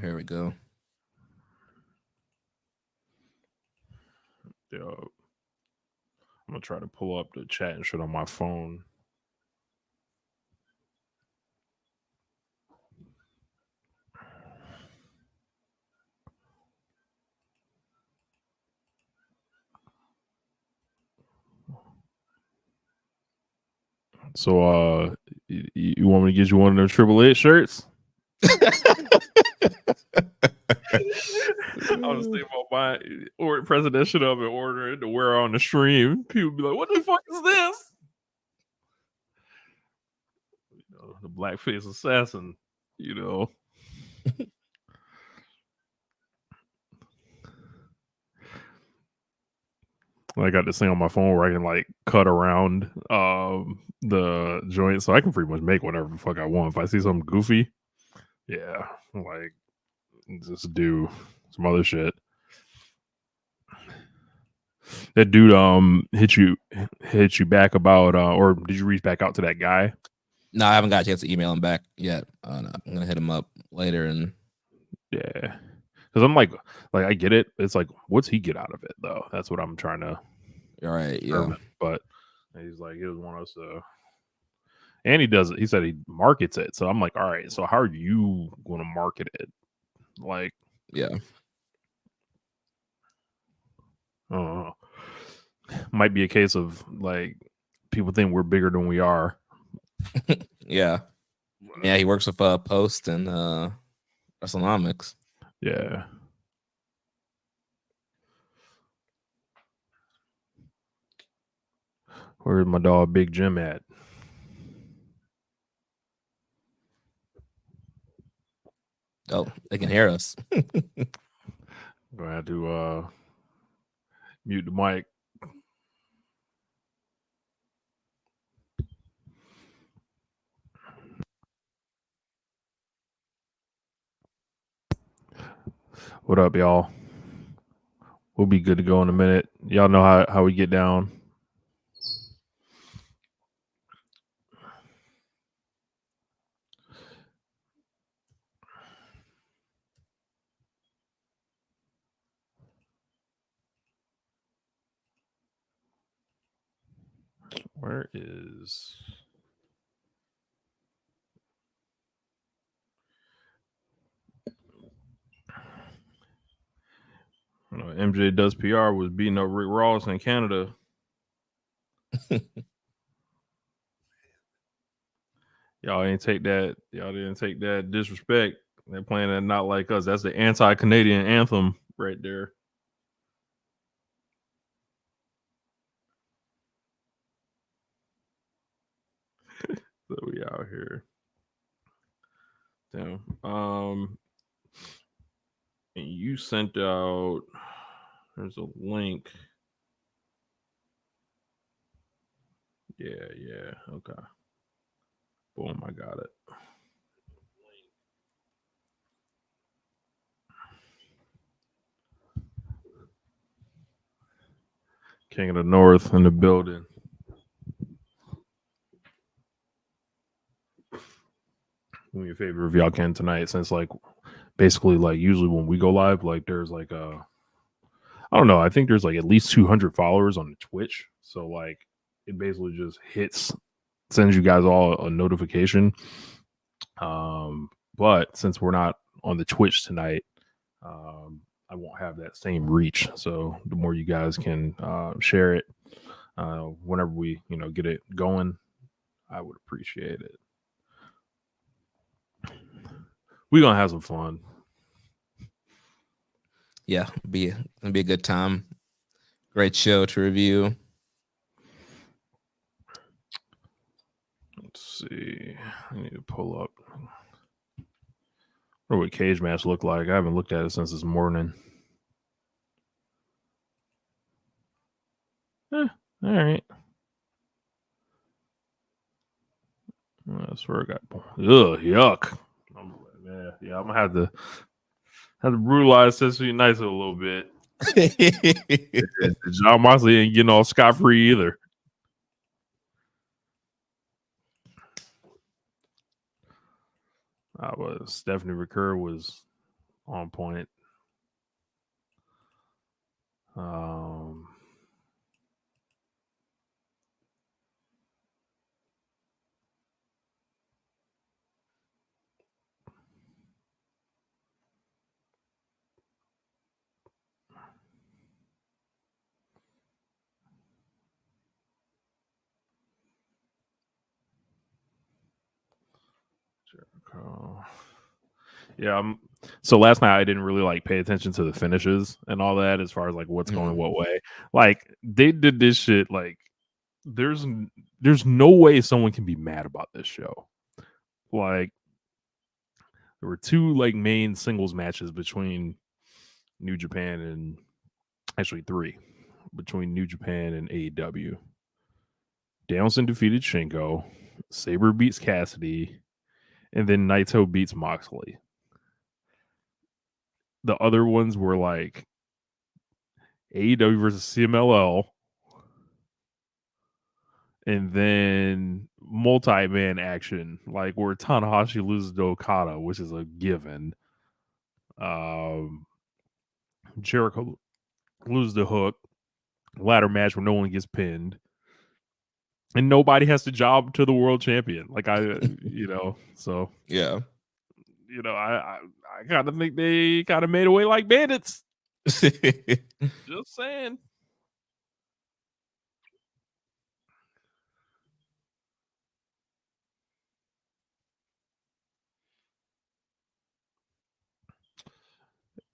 Here we go. Yeah. I'm gonna try to pull up the chat and shit on my phone. So, you want me to get you one of them Triple H shirts? I was thinking about my presidential of and order it to wear on the stream. People be like, "What the fuck is this?" You know, the blackface assassin. You know. I got this thing on my phone where I can like cut around the joint, so I can pretty much make whatever the fuck I want. If I see something goofy, yeah, like just do some other shit. That dude hit you back about or did you reach back out to that guy? No, I haven't got a chance to email him back yet. No, I'm gonna hit him up later and yeah, because I'm like I get it. It's like, what's he get out of it though? That's what I'm trying to. All right, yeah. But he's like, he doesn't want us to. And he does it. He said he markets it. So I'm like, all right. So how are you going to market it? Like, yeah. I don't know. Might be a case of like people think we're bigger than we are. Yeah. Yeah, he works with Post and WrestleNomics. Yeah. Where's my dog Big Jim at? Oh, they can hear us. I'm gonna have to mute the mic. What up, y'all? We'll be good to go in a minute. Y'all know how we get down. Where is... MJ Does PR was beating up Rick Ross in Canada. Y'all didn't take that disrespect. They're playing that Not Like Us. That's the anti-Canadian anthem right there. So we out here. Damn. And you sent out. There's a link. Yeah. Okay. Boom, I got it. King of the North in the building. Do me a favor if y'all can tonight, since like basically like usually when we go live, like there's like I don't know, I think there's like at least 200 followers on the Twitch. So like it basically just sends you guys all a notification. But since we're not on the Twitch tonight, I won't have that same reach. So the more you guys can share it whenever we get it going, I would appreciate it. We're gonna have some fun. Yeah, it'll be a good time. Great show to review. Let's see. I need to pull up. What would Cage Match look like? I haven't looked at it since this morning. All right. That's where I got. Ugh, yuck. Yeah, I'm gonna have to brutalize Cecily Nice a little bit. John Moxley ain't getting off scot-free either. Stephanie Recur was on point. Jericho. Yeah. So last night I didn't really like pay attention to the finishes and all that as far as like what's going what way. Like they did this shit. Like there's no way someone can be mad about this show. Like there were two like main singles matches between New Japan and actually three between New Japan and AEW. Danielson defeated Shingo. Sabre beats Cassidy. And then Naito beats Moxley. The other ones were like AEW versus CMLL. And then multi-man action, like where Tanahashi loses to Okada, which is a given. Jericho loses the Hook. Ladder match where no one gets pinned. And nobody has to job to the world champion. Like so yeah. I kind of think they kind of made away like bandits. Just saying.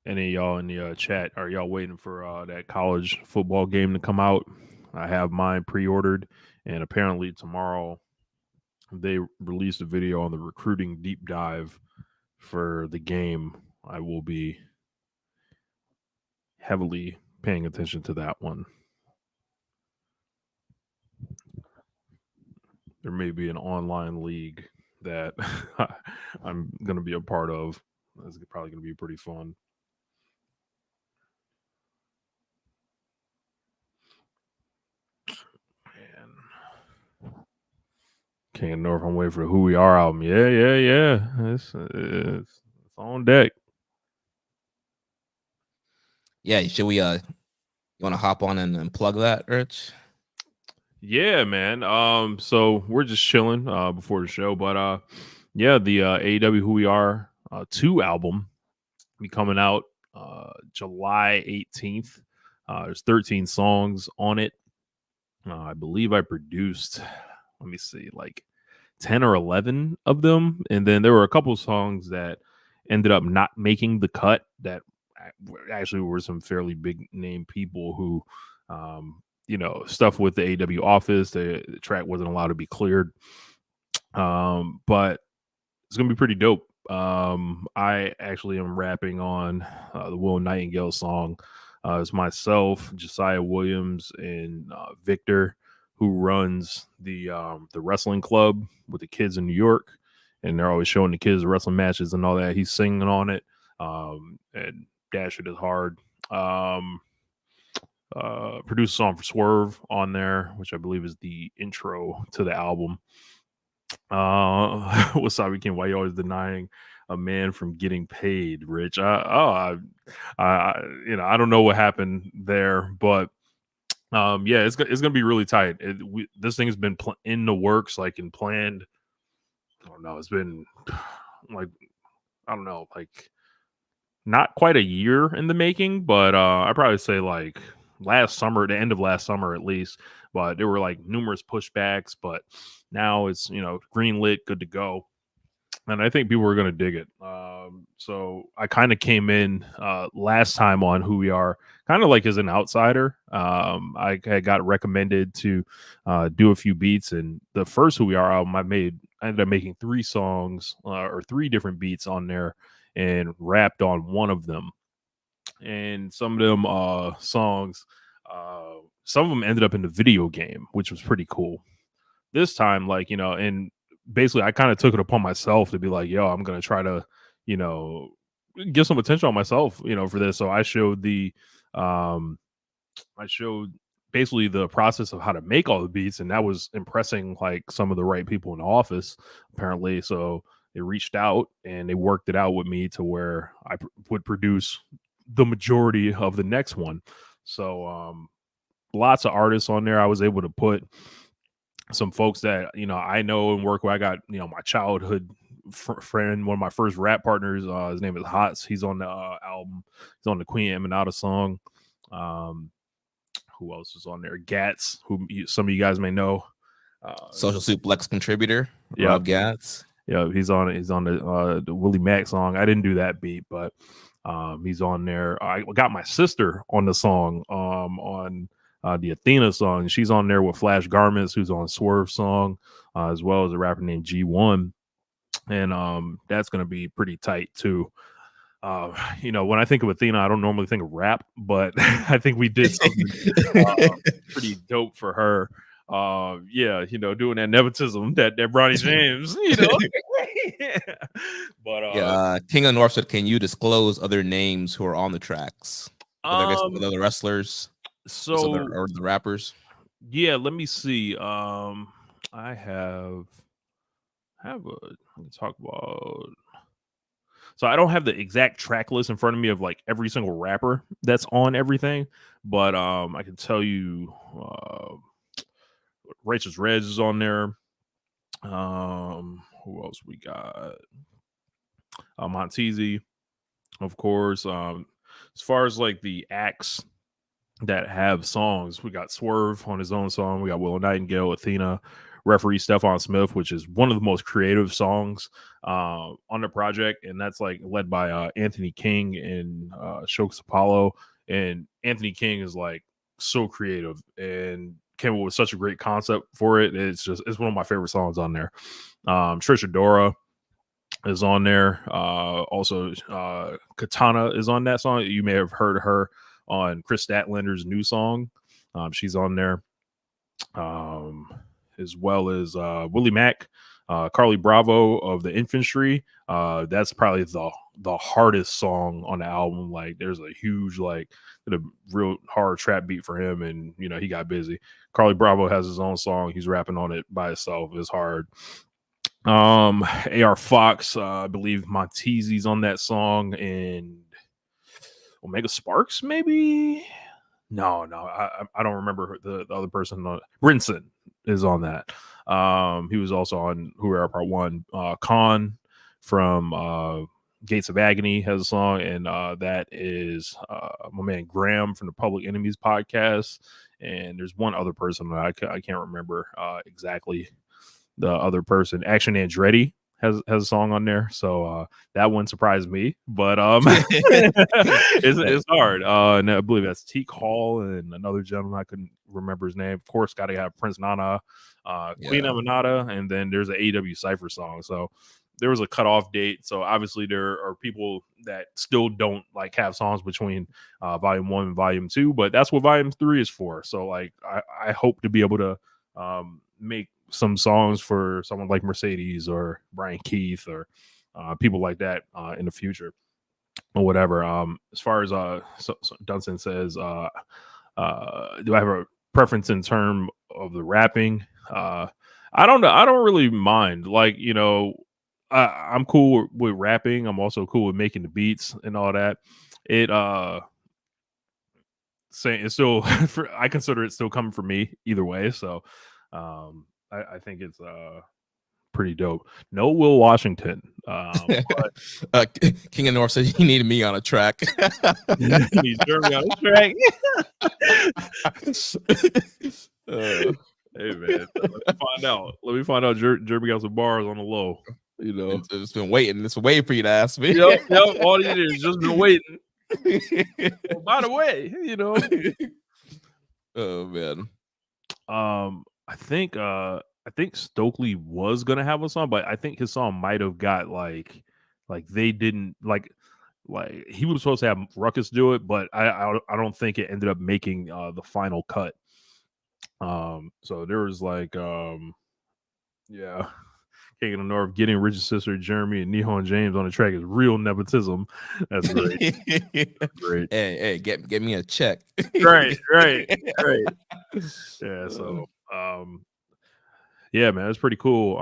Any of y'all in the chat, are y'all waiting for that college football game to come out? I have mine pre-ordered, and apparently tomorrow they released a video on the recruiting deep dive for the game. I will be heavily paying attention to that one. There may be an online league that I'm going to be a part of. It's probably going to be pretty fun. Can't know if I'm waiting for the Who We Are album. Yeah. It's on deck. Yeah, should we you want to hop on and plug that, Rich? Yeah, man. So we're just chilling before the show, but yeah, the AEW Who We Are 2 album be coming out July 18th. There's 13 songs on it. I believe I produced, let me see, like 10 or 11 of them. And then there were a couple songs that ended up not making the cut that actually were some fairly big name people who, stuff with the AEW office. The track wasn't allowed to be cleared. But it's going to be pretty dope. I actually am rapping on the Will Nightingale song. It's myself, Josiah Williams, and Victor, who runs the wrestling club with the kids in New York, and they're always showing the kids the wrestling matches and all that. He's singing on it, and Dash It Is Hard. Produced a song for Swerve on there, which I believe is the intro to the album. Wasabi King, why you always denying a man from getting paid, Rich? I don't know what happened there, but yeah, it's gonna be really tight. This thing has been in the works, like and planned. I don't know. It's been like not quite a year in the making, but I'd probably say like last summer, the end of last summer at least. But there were like numerous pushbacks, but now it's green lit, good to go. And I think people are going to dig it. So I kind of came in last time on Who We Are, kind of like as an outsider. I got recommended to do a few beats, and the first Who We Are album I ended up making 3 songs or 3 different beats on there, and rapped on one of them. And some of them songs, some of them ended up in the video game, which was pretty cool. This time, and basically I kind of took it upon myself to be like, yo, I'm going to try to, get some attention on myself, for this. So I showed basically the process of how to make all the beats, and that was impressing like some of the right people in the office, apparently. So they reached out and they worked it out with me to where I would produce the majority of the next one. So lots of artists on there. I was able to put some folks that I know and work with. I got my childhood friend, one of my first rap partners. His name is Hots. He's on the album. He's on the Queen Eminata song. Who else is on there? Gats, who some of you guys may know. Social Suplex contributor, Rob Gats. Yeah, he's on it. He's on the Willie Mack song. I didn't do that beat, but he's on there. I got my sister on the song on the Athena song. She's on there with Flash Garments, who's on Swerve song, as well as a rapper named G1. And that's going to be pretty tight too. When I think of Athena, I don't normally think of rap, but I think we did something pretty dope for her. Doing that nepotism that Bronny James, But King of North said, can you disclose other names who are on the tracks? With other wrestlers, or the rappers? Yeah, let me see. I have let me talk about. So I don't have the exact track list in front of me of like every single rapper that's on everything, but I can tell you Righteous Reg is on there. Who else we got? Montezi, of course. As far as like the acts that have songs, we got Swerve on his own song. We got Willow Nightingale, Athena, referee Stephon Smith, which is one of the most creative songs on the project, and that's like led by Anthony King and Shokes Apollo. And Anthony King is like so creative and came up with such a great concept for it. It's one of my favorite songs on there. Trisha Dora is on there. Also, Katana is on that song. You may have heard her on Chris Statlander's new song. She's on there. As well as Willie Mack, Carly Bravo of the Infantry. That's probably the hardest song on the album. Like, there's a huge, a real hard trap beat for him, and he got busy. Carly Bravo has his own song. He's rapping on it by himself. It's hard. AR Fox, I believe Montezi's on that song, and Omega Sparks, maybe. No, I don't remember the other person. Brinson is on that. He was also on Who We Are Part 1. Khan from Gates of Agony has a song, and that is my man Graham from the Public Enemies podcast. And there's one other person that I can't remember exactly the other person. Action Andretti has a song on there, so that one surprised me, but it's hard. And I believe that's Teak Hall and another gentleman, I couldn't remember his name. Of course, got to have Prince Nana, Queen Eminata, and then there's an AEW Cypher song. So there was a cutoff date. So obviously there are people that still don't have songs between Volume 1 and Volume 2, but that's what Volume 3 is for. So I hope to be able to make some songs for someone like Mercedes or Brian Keith or people like that in the future or whatever. As far as so Dunson says, do I have a preference in terms of the rapping? I don't know. I don't really mind. I'm cool with rapping. I'm also cool with making the beats and all that. It's still I consider it still coming from me either way. So I think it's pretty dope. No Will Washington. But King of North said he needed me on a track. He's Jeremy on a track. Hey man, let me find out. Jeremy got some bars on the low. It's been waiting. It's waiting for you to ask me. Yep. All you did is just been waiting. Well, by the way, Oh man. I think Stokely was gonna have a song, but I think his song might have got they didn't he was supposed to have Ruckus do it, but I don't think it ended up making the final cut. So there was King of the North getting Rich's sister Jeremy and Nihon James on the track is real nepotism. That's great. Great. Hey, get me a check. Right. Yeah. So Yeah, man, it's pretty cool.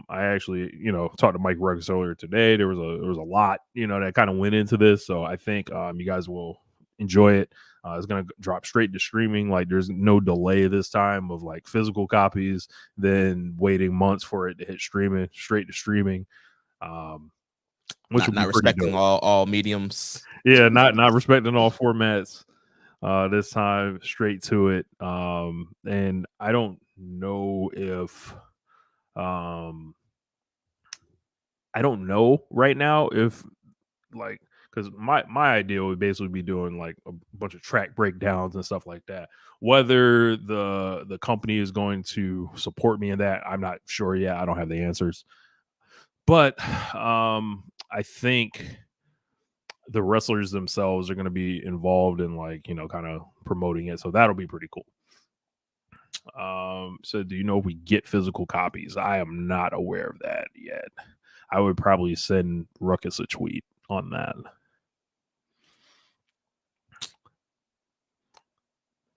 I actually, talked to Mike Ruckus earlier today. There was a lot, that kind of went into this. So I think you guys will enjoy it. It's gonna drop straight to streaming. Like, there's no delay this time of like physical copies, then waiting months for it to hit streaming, straight to streaming. Which not respecting all mediums. Yeah, not respecting all formats. This time straight to it. And I don't know if I don't know right now if, like, because my idea would basically be doing like a bunch of track breakdowns and stuff like that. Whether the company is going to support me in that, I'm not sure yet. I don't have the answers. But I think the wrestlers themselves are going to be involved in, like, kind of promoting it. So that'll be pretty cool. So do you know if we get physical copies? I am not aware of that yet. I would probably send Ruckus a tweet on that.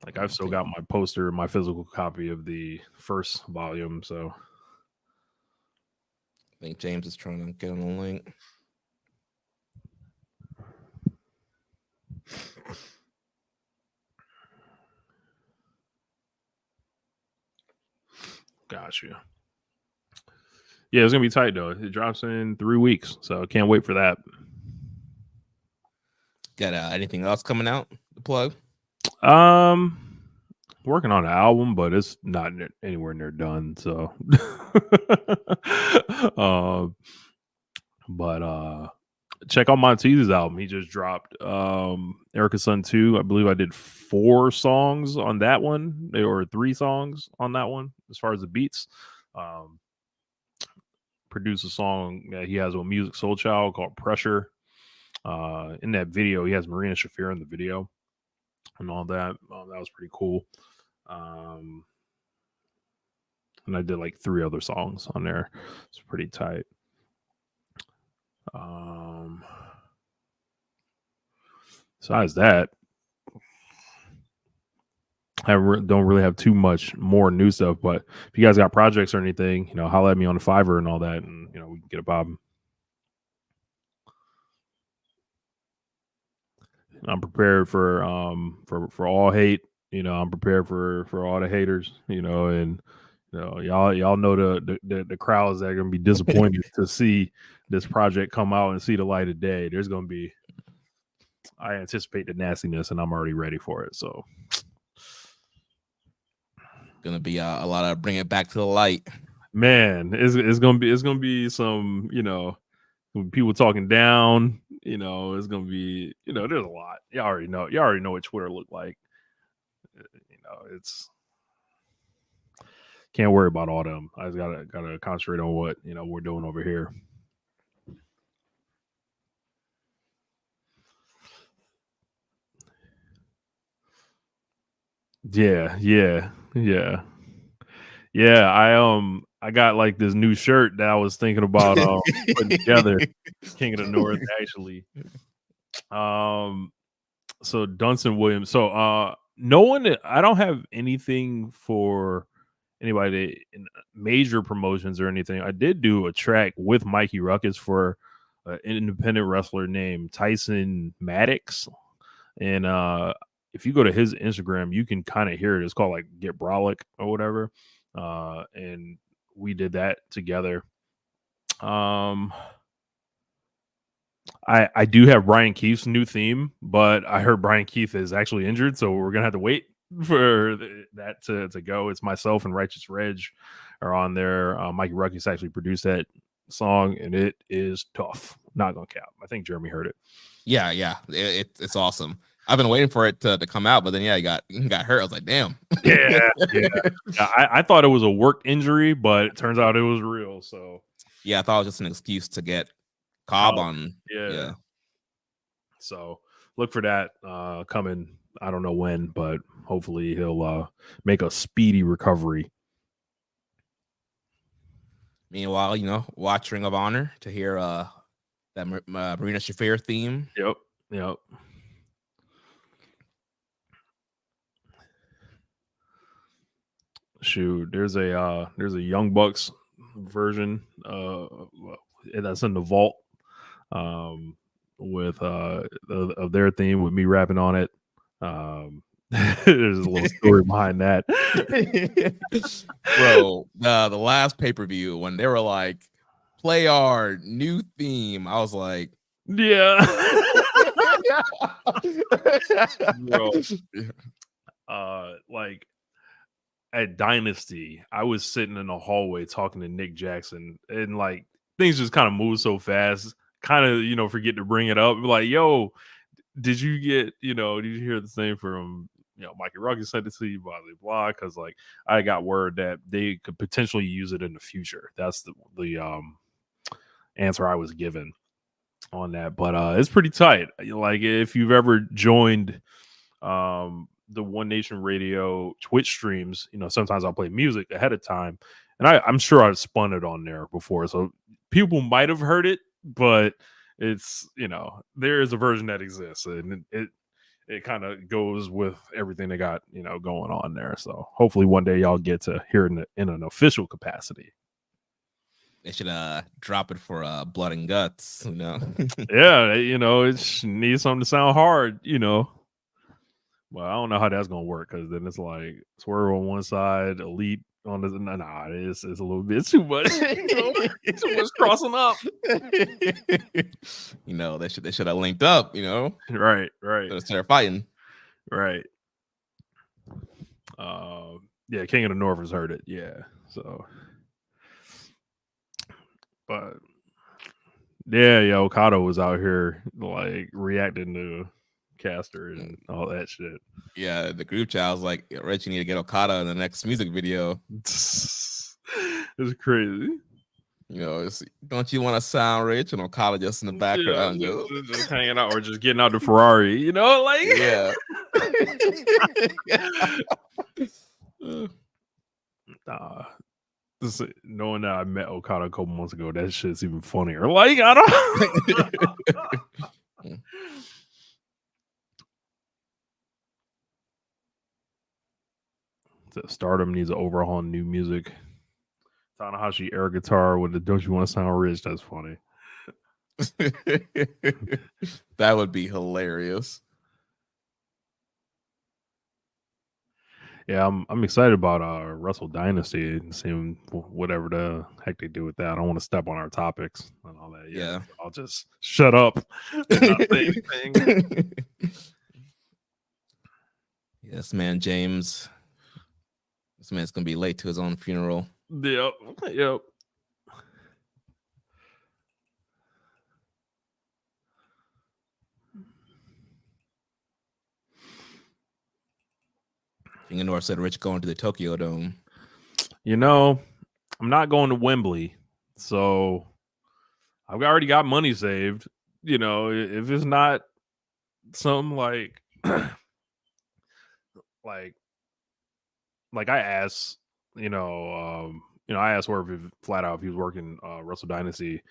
Like, I've still got my poster, my physical copy of the first volume. So I think James is trying to get on the link. Gotcha. Yeah, it's gonna be tight though. It drops in 3 weeks, so I can't wait for that. Got anything else coming out to plug? Working on an album, but it's not anywhere near done. So, but check out Montese's album. He just dropped Erica's Son 2. I believe I did 4 songs on that one, or 3 songs on that one as far as the beats. Produced a song that he has with Music Soul Child called Pressure. In that video, he has Marina Shafir in the video and all that. That was pretty cool. And I did like 3 other songs on there. It's pretty tight. Besides that, I don't really have too much more new stuff. But if you guys got projects or anything, holla at me on the Fiverr and all that, and we can get a bob. I'm prepared for all hate. I'm prepared for all the haters. And y'all know the crowds that are gonna be disappointed to see this project come out and see the light of day. There's gonna be, I anticipate the nastiness, and I'm already ready for it. So, gonna be a lot of bring it back to the light. Man, it's gonna be some, people talking down. It's gonna be, there's a lot. Y'all already know what Twitter looked like. It's, can't worry about all them. I just gotta concentrate on what we're doing over here. Yeah. I got like this new shirt that I was thinking about putting together. King of the North, actually. So Dunson Williams. So no one. I don't have anything for anybody in major promotions or anything. I did do a track with Mikey Ruckus for an independent wrestler named Tyson Maddox, and if you go to his Instagram, you can kind of hear it. It's called like Get Brolic or whatever. And we did that together. I do have Brian Keith's new theme, but I heard Brian Keith is actually injured, so we're gonna have to wait for that to go. It's myself and Righteous Reg are on there. Mikey Ruckus actually produced that song, and it is tough. Not gonna cap. I think Jeremy heard it. Yeah, it's awesome. I've been waiting for it to come out, but then he got hurt. I was like, damn. Yeah. I thought it was a work injury, but it turns out it was real. So yeah, I thought it was just an excuse to get Cobb on. Yeah. So look for that coming. I don't know when, but hopefully he'll make a speedy recovery. Meanwhile, watch Ring of Honor to hear that Marina Shafir theme. Yep. Shoot, there's a Young Bucks version that's in the vault with of their theme with me rapping on it. There's a little story behind that. Bro, the last pay-per-view when they were like, play our new theme, I was like, yeah. Bro. Like at Dynasty, I was sitting in the hallway talking to Nick Jackson, and like things just kind of move so fast, kind of forget to bring it up. Like, yo, did you get did you hear the same from Mikey Rocky said it to you, blah blah blah? Because like I got word that they could potentially use it in the future. That's the answer I was given on that, but it's pretty tight. Like if you've ever joined the One Nation Radio Twitch streams, sometimes I'll play music ahead of time, and I'm sure I've spun it on there before, so people might have heard it, but it's there is a version that exists, and it kind of goes with everything they got going on there. So hopefully one day y'all get to hear it in an official capacity. They should drop it for Blood and Guts, Yeah, it needs something to sound hard, Well, I don't know how that's gonna work, because then it's like Swerve on one side, Elite on the it's a little bit too much. Too much crossing up. They should have linked up. Right. Start fighting. Right. Yeah, King of the North has heard it. Yeah. So, but yeah, Okada was out here like reacting to Caster and all that shit. Yeah, the group chat was like, Rich, you need to get Okada in the next music video. It's crazy. Don't you want to sound rich? And Okada just in the background, just hanging out or just getting out the Ferrari, like yeah. Knowing that I met Okada a couple months ago, that shit's even funnier. Like, I don't. Stardom needs an overhaul in new music. Tanahashi air guitar with the "Don't You Want to Sound Rich?" That's funny. That would be hilarious. Yeah, I'm excited about Wrestle Dynasty and seeing whatever the heck they do with that. I don't want to step on our topics and all that. Yeah. I'll just shut up and not say anything. Yes, man, James. This man's gonna be late to his own funeral. Yep. King of North said Rich going to the Tokyo Dome. I'm not going to Wembley, so I've already got money saved. If it's not something like like I asked, I asked Swerve flat out if he was working Wrestle Dynasty.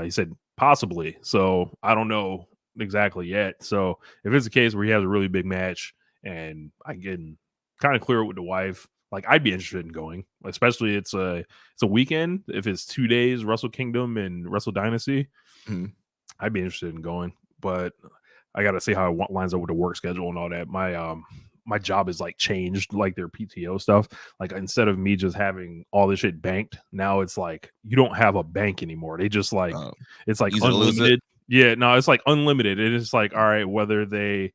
He said possibly. So I don't know exactly yet. So if it's a case where he has a really big match and I can kind of clear it with the wife, like I'd be interested in going. Especially it's a weekend. If it's 2 days, Wrestle Kingdom and Wrestle Dynasty, I'd be interested in going. But I got to see how it lines up with the work schedule and all that. My job is like changed, like their PTO stuff. Like instead of me just having all this shit banked, now it's like you don't have a bank anymore. They just like it's like unlimited. Yeah, no, it's like unlimited. It is like, all right, whether they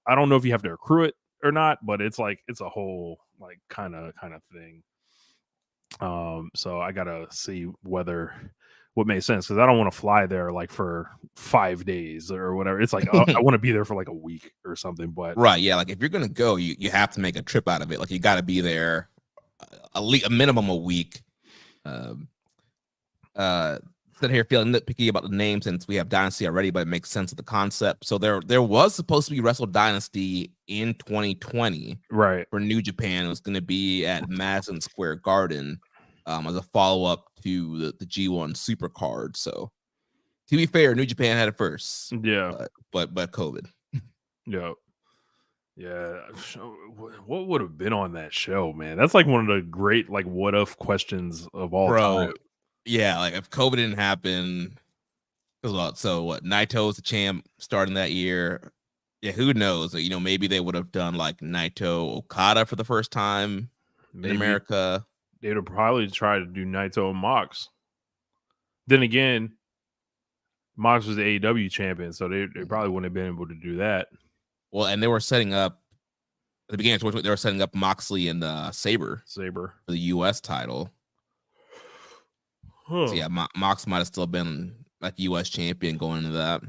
I don't know if you have to accrue it or not, but it's like it's a whole like kind of thing. So I gotta see what makes sense, because I don't want to fly there like for 5 days or whatever. It's like I want to be there for like a week or something. But right, yeah, like if you're gonna go, you have to make a trip out of it. Like you got to be there a minimum a week. Sitting here feeling nitpicky about the name since we have Dynasty already, but it makes sense of the concept. So there was supposed to be Wrestle Dynasty in 2020, right, for New Japan. It was going to be at Madison Square Garden. As a follow-up to the G1 Super Card. So, to be fair, New Japan had it first. Yeah. But COVID. Yeah. Yeah, what would have been on that show, man? That's like one of the great like what if questions of all Bro, time. yeah, like if COVID didn't happen, so what? Naito's the champ starting that year. Yeah, who knows? You know, maybe they would have done like Naito Okada for the first time in Maybe America. they'd have probably tried to do Naito and Mox. Then again, Mox was the AEW champion, so they probably wouldn't have been able to do that. Well, and they were setting up at the beginning of 2020, they were setting up Moxley and Saber for the US title. Huh. So yeah, Mox might have still been like US champion going into that.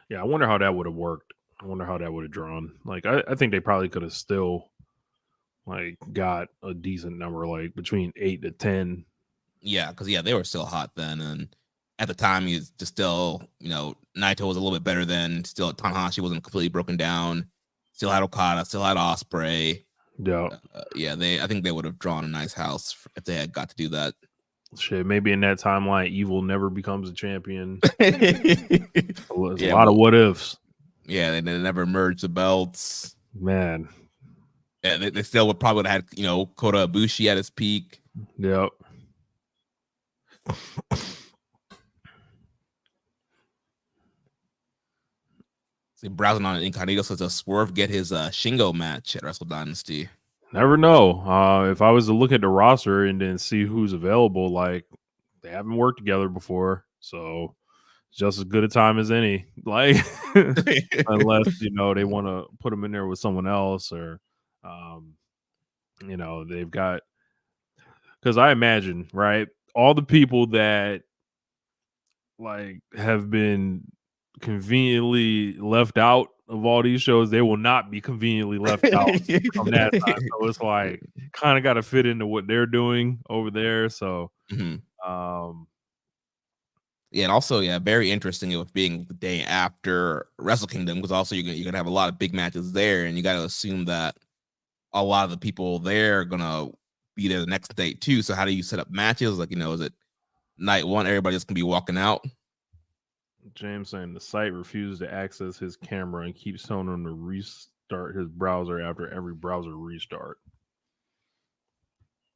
Yeah, I wonder how that would have worked. I wonder how that would have drawn. Like, I think they probably could have still like got a decent number, like between 8 to 10. Yeah, because they were still hot then, and at the time he's just still, Naito was a little bit better then. Still, Tanahashi wasn't completely broken down. Still had Okada, still had Ospreay. Yeah, I think they would have drawn a nice house if they had got to do that. Shit, maybe in that timeline, Evil never becomes a champion. There's a lot of what ifs. Yeah, they never merged the belts. Man. Yeah, they still would probably have had, Kota Ibushi at his peak. Yep. See, browsing on Incognito says a Swerve get his Shingo match at Wrestle Dynasty. Never know. If I was to look at the roster and then see who's available, like they haven't worked together before, so just as good a time as any. Like, unless they want to put them in there with someone else, or they've got. Because I imagine, right, all the people that like have been conveniently left out of all these shows, they will not be conveniently left out from that time. So it's like kind of got to fit into what they're doing over there. So, and also, very interesting with being the day after Wrestle Kingdom, because also you're gonna have a lot of big matches there, and you got to assume that a lot of the people there are gonna be there the next day too. So how do you set up matches? Like, is it night one, everybody's gonna be walking out? James saying the site refused to access his camera and keeps telling him to restart his browser after every browser restart.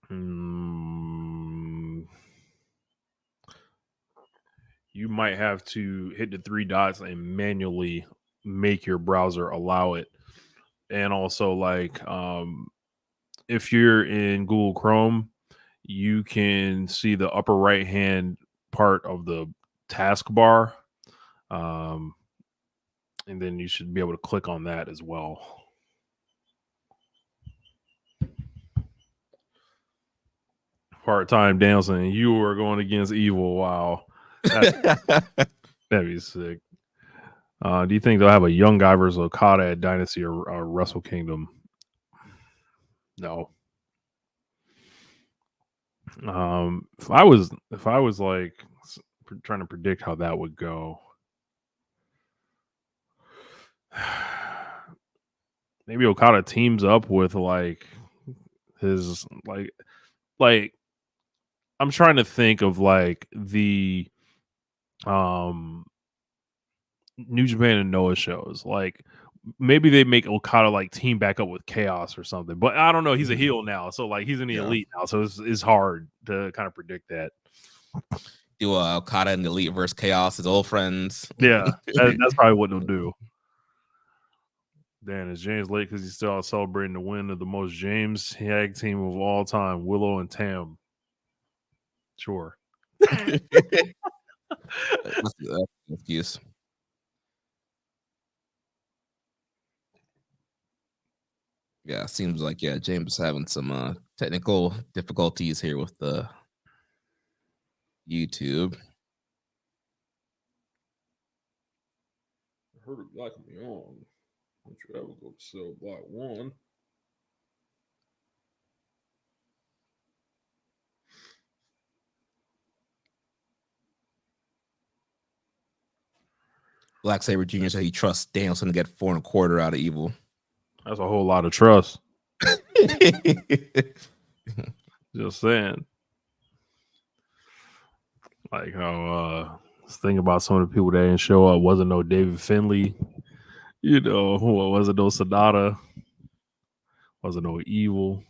You might have to hit the 3 dots and manually make your browser allow it. And also, like, if you're in Google Chrome, you can see the upper right hand part of the taskbar. And then you should be able to click on that as well. Part-time dancing, you are going against Evil. Wow. That'd be sick. Do you think they'll have a young guy versus Okada at Dynasty or Wrestle Kingdom? No. If I was like trying to predict how that would go, maybe Okada teams up with like his like I'm trying to think of like the New Japan and Noah shows. Like maybe they make Okada like team back up with Chaos or something. But I don't know. He's a heel now, so like he's in the Elite now, so it's hard to kind of predict that. Do Okada and the Elite versus Chaos, his old friends? Yeah, that's probably what they'll do. Dan, is James late because he's still out celebrating the win of the most James tag team of all time, Willow and Tam? Sure. That's an excuse. Yeah, seems like James is having some technical difficulties here with the YouTube. I heard it like me on. Don't you ever go to sell block 1. Black Saber Jr. said he trusts Danielson to get 4 1/4 out of Evil. That's a whole lot of trust. Just saying. Like how let's think about some of the people that didn't show up. Wasn't no David Finley. You know, what was it? No Sonata. Wasn't no Evil.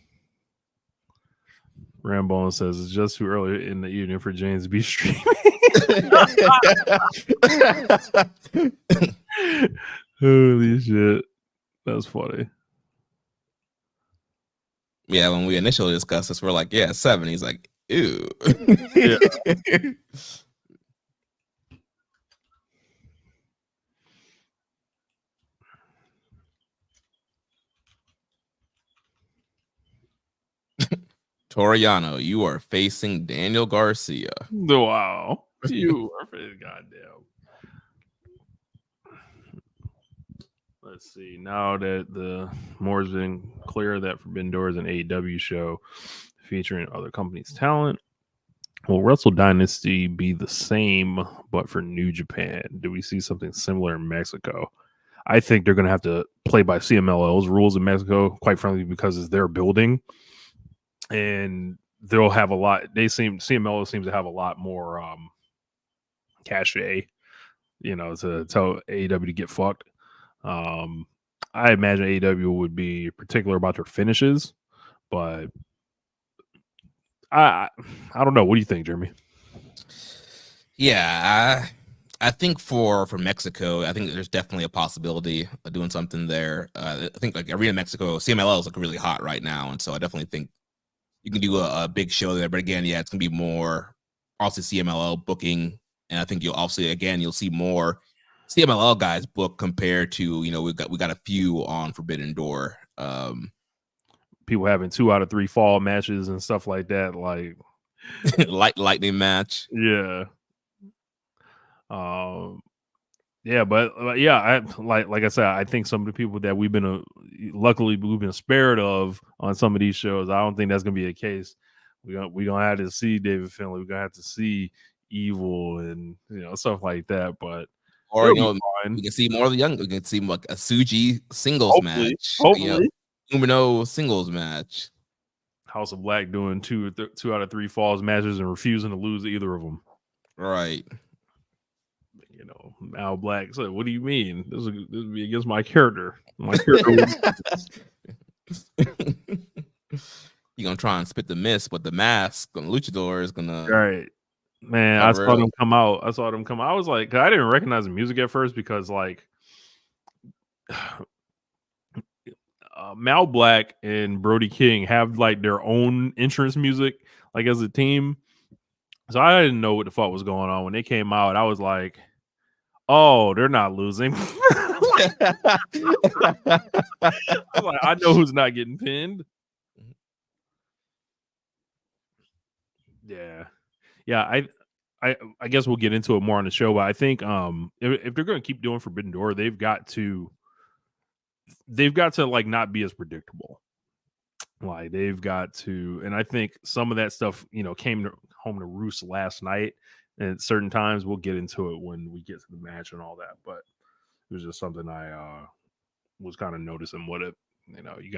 Rambone says it's just too early in the evening for James to be streaming. Holy shit. That's funny. Yeah, when we initially discussed this, we're like, yeah, 7. He's like, ew. Yeah. Toriano, you are facing Daniel Garcia. Wow. You are pretty goddamn. Let's see. Now that the more has been clear that Forbidden Door is an AEW show featuring other companies' talent, will Wrestle Dynasty be the same but for New Japan? Do we see something similar in Mexico? I think they're going to have to play by CMLL's rules in Mexico, quite frankly, because it's their building. And they'll have a lot. CMLL seems to have a lot more cachet, you know, to tell AEW to get fucked. I imagine AEW would be particular about their finishes, but I don't know. What do you think, Jeremy? Yeah, I think for Mexico, I think there's definitely a possibility of doing something there. I think like Arena Mexico, CMLL is like really hot right now, and so I definitely think you can do a big show there. But again, yeah, it's gonna be more obviously CMLL booking, and I think you'll see more CMLL guys book compared to we got a few on Forbidden Door. People having 2 out of 3 fall matches and stuff like that, like lightning match. Yeah. Yeah, but yeah, I like I said, I think some of the people that we've been luckily we've been spared of on some of these shows, I don't think that's gonna be the case. We gonna have to see David Finlay. We're gonna have to see Evil and stuff like that. But or we can see more of the young. We can see like a Suji singles match. Hopefully, Umino singles match. House of Black doing 2 out of 3 falls matches and refusing to lose either of them. Right. Mal Black. So what do you mean? This would be against my character. My character. You're gonna try and spit the mist, but the mask on Luchador is gonna. Right. Man, I saw them come out. I was like, I didn't recognize the music at first because like Mal Black and Brody King have like their own entrance music, like as a team. So I didn't know what the fuck was going on when they came out. I was like, oh, they're not losing. I was like, I know who's not getting pinned. Yeah. I guess we'll get into it more on the show, but I think if they're going to keep doing Forbidden Door, they've got to like not be as predictable. Like they've got to, and I think some of that stuff, came home to roost last night. And at certain times, we'll get into it when we get to the match and all that. But it was just something I was kind of noticing. What it, you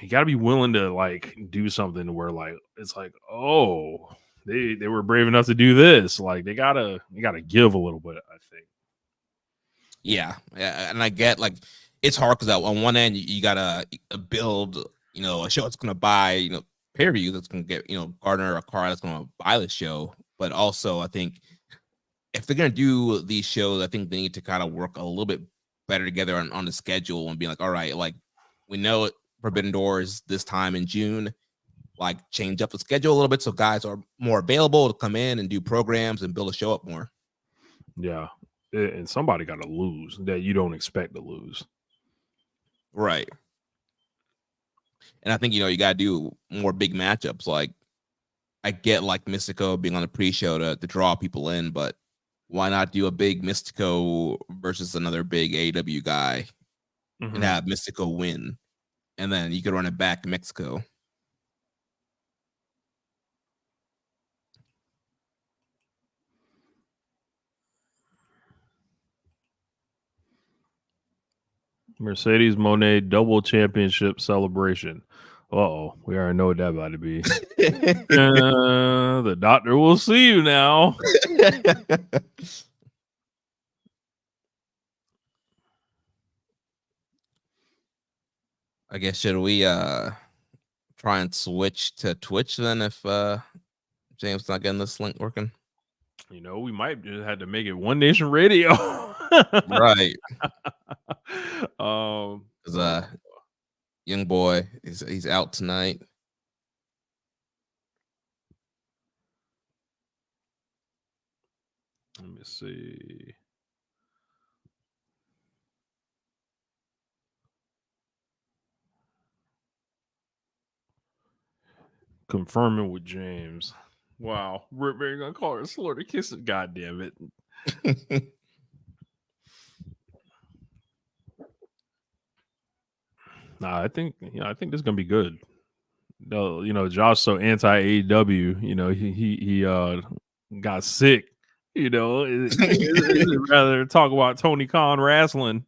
gotta be willing to like do something where like it's like, oh, they were brave enough to do this. Like they gotta give a little bit, I think. Yeah, and I get like it's hard because on one end you gotta build, a show that's gonna buy, pay-per-view that's gonna get, garner a car that's gonna buy the show. But also I think if they're gonna do these shows, I think they need to kind of work a little bit better together on the schedule and be like, all right, like we know Forbidden Door is this time in June, like change up the schedule a little bit so guys are more available to come in and do programs and build a show up more. Yeah, and somebody got to lose that you don't expect to lose. Right. And I think, you got to do more big matchups. Like, I get like Mystico being on the pre-show to draw people in, but why not do a big Mystico versus another big AEW guy and have Mystico win? And then you could run it back to Mexico. Mercedes Monet double championship celebration. Uh-oh, we already know what that about to be. The doctor will see you now. I guess should we try and switch to Twitch then if James not getting this link working? You know, we might just have to make it One Nation Radio. Right. Because young boy he's out tonight. Let me see. Confirming with James. Wow. We're gonna call her Slaughter Kisses. God damn it. Nah, I think this is gonna be good. No, you know, Josh so anti AEW, you know, he got sick, you know, rather talk about Tony Khan wrestling.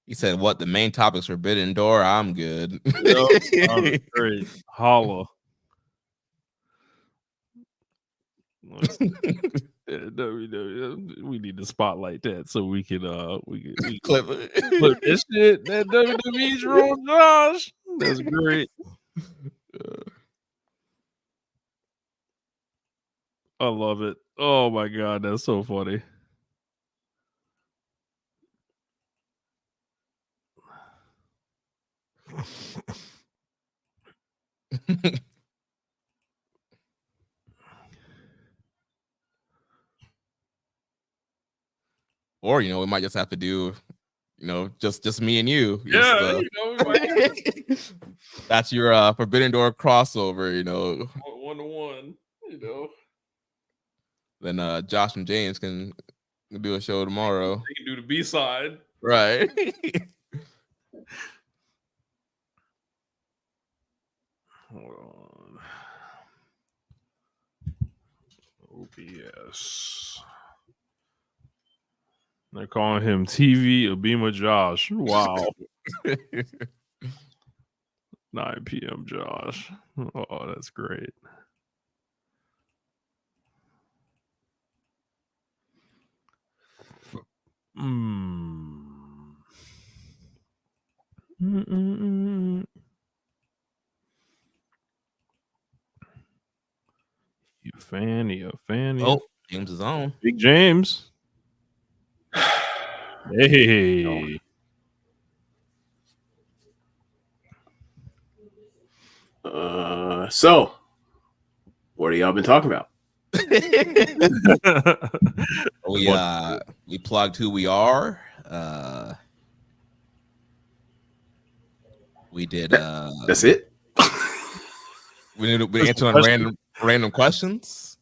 He said, "What the main topic's Forbidden Door? I'm good." Yep, great. Holla. We need to spotlight that so we can clip this shit. That WWE's rule, Josh. That's great. I love it. Oh my god, that's so funny. Or we might just have to do, just me and you. Yeah, that's your Forbidden Door crossover. 1-to-1. Then Josh and James can do a show tomorrow. They can do the B-side, right? Hold on. OBS. They're calling him TV Abima Josh. Wow. 9 p.m. Josh. Oh, that's great. You fan. Oh, James is on. Big James. Hey. So, what have y'all been talking about? We plugged who we are. We did. That's it. We answered on random questions.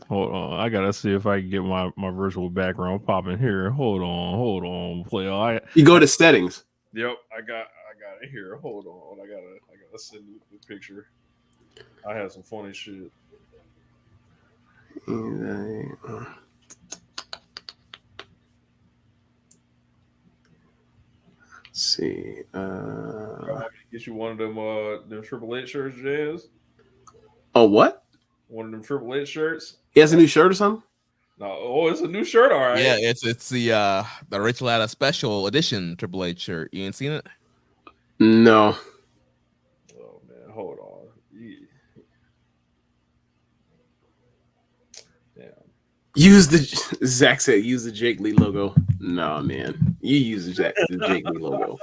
Hold on, I gotta see if I can get my virtual background popping here. Hold on, play. You go to settings. Yep, I got it here. Hold on, I gotta send you the picture. I had some funny shit. Let's see. Get you one of them Triple H shirts, Jazz. Oh, what? One of them Triple H shirts. He has a new shirt or something? No, it's a new shirt, all right. Yeah, it's the Rich Latta special edition Triple H shirt. You ain't seen it? No. Oh man, hold on. Damn. Zach said use the Jake Lee logo. No, man. You use the Jake Lee logo.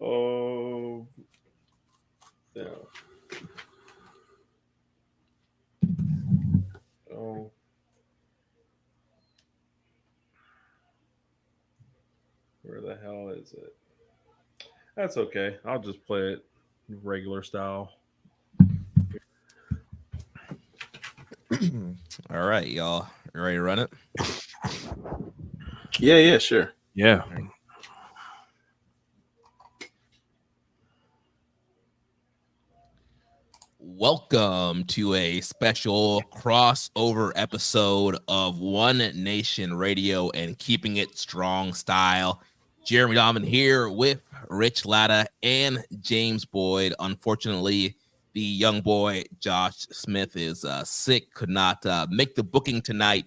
Oh, yeah. Oh. Where the hell is it? That's okay. I'll just play it regular style. All right, y'all. You ready to run it? Yeah, sure. Yeah. Welcome to a special crossover episode of One Nation Radio and Keeping It Strong Style. Jeremy Donovan here with Rich Latta and James Boyd. Unfortunately, the young boy Josh Smith is sick, could not make the booking tonight.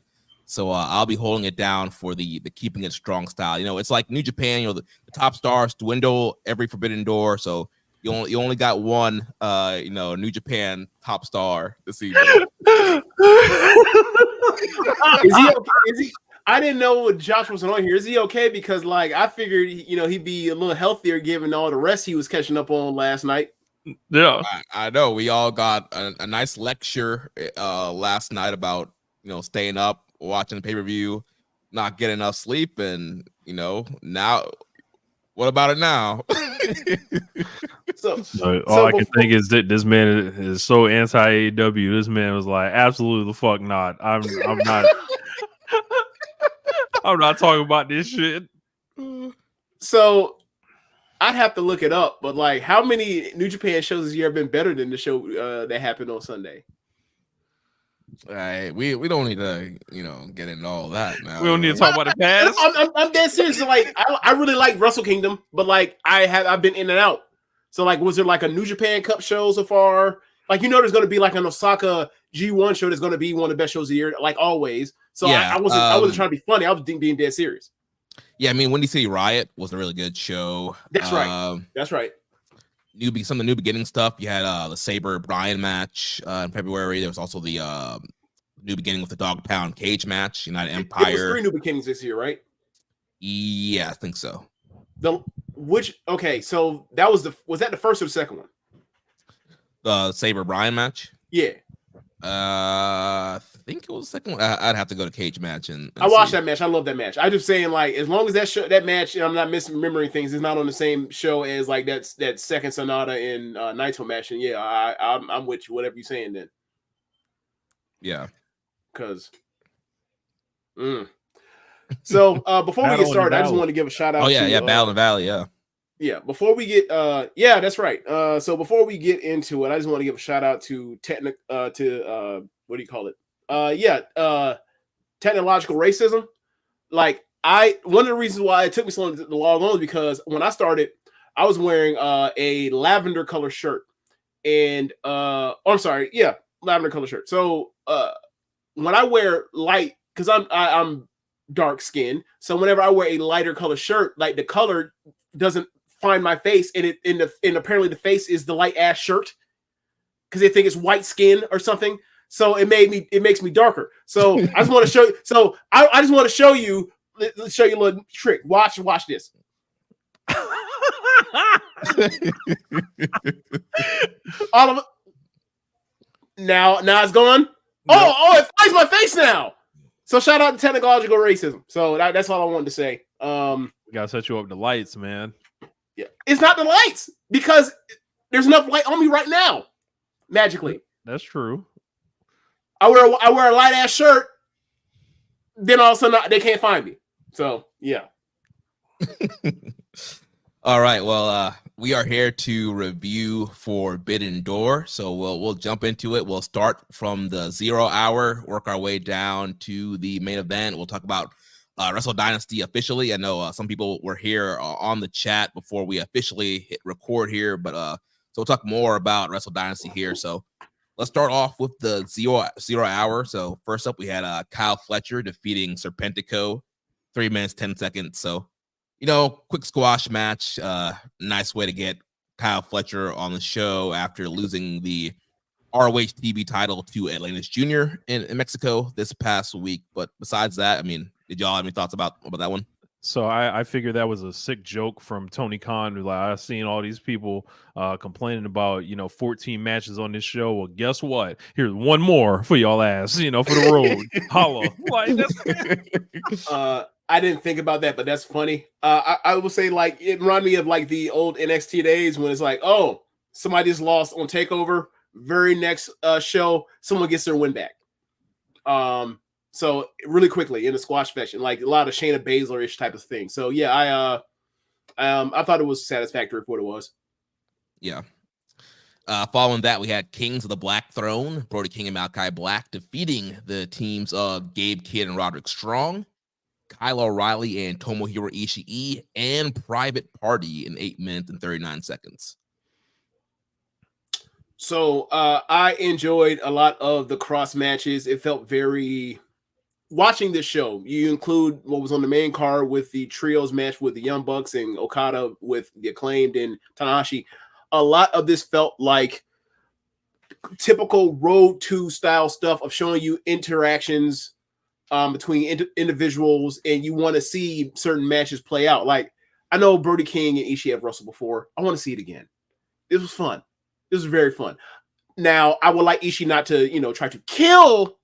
So I'll be holding it down for the keeping it strong style. You know, it's like New Japan. You know, the top stars dwindle every Forbidden Door. So you only got one. New Japan top star this evening. Is he okay? I didn't know Josh wasn't on here. Is he okay? Because like I figured, he'd be a little healthier given all the rest he was catching up on last night. Yeah, I know. We all got a nice lecture last night about staying up, watching the pay-per-view, not getting enough sleep, and now what about it now? All I can think is that this man is so anti AEW. This man was like, absolutely the fuck not. I'm not. I'm not talking about this shit. So I'd have to look it up, but like, how many New Japan shows has ever been better than the show that happened on Sunday? We don't need to get into all that now. We don't need to talk about the past. I'm dead serious. So, like, I really like Wrestle Kingdom, but like I've been in and out. So like, was there like a New Japan Cup show so far? Like, there's going to be like an Osaka G1 show that's going to be one of the best shows of the year, like always. So yeah, I wasn't trying to be funny. I was being dead serious. Yeah, I mean, Windy City Riot was a really good show. That's right. That's right. Some of the New Beginning stuff. You had the Saber Bryan match in February. There was also the New Beginning with the Dog Pound cage match. United Empire. It was 3 New Beginnings this year, right? Yeah, I think so. So that was that the first or the second one? The Saber Bryan match. Yeah. I think it was the second one. I'd have to go to cage match and I watched that match. I love that match. I'm just saying, like, as long as that match, I'm not misremembering things, it's not on the same show as like that second Sonata and Naito match. And yeah, I'm with you. Whatever you're saying then. Yeah. Because. So before we get started, I just want to give a shout out. Oh yeah, Battle in the Valley, yeah. Yeah, before we get yeah, that's right. So before we get into it, I just want to give a shout out to what do you call it? Technological racism. Like one of the reasons why it took me so long to log on is because when I started, I was wearing a lavender color shirt. And lavender color shirt. So when I wear light, because I'm dark skinned, so whenever I wear a lighter color shirt, like the color doesn't find my face, and apparently the face is the light ash shirt because they think it's white skin or something. So it makes me darker. So I just want to show you. So I just want to show you. Let's show you a little trick. Watch this. All of it. Now it's gone. Nope. Oh, it finds my face now. So shout out to technological racism. So that's all I wanted to say. We gotta set you up the lights, man. Yeah, it's not the lights because there's enough light on me right now. Magically, that's true. I wear a light ass shirt. Then all of a sudden they can't find me. So yeah. All right. Well, we are here to review Forbidden Door, so we'll jump into it. We'll start from the 0 hour, work our way down to the main event. We'll talk about Wrestle Dynasty officially. I know some people were here on the chat before we officially hit record here, but so we'll talk more about Wrestle Dynasty here. So let's start off with the 0 hour. So first up, we had Kyle Fletcher defeating Serpentico, 3 minutes 10 seconds. So quick squash match. Nice way to get Kyle Fletcher on the show after losing the ROH TV title to Atlantis Jr. in Mexico this past week. But besides that, I mean, did y'all have any thoughts about that one? So I figured that was a sick joke from Tony Khan. Like, I've seen all these people complaining about 14 matches on this show. Well, guess what? Here's one more for y'all ass. For the road. Holla. Like, that's I didn't think about that, but that's funny. I would say, like, it reminded me of like the old NXT days when it's like, oh, somebody just lost on TakeOver. Very next show, someone gets their win back. So really quickly in the squash fashion, like a lot of Shayna Baszler-ish type of thing. So yeah, I thought it was satisfactory for what it was. Yeah. Following that, we had Kings of the Black Throne, Brody King and Malachi Black defeating the teams of Gabe Kidd and Roderick Strong, Kyle O'Reilly and Tomohiro Ishii, and Private Party in 8 minutes and 39 seconds. So I enjoyed a lot of the cross matches. It felt very watching this show, you include what was on the main card with the trios match with the Young Bucks and Okada with the Acclaimed and Tanahashi. A lot of this felt like typical Road to style stuff of showing you interactions between individuals, and you want to see certain matches play out. Like, I know Brody King and Ishii have wrestled before. I want to see it again. This was fun. This was very fun. Now, I would like Ishii not to, try to kill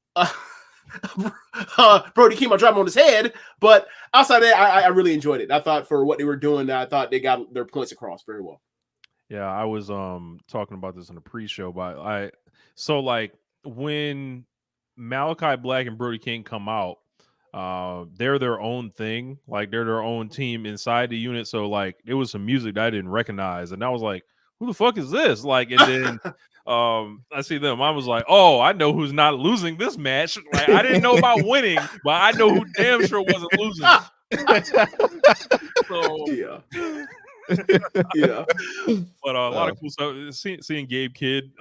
Brody King by dropping him on his head, but outside of that, I really enjoyed it. I thought for what they were doing, I thought they got their points across very well. Yeah, I was talking about this in the pre-show, but when Malachi Black and Brody King come out, they're their own thing, like they're their own team inside the unit. So like it was some music that I didn't recognize, and I was like, who the fuck is this? Like, and then I see them. I was like, oh, I know who's not losing this match. Like, I didn't know about winning, but I know who damn sure wasn't losing. So yeah. But a lot of cool stuff. Seeing Gabe Kidd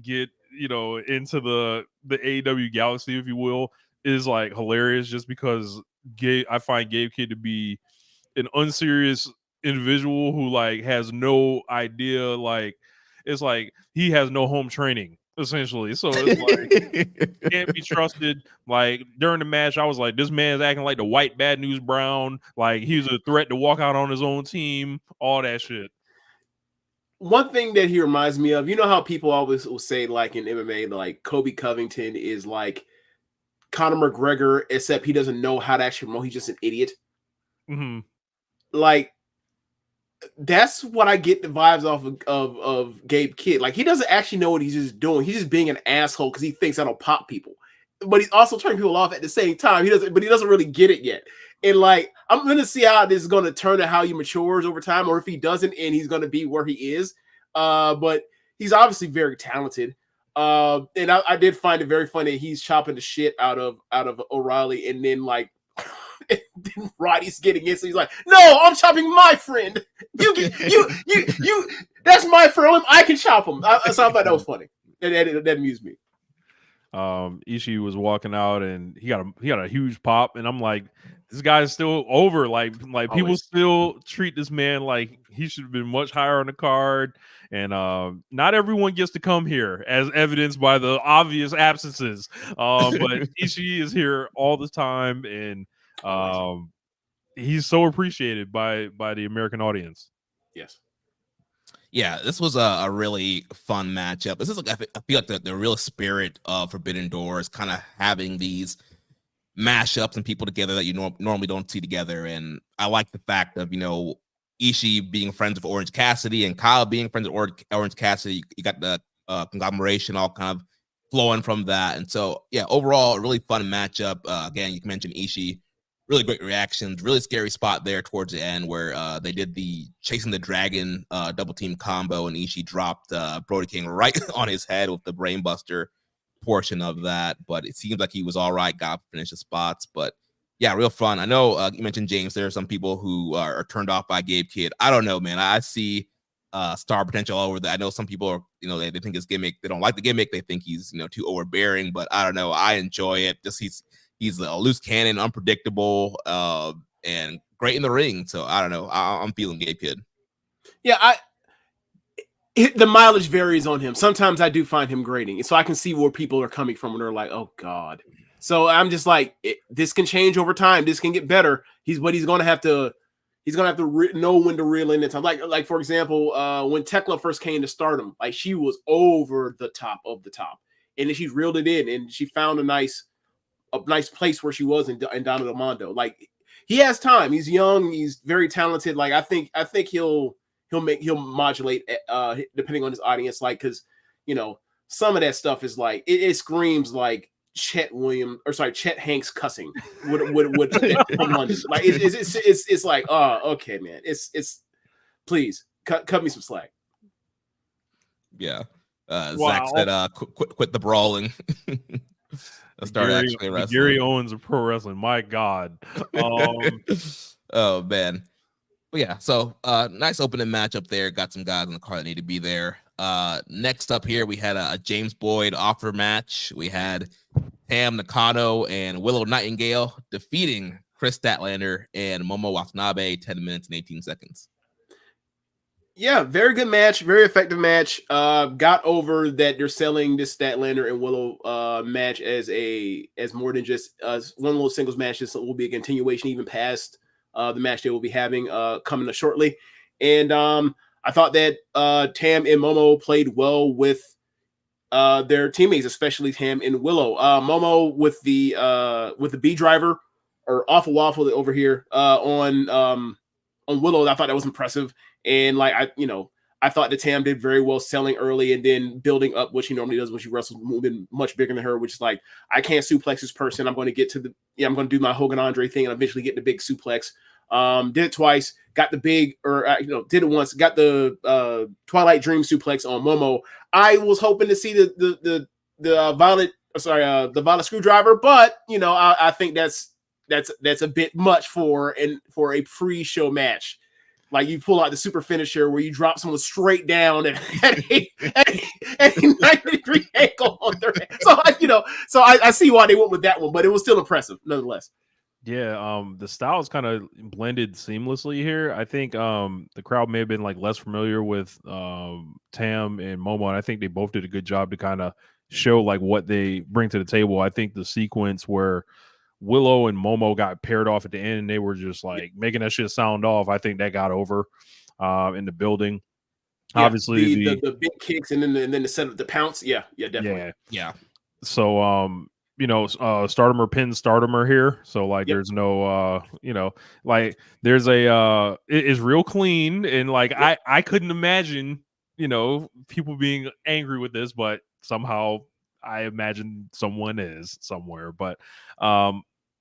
get into the AEW galaxy, if you will, is like hilarious. Just because I find Gabe Kidd to be an unserious individual who like has no idea. Like, it's like he has no home training essentially. So it's like can't be trusted. Like during the match, I was like, this man's acting like the white Bad News Brown. Like he's a threat to walk out on his own team. All that shit. One thing that he reminds me of, how people always will say, like in MMA, like Kobe Covington is like Conor McGregor, except he doesn't know how to actually promote. He's just an idiot. Mm-hmm. Like, that's what I get the vibes off of Gabe Kidd. Like, he doesn't actually know what he's just doing. He's just being an asshole because he thinks that'll pop people. But he's also turning people off at the same time. He doesn't really get it yet. And like, I'm gonna see how this is gonna turn and how he matures over time, or if he doesn't, and he's gonna be where he is. But he's obviously very talented. And I did find it very funny. He's chopping the shit out of O'Reilly, and then like. Then Roddy's getting in, so he's like, "No, I'm chopping my friend. You. That's my friend. I can chop him." So I thought that was funny. That amused me. Ishii was walking out, and he got a huge pop, and I'm like, this guy's still over. Like people still treat this man like he should have been much higher on the card. And not everyone gets to come here, as evidenced by the obvious absences. But Ishii is here all the time, and he's so appreciated by the American audience. Yes. Yeah, this was a really fun matchup. This is like, I feel like the real spirit of Forbidden Door is kind of having these mashups and people together that you normally don't see together. And I like the fact of, Ishii being friends with Orange Cassidy and Kyle being friends with Orange Cassidy. You got the conglomeration all kind of flowing from that. And so, yeah, overall, a really fun matchup. Again, you mentioned Ishii. Really great reactions, really scary spot there towards the end where they did the chasing the dragon double team combo, and Ishii dropped Brody King right on his head with the brainbuster portion of that. But it seems like he was all right, got to finish the spots. But yeah, real fun. I know you mentioned, James, there are some people who are turned off by Gabe Kidd. I don't know, man. I see star potential all over that. I know some people are, they think his gimmick, they don't like the gimmick. They think he's, too overbearing, but I don't know. I enjoy it. Just he's a loose cannon, unpredictable, and great in the ring. So I don't know. I'm feeling Gabe Kidd. Yeah, the mileage varies on him. Sometimes I do find him grating, so I can see where people are coming from when they're like, "Oh God." So I'm just like, this can change over time. This can get better. He's gonna have to know when to reel in the time. Like for example, when Tekla first came to Stardom, like she was over the top of the top, and then she reeled it in, and she found a nice place where she was in Donna Del Mondo. Like, he has time. He's young. He's very talented. Like, I think he'll modulate depending on his audience. Like, because some of that stuff is like it screams like Chet Hanks cussing would from London. Like it's like, oh, okay, man. It's please cut me some slack. Yeah. Zach said quit the brawling. Gary Owens of pro wrestling. My God. Oh man. But yeah, so nice opening matchup there. Got some guys on the card that need to be there. Next up here, we had a James Boyd offer match. We had Tam Nakano and Willow Nightingale defeating Chris Statlander and Momo Watanabe 10 minutes and 18 seconds. Yeah, very good match, very effective match. Got over that they're selling this Statlander and Willow match as more than just one little singles match. This will be a continuation even past the match they will be having coming up shortly. And I thought that Tam and Momo played well with their teammates, especially Tam and Willow. Momo with the B driver or Awful Waffle over here on Willow. I thought that was impressive. And like I thought that Tam did very well selling early and then building up, what she normally does when she wrestles, moving much bigger than her, which is like, I can't suplex this person. I'm going to get to I'm going to do my Hogan Andre thing and eventually get the big suplex. Did it twice, got the big, did it once, got the Twilight Dream suplex on Momo. I was hoping to see the Violet Screwdriver, but I think that's a bit much for a pre-show match. Like, you pull out the super finisher where you drop someone straight down at a 90-degree angle on their head. So I see why they went with that one, but it was still impressive nonetheless. Yeah, the styles kind of blended seamlessly here. I think the crowd may have been like less familiar with Tam and Momo, and I think they both did a good job to kind of show like what they bring to the table. I think the sequence where Willow and Momo got paired off at the end and they were just like making that shit sound off, I think that got over in the building. Yeah, obviously the big kicks and then the set of the pounce. Yeah, definitely. Yeah. So Startimer pin Startimer here. So like there's no like there's a it is real clean, and like I couldn't imagine people being angry with this, but somehow I imagine someone is somewhere. But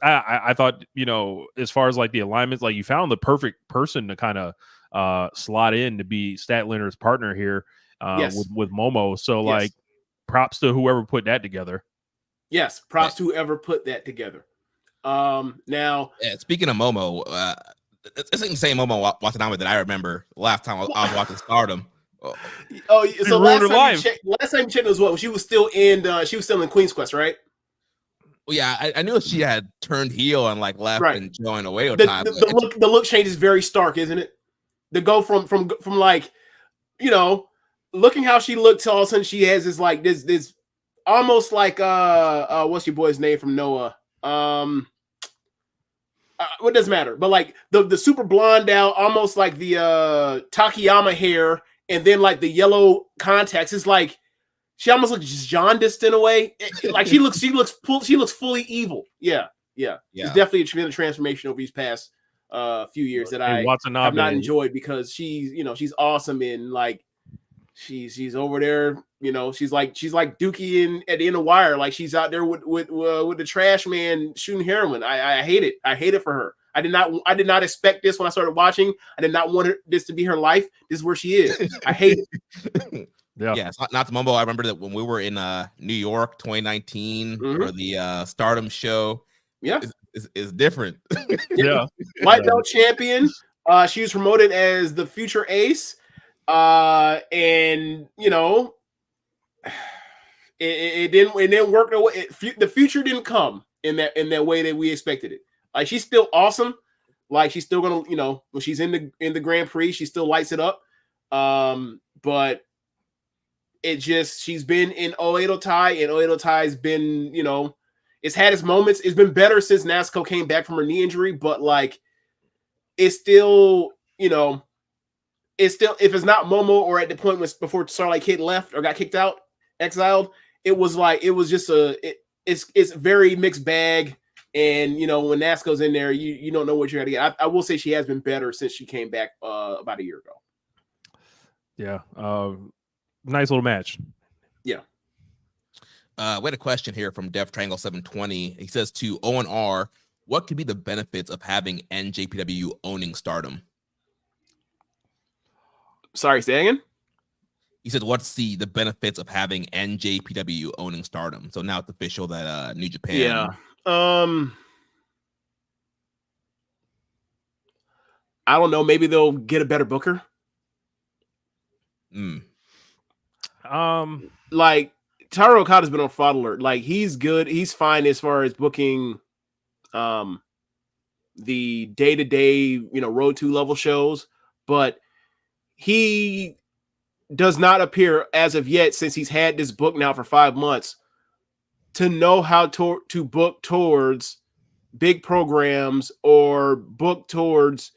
I thought, as far as like the alignments, like you found the perfect person to kind of slot in to be Statlander's partner here with Momo. So like props to whoever put that together. Yes, props to whoever put that together. Now, speaking of Momo, this ain't the same Momo Watanabe that I remember last time I was watching Stardom. So last time you checked was what? She was still in Queen's Quest, right? Well, yeah, I knew she had turned heel and like left and joined away. The look change is very stark, isn't it? To go from like, looking how she looked to all of a sudden she has this almost like what's your boy's name from Noah? What doesn't matter, but like the super blonde out, almost like the Takayama hair, and then like the yellow contacts. It's like she almost looks jaundiced in a way. Like she looks fully evil. Yeah. It's definitely a transformation over these past few years that I have not enjoyed, because she's awesome and like she's over there. She's like Dookie at the end of Wire. Like she's out there with the trash man shooting heroin. I hate it. I hate it for her. I did not expect this when I started watching. I did not want this to be her life. This is where she is. I hate it. Yeah. It's not the mumbo. I remember that when we were in New York 2019 for the Stardom show. Yeah, is different. Yeah, white belt champion. She was promoted as the future ace. And it didn't work the way the future didn't come in that way that we expected it. Like, she's still awesome. Like, she's still gonna, when she's in the Grand Prix, she still lights it up. But she's been in Oedo Tai, and Oedo Tai's been, it's had its moments. It's been better since Natsuko came back from her knee injury, but like, it's still, it's still, if it's not Momo or at the point before Starlight Kid left or got kicked out, exiled, it's very mixed bag. And when Natsuko's in there, you don't know what you're gonna get. I will say she has been better since she came back about a year ago. Yeah, nice little match. Yeah. We had a question here from Dev Triangle 720. He says, to ONR, what could be the benefits of having NJPW owning Stardom? Sorry, say again? He said, what's the benefits of having NJPW owning Stardom? So now it's official that New Japan. Yeah. I don't know. Maybe they'll get a better booker. Mm. Like, Taro Okada's been on fraud alert. Like, he's good. He's fine as far as booking the day-to-day, Road 2 level shows, but he does not appear as of yet, since he's had this book now for 5 months, to know how to book towards big programs or book towards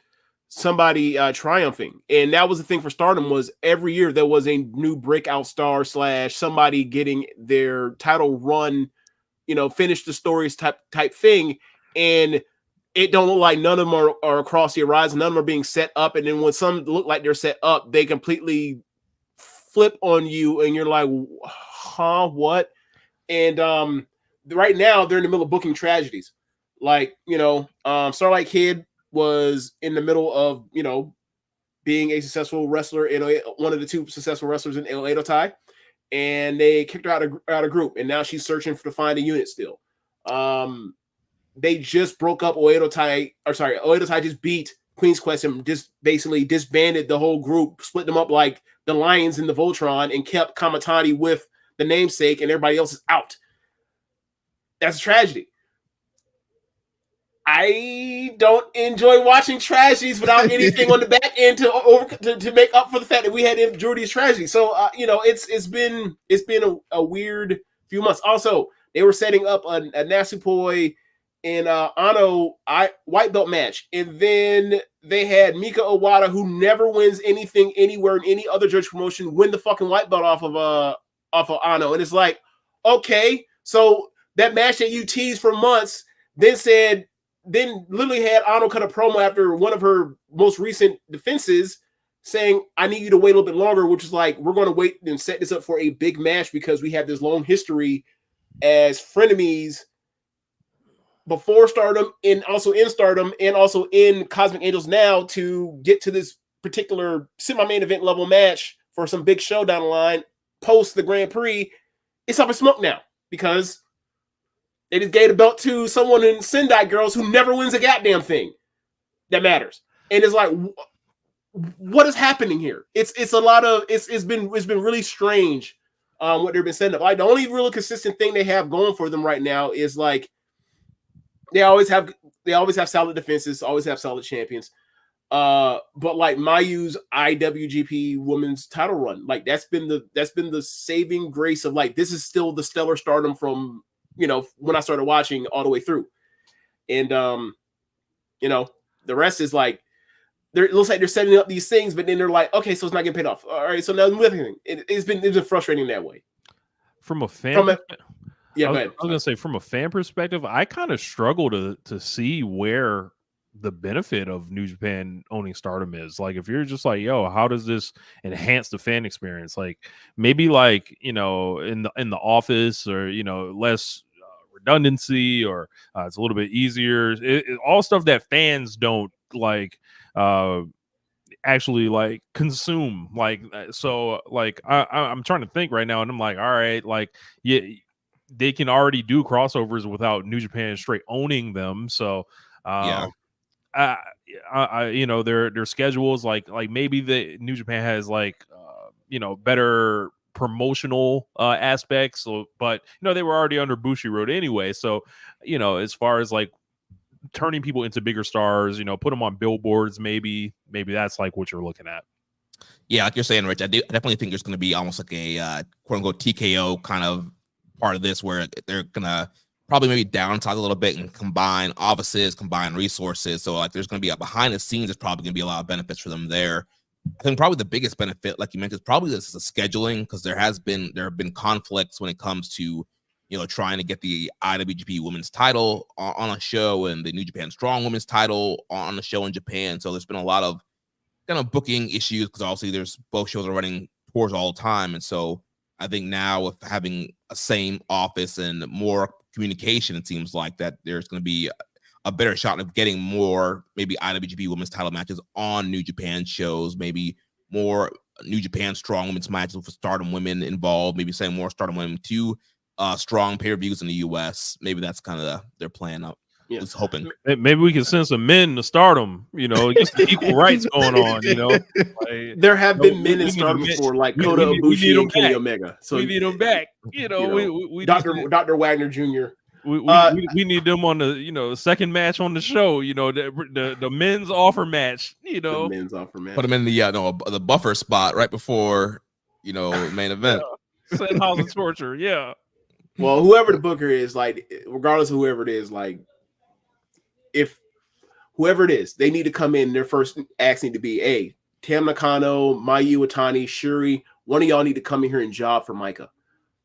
somebody triumphing. And that was the thing for Stardom, was every year there was a new breakout star / somebody getting their title run, finish the stories type thing. And it don't look like none of them are across the horizon. None of them are being set up. And then when some look like they're set up, they completely flip on you. And you're like, huh, what? And right now they're in the middle of booking tragedies. Like, Starlight Kid was in the middle of, being a successful wrestler in one of the 2 successful wrestlers in Oedo Tai, and they kicked her out of group, and now she's searching to find a unit still. They just broke up Oedo Tai just beat Queen's Quest and just basically disbanded the whole group, split them up like the Lions in the Voltron, and kept Kamatani with the namesake, and everybody else is out. That's a tragedy. I don't enjoy watching tragedies without anything on the back end to make up for the fact that we had endured these tragedies. So it's been a weird few months. Also, they were setting up a Natsupoi and Ano white belt match, and then they had Mika Owada, who never wins anything anywhere in any other judge promotion, win the fucking white belt off of Ano, and it's like, okay, so that match that you teased for months, then literally had Ano cut a promo after one of her most recent defenses saying, I need you to wait a little bit longer, which is like, we're going to wait and set this up for a big match because we have this long history as frenemies before Stardom, and also in Stardom, and also in Cosmic Angels now, to get to this particular semi-main event level match for some big show down the line post the Grand Prix. It's up in smoke now because they just gave the belt to someone in Sendai Girls who never wins a goddamn thing that matters. And it's like, what is happening here? It's been really strange what they've been setting up. Like, the only real consistent thing they have going for them right now is like they always have solid defenses, always have solid champions. But like Mayu's IWGP Women's Title run, like that's been the saving grace of like, this is still the stellar Stardom from when I started watching all the way through. And the rest is like, it looks like they're setting up these things, but then they're like, okay, so it's not getting paid off. All right, so now it's been frustrating that way. From a fan, yeah, I was gonna say, from a fan perspective, I kind of struggle to see where the benefit of New Japan owning Stardom is. Like, if you're just like, yo, how does this enhance the fan experience? Like, maybe like, in the office, or less redundancy, or it's a little bit easier. All stuff that fans don't like actually like consume. Like, so like I'm trying to think right now, and I'm like, all right, like, yeah, they can already do crossovers without New Japan straight owning them. So Yeah. Their schedules, like maybe the New Japan has like better promotional aspects. So, but they were already under Bushiroad anyway. So as far as like turning people into bigger stars, put them on billboards, maybe that's like what you're looking at. Yeah, like you're saying, Rich, I definitely think there's going to be almost like a quote unquote TKO kind of part of this, where they're gonna probably maybe downsize a little bit and combine offices, combine resources. So like there's going to be behind the scenes, there's probably going to be a lot of benefits for them there. I think probably the biggest benefit, like you mentioned, is probably this is scheduling, because there have been conflicts when it comes to trying to get the IWGP Women's Title on a show and the New Japan Strong Women's Title on a show in Japan. So there's been a lot of kind of booking issues, because obviously there's both shows are running tours all the time. And so I think now with having a same office and more communication, it seems like that there's going to be a better shot of getting more maybe IWGP Women's Title matches on New Japan shows, maybe more New Japan Strong Women's matches with Stardom Women involved, maybe saying more Stardom Women to strong pay-per-views in the US. Maybe that's kind of their plan up. Yeah. was hoping. Maybe we can send some men to Stardom. Get some equal rights going on. Like, There have been men in need Stardom them- before, like we Kota need Ibushi them and Kenny back. Omega. So we need them back. We Dr. Wagner Jr. We need them on the second match on the show. The men's offer match. The men's offer match. Put him in the buffer spot right before main event. Send House of Torture. Yeah. Well, whoever the booker is, like, regardless of whoever it is, like, if whoever it is, they need to come in. Their first acts need to be, hey, Tam Nakano, Mayu Iwatani, Shuri, one of y'all need to come in here and job for Micah.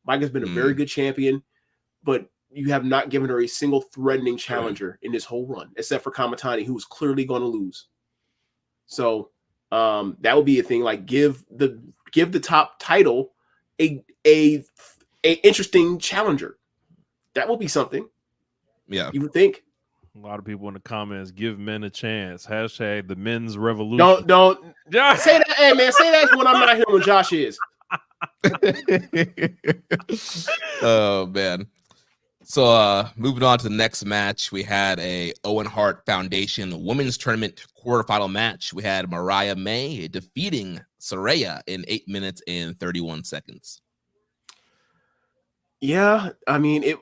Micah's been a very good champion, but you have not given her a single threatening challenger in this whole run, except for Kamatani, who was clearly going to lose. So that would be a thing. Like, give the top title a interesting challenger. That would be something. Yeah, you would think. A lot of people in the comments, give men a chance. Hashtag the men's revolution. Don't say that. Hey man, say that when I'm not here when Josh is. Oh man. So moving on to the next match, we had a Owen Hart Foundation Women's Tournament quarterfinal match. We had Mariah May defeating Saraya in 8 minutes and 31 seconds. Yeah, I mean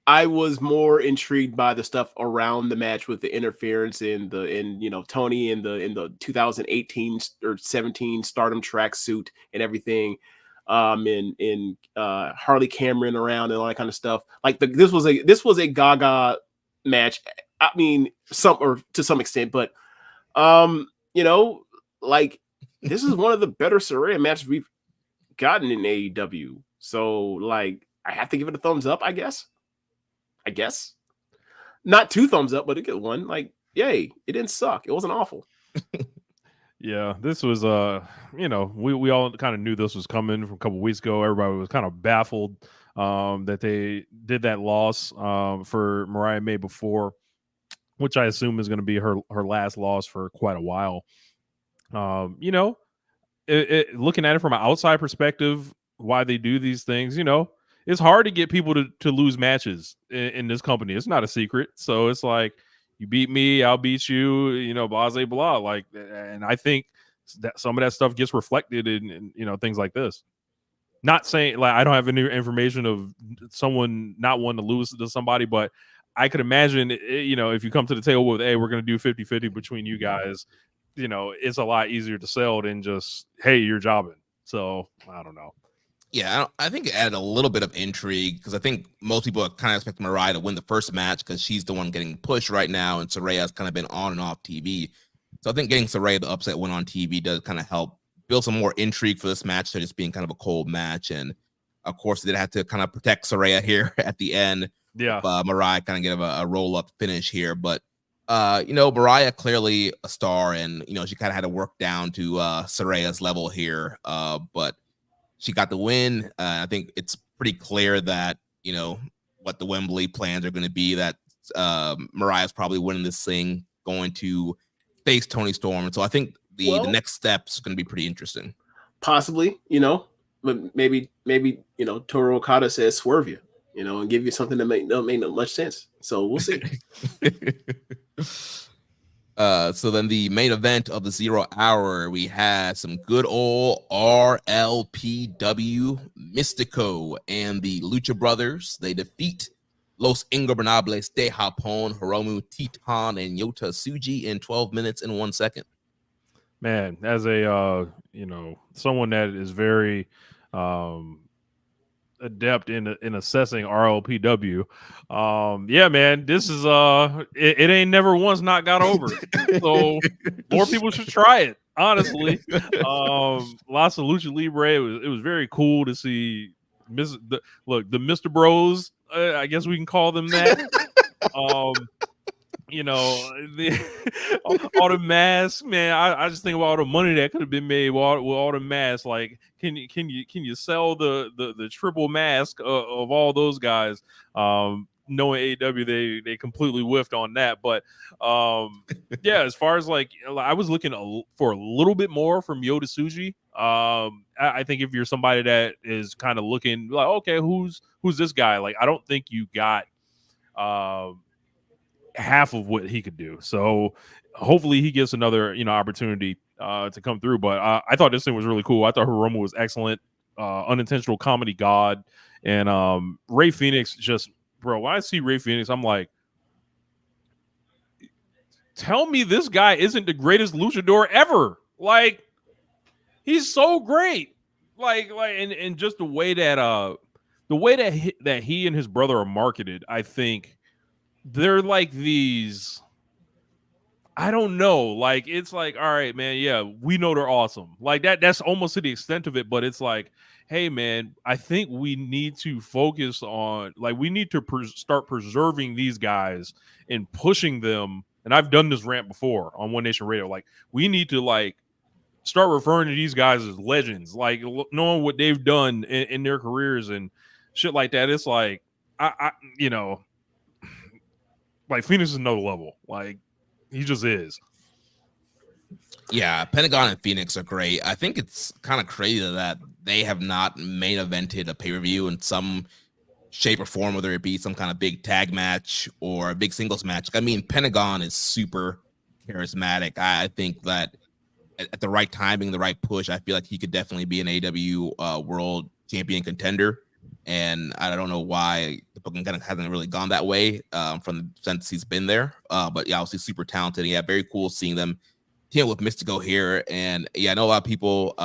I was more intrigued by the stuff around the match with the interference in Tony in the 2018 or 17 Stardom tracksuit and everything, in Harley Cameron around and all that kind of stuff. Like this was a Gaga match. I mean, to some extent, but like this is one of the better Saraya matches we've gotten in AEW. So like I have to give it a thumbs up, I guess. Not 2 thumbs up, but a good one. Like, yay, it didn't suck. It wasn't awful. Yeah, this was we all kind of knew this was coming from a couple weeks ago. Everybody was kind of baffled that they did that loss for Mariah May before, which I assume is going to be her last loss for quite a while. Looking at it from an outside perspective, why they do these things, it's hard to get people to lose matches in this company. It's not a secret. So it's like, you beat me, I'll beat you, blah, blah, blah. Like, and I think that some of that stuff gets reflected in things like this. Not saying like I don't have any information of someone not wanting to lose to somebody, but I could imagine, if you come to the table with, hey, we're going to do 50-50 between you guys, it's a lot easier to sell than just, hey, you're jobbing. So I don't know. Yeah, I think it added a little bit of intrigue because I think most people are kind of expecting Mariah to win the first match because she's the one getting pushed right now, and Saraya's kind of been on and off TV. So I think getting Saraya the upset win on TV does kind of help build some more intrigue for this match to just being kind of a cold match. And of course, they did have to kind of protect Saraya here at the end. Yeah, Mariah kind of get a roll up finish here, but Mariah clearly a star, and she kind of had to work down to Saraya's level here, but she got the win. I think it's pretty clear that, what the Wembley plans are going to be, that Mariah's probably winning this thing, going to face Toni Storm. And so I think the next steps are going to be pretty interesting. Possibly, but maybe Toru Okada says swerve you, and give you something that don't make much sense. So we'll see. So then the main event of the 0 hour, we had some good old RLPW Mystico and the Lucha Brothers. They defeat Los Ingobernables de Japón, Hiromu Titan, and Yota Tsuji in 12 minutes and 1 second. Man, as a someone that is very adept in assessing RLPW, yeah, man, this is it ain't never once not got over. So more people should try it, honestly. Lots of Lucha Libre. It was very cool to see the Mr. Bros, I guess we can call them that. All the masks, man. I just think about all the money that could have been made with all the masks. Like, can you sell the triple mask of all those guys? Knowing AEW, they completely whiffed on that. But yeah, as far as like, I was looking for a little bit more from Yota Tsuji. I think if you're somebody that is kind of looking like, okay, who's this guy? Like, I don't think you got half of what he could do. So hopefully he gets another opportunity to come through. But I thought this thing was really cool. I thought Hiromu was excellent, unintentional comedy god, and Ray Phoenix just, bro. When I see Ray Phoenix, I'm like, tell me this guy isn't the greatest luchador ever. Like, he's so great. And just the way that he and his brother are marketed, I think they're like these, I don't know, like, it's like, all right, man, yeah, we know they're awesome. Like that's almost to the extent of it, but it's like, hey, man, I think we need to focus on, like, we need to start preserving these guys and pushing them. And I've done this rant before on One Nation Radio. Like, we need to, like, start referring to these guys as legends, like knowing what they've done in their careers and shit like that. It's like, I like, Phoenix is another level. Like, he just is. Yeah, Pentagon and Phoenix are great. I think it's kind of crazy that they have not main evented a pay-per-view in some shape or form, whether it be some kind of big tag match or a big singles match. I mean, Pentagon is super charismatic. I think that at the right timing, the right push, I feel like he could definitely be an AEW World Champion contender. And I don't know why the booking kind of hasn't really gone that way since he's been there. But yeah, obviously super talented. Yeah, very cool seeing them team with Mystico here. And yeah, I know a lot of people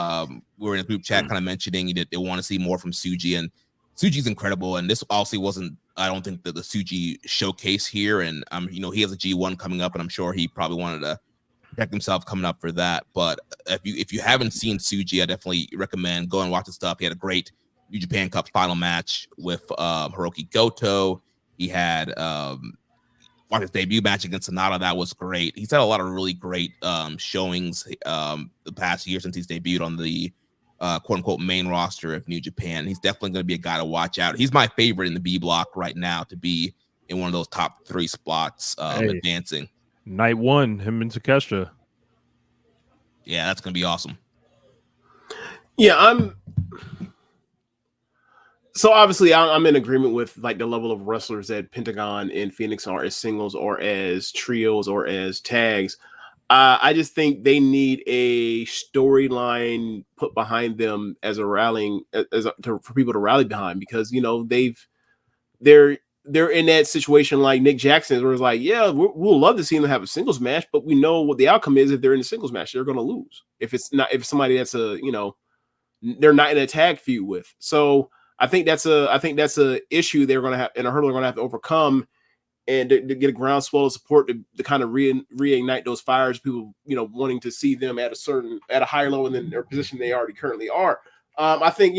were in a group chat kind of mentioning that they want to see more from Tsuji, and Tsuji's incredible. And this obviously wasn't, I don't think, the Tsuji showcase here. And he has a G1 coming up, and I'm sure he probably wanted to check himself coming up for that. But if you haven't seen Tsuji, I definitely recommend go and watch the stuff. He had a great New Japan Cup final match with Hiroki Goto. He had watched his debut match against Sonata. That was great. He's had a lot of really great showings the past year since he's debuted on the quote unquote main roster of New Japan. He's definitely going to be a guy to watch out. He's my favorite in the B block right now to be in one of those top 3 spots advancing. Night 1, him and Takeshita. Yeah, that's going to be awesome. Yeah, so obviously I'm in agreement with, like, the level of wrestlers that Pentagon and Phoenix are as singles or as trios or as tags. I just think they need a storyline put behind them as a rallying for people to rally behind, because they're in that situation like Nick Jackson, where it's like, yeah, we'll love to see them have a singles match, but we know what the outcome is. If they're in a singles match, they're going to lose. If somebody that's they're not in a tag feud with. So I think that's a issue they're going to have, and a hurdle they're going to have to overcome, and to get a groundswell of support to kind of reignite those fires. People, wanting to see them at a higher level than their position they already currently are. I think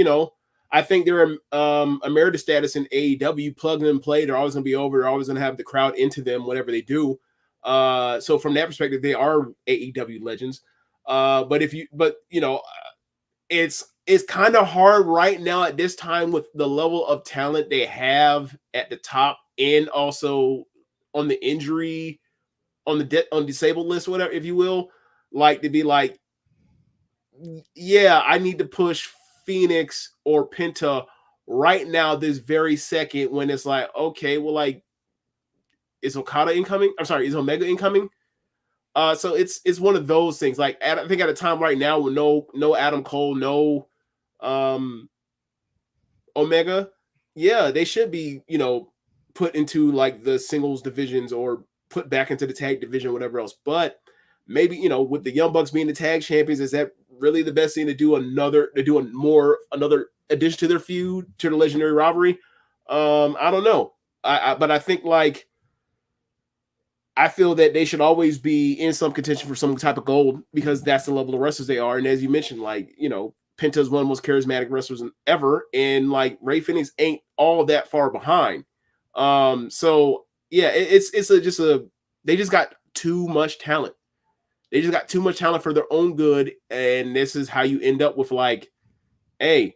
they're emeritus status in AEW, plug and play. They're always going to be over. They're always going to have the crowd into them, whatever they do. So from that perspective, they are AEW legends. It's kind of hard right now at this time with the level of talent they have at the top, and also on the injury, on disabled list, whatever, if you will, like, to be like, yeah, I need to push Phoenix or Penta right now, this very second, when it's like, okay, well, like, is Okada incoming? I'm sorry, is Omega incoming? So it's one of those things. Like, I think at a time right now with no Adam Cole, no Omega, yeah, they should be, put into, like, the singles divisions or put back into the tag division, whatever else. But maybe, with the Young Bucks being the tag champions, is that really the best thing to do? Another addition to their feud, to the legendary rivalry? I don't know. But I think, like, I feel that they should always be in some contention for some type of gold, because that's the level of wrestlers they are. And as you mentioned, like, Penta is one of the most charismatic wrestlers ever, and, like, Ray Phoenix ain't all that far behind. So yeah, they just got too much talent. They just got too much talent for their own good, and this is how you end up with, like, hey,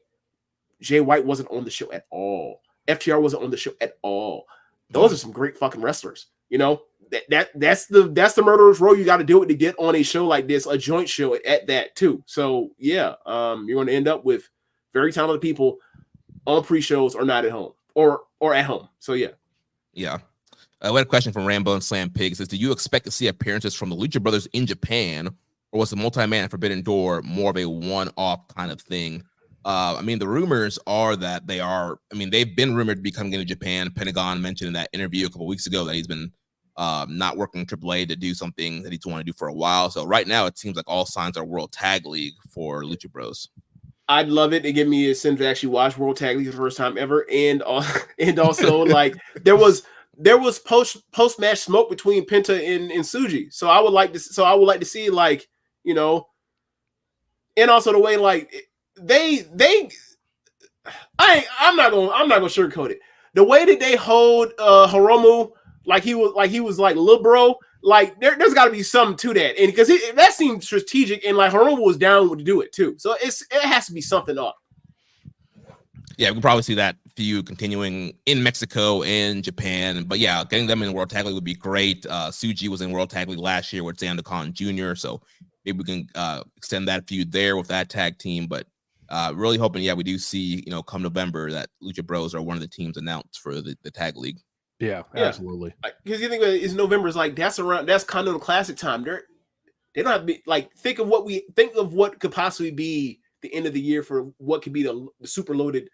Jay White wasn't on the show at all. FTR wasn't on the show at all. Those are some great fucking wrestlers. That's the murderer's row you got to do it to get on a show like this, a joint show at that too. So yeah, you're going to end up with very talented people on pre-shows or not at home or at home. So yeah. We had a question from Rambo and Slam Pig. It says, do you expect to see appearances from the Lucha Brothers in Japan, or was the multi-man Forbidden Door more of a one-off kind of thing? I mean, the rumors are that they are. I mean, they've been rumored to be coming into Japan. Pentagon mentioned in that interview a couple weeks ago that he's been not working AAA to do something that he's wanted to do for a while. So right now, it seems like all signs are World Tag League for Lucha Bros. I'd love it to give me a incentive to actually watch World Tag League for the first time ever, and also like there was post match smoke between Penta and Tsuji. So I would like to see, like, you know, and also the way like I'm not gonna sugarcoat it. The way that they hold Hiromu like he was like little bro, like there's got to be something to that, and because that seemed strategic, and like Hiromu was down to do it too, so it has to be something up. Yeah, we can probably see that feud continuing in Mexico and Japan, but yeah, getting them in World Tag League would be great. Tsuji was in World Tag League last year with Xander Khan Jr., so maybe we can extend that feud there with that tag team, but really hoping, we do see, come November that Lucha Bros are one of the teams announced for the tag league. Yeah, absolutely. Because you think it's November, is like that's Continental Classic time. They don't have to be like think of what could possibly be the end of the year for what could be the super loaded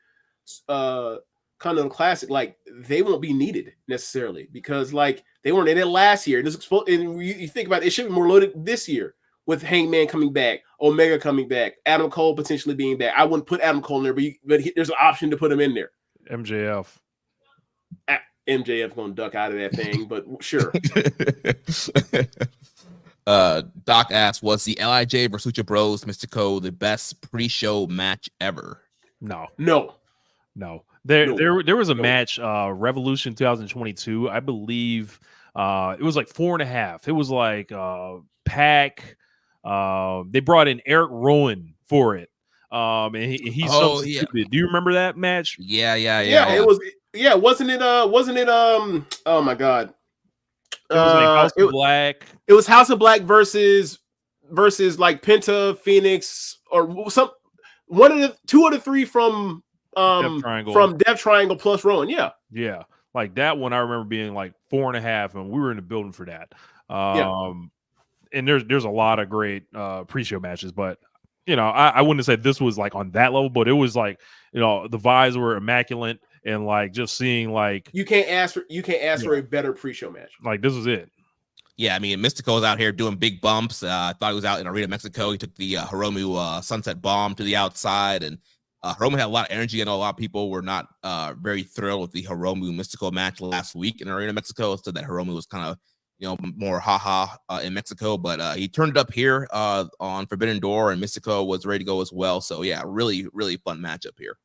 Continental Classic. Like they won't be needed necessarily because like they weren't in it last year. And you think about it should be more loaded this year with Hangman coming back, Omega coming back, Adam Cole potentially being back. I wouldn't put Adam Cole in there, but there's an option to put him in there. MJF gonna duck out of that thing, but sure. Doc asks, was the LIJ versus Lucha Bros Mystico the best pre-show match ever? No. There was a match, Revolution 2022. I believe it was like 4.5. It was like Pac. They brought in Eric Rowan for it. And he's stupid. Do you remember that match? Yeah. It was. Yeah, wasn't it? Oh my God. It was like House of Black. It was House of Black versus like Penta, Phoenix, or some two of the three from Death Triangle plus Rowan. Yeah, like that one. I remember being like 4.5, and we were in the building for that. And there's a lot of great pre-show matches, but I wouldn't say this was like on that level, but it was like the vibes were immaculate. And like just seeing like you can't ask for a better pre-show match. Like this was it. Yeah, I mean Mystico's out here doing big bumps. I thought he was out in Arena Mexico. He took the Hiromu Sunset Bomb to the outside, and Hiromu had a lot of energy. I know a lot of people were not very thrilled with the Hiromu Mystico match last week in Arena Mexico. Said that Hiromu was kind of more haha in Mexico, but he turned it up here on Forbidden Door, and Mystico was ready to go as well. So yeah, really fun matchup here.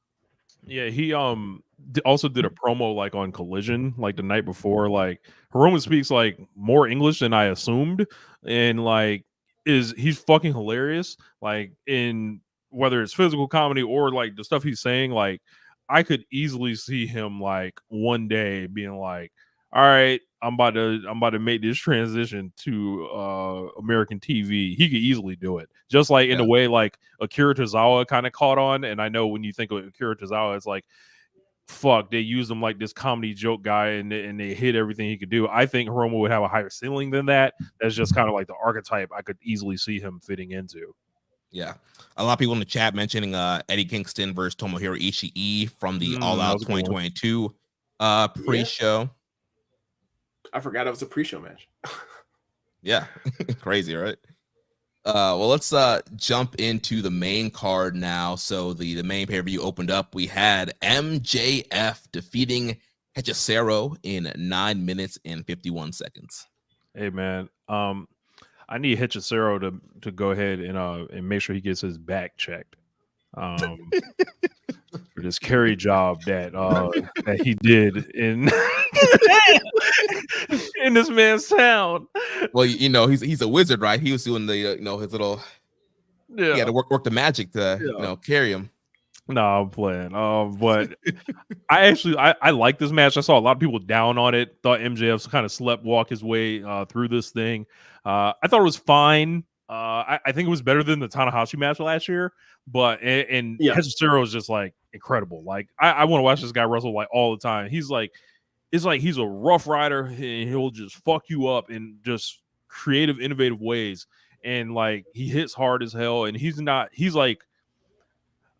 Yeah, he also did a promo like on Collision like the night before. Like Hiromu speaks like more English than I assumed, and like he's fucking hilarious. Like in whether it's physical comedy or like the stuff he's saying, like I could easily see him like one day being like, all right, I'm about to make this transition to American TV. He could easily do it. Just like in a way like Akira Tozawa kind of caught on. And I know when you think of Akira Tozawa, it's like, fuck, they use him like this comedy joke guy and they hit everything he could do. I think Hiromu would have a higher ceiling than that. That's just kind of like the archetype I could easily see him fitting into. Yeah. A lot of people in the chat mentioning Eddie Kingston versus Tomohiro Ishii from the All Out 2022 pre-show. Yeah. I forgot it was a pre-show match. Yeah. Crazy, right? Well, let's jump into the main card now. So the main pay-per-view opened up. We had MJF defeating Hechicero in 9 minutes and 51 seconds. Hey, man. I need Hechicero to go ahead and make sure he gets his back checked. For this carry job that he did in in this man's town. Well, he's a wizard, right? He was doing the his little he had to work the magic to carry him. No, I'm playing. But I like this match. I saw a lot of people down on it. Thought MJF kind of sleptwalk his way through this thing. I thought it was fine. I think it was better than the Tanahashi match last year. But Hechicero is just like incredible. Like I want to watch this guy wrestle like all the time. He's like, it's like he's a rough rider and he'll just fuck you up in just creative, innovative ways. And like he hits hard as hell, and he's like,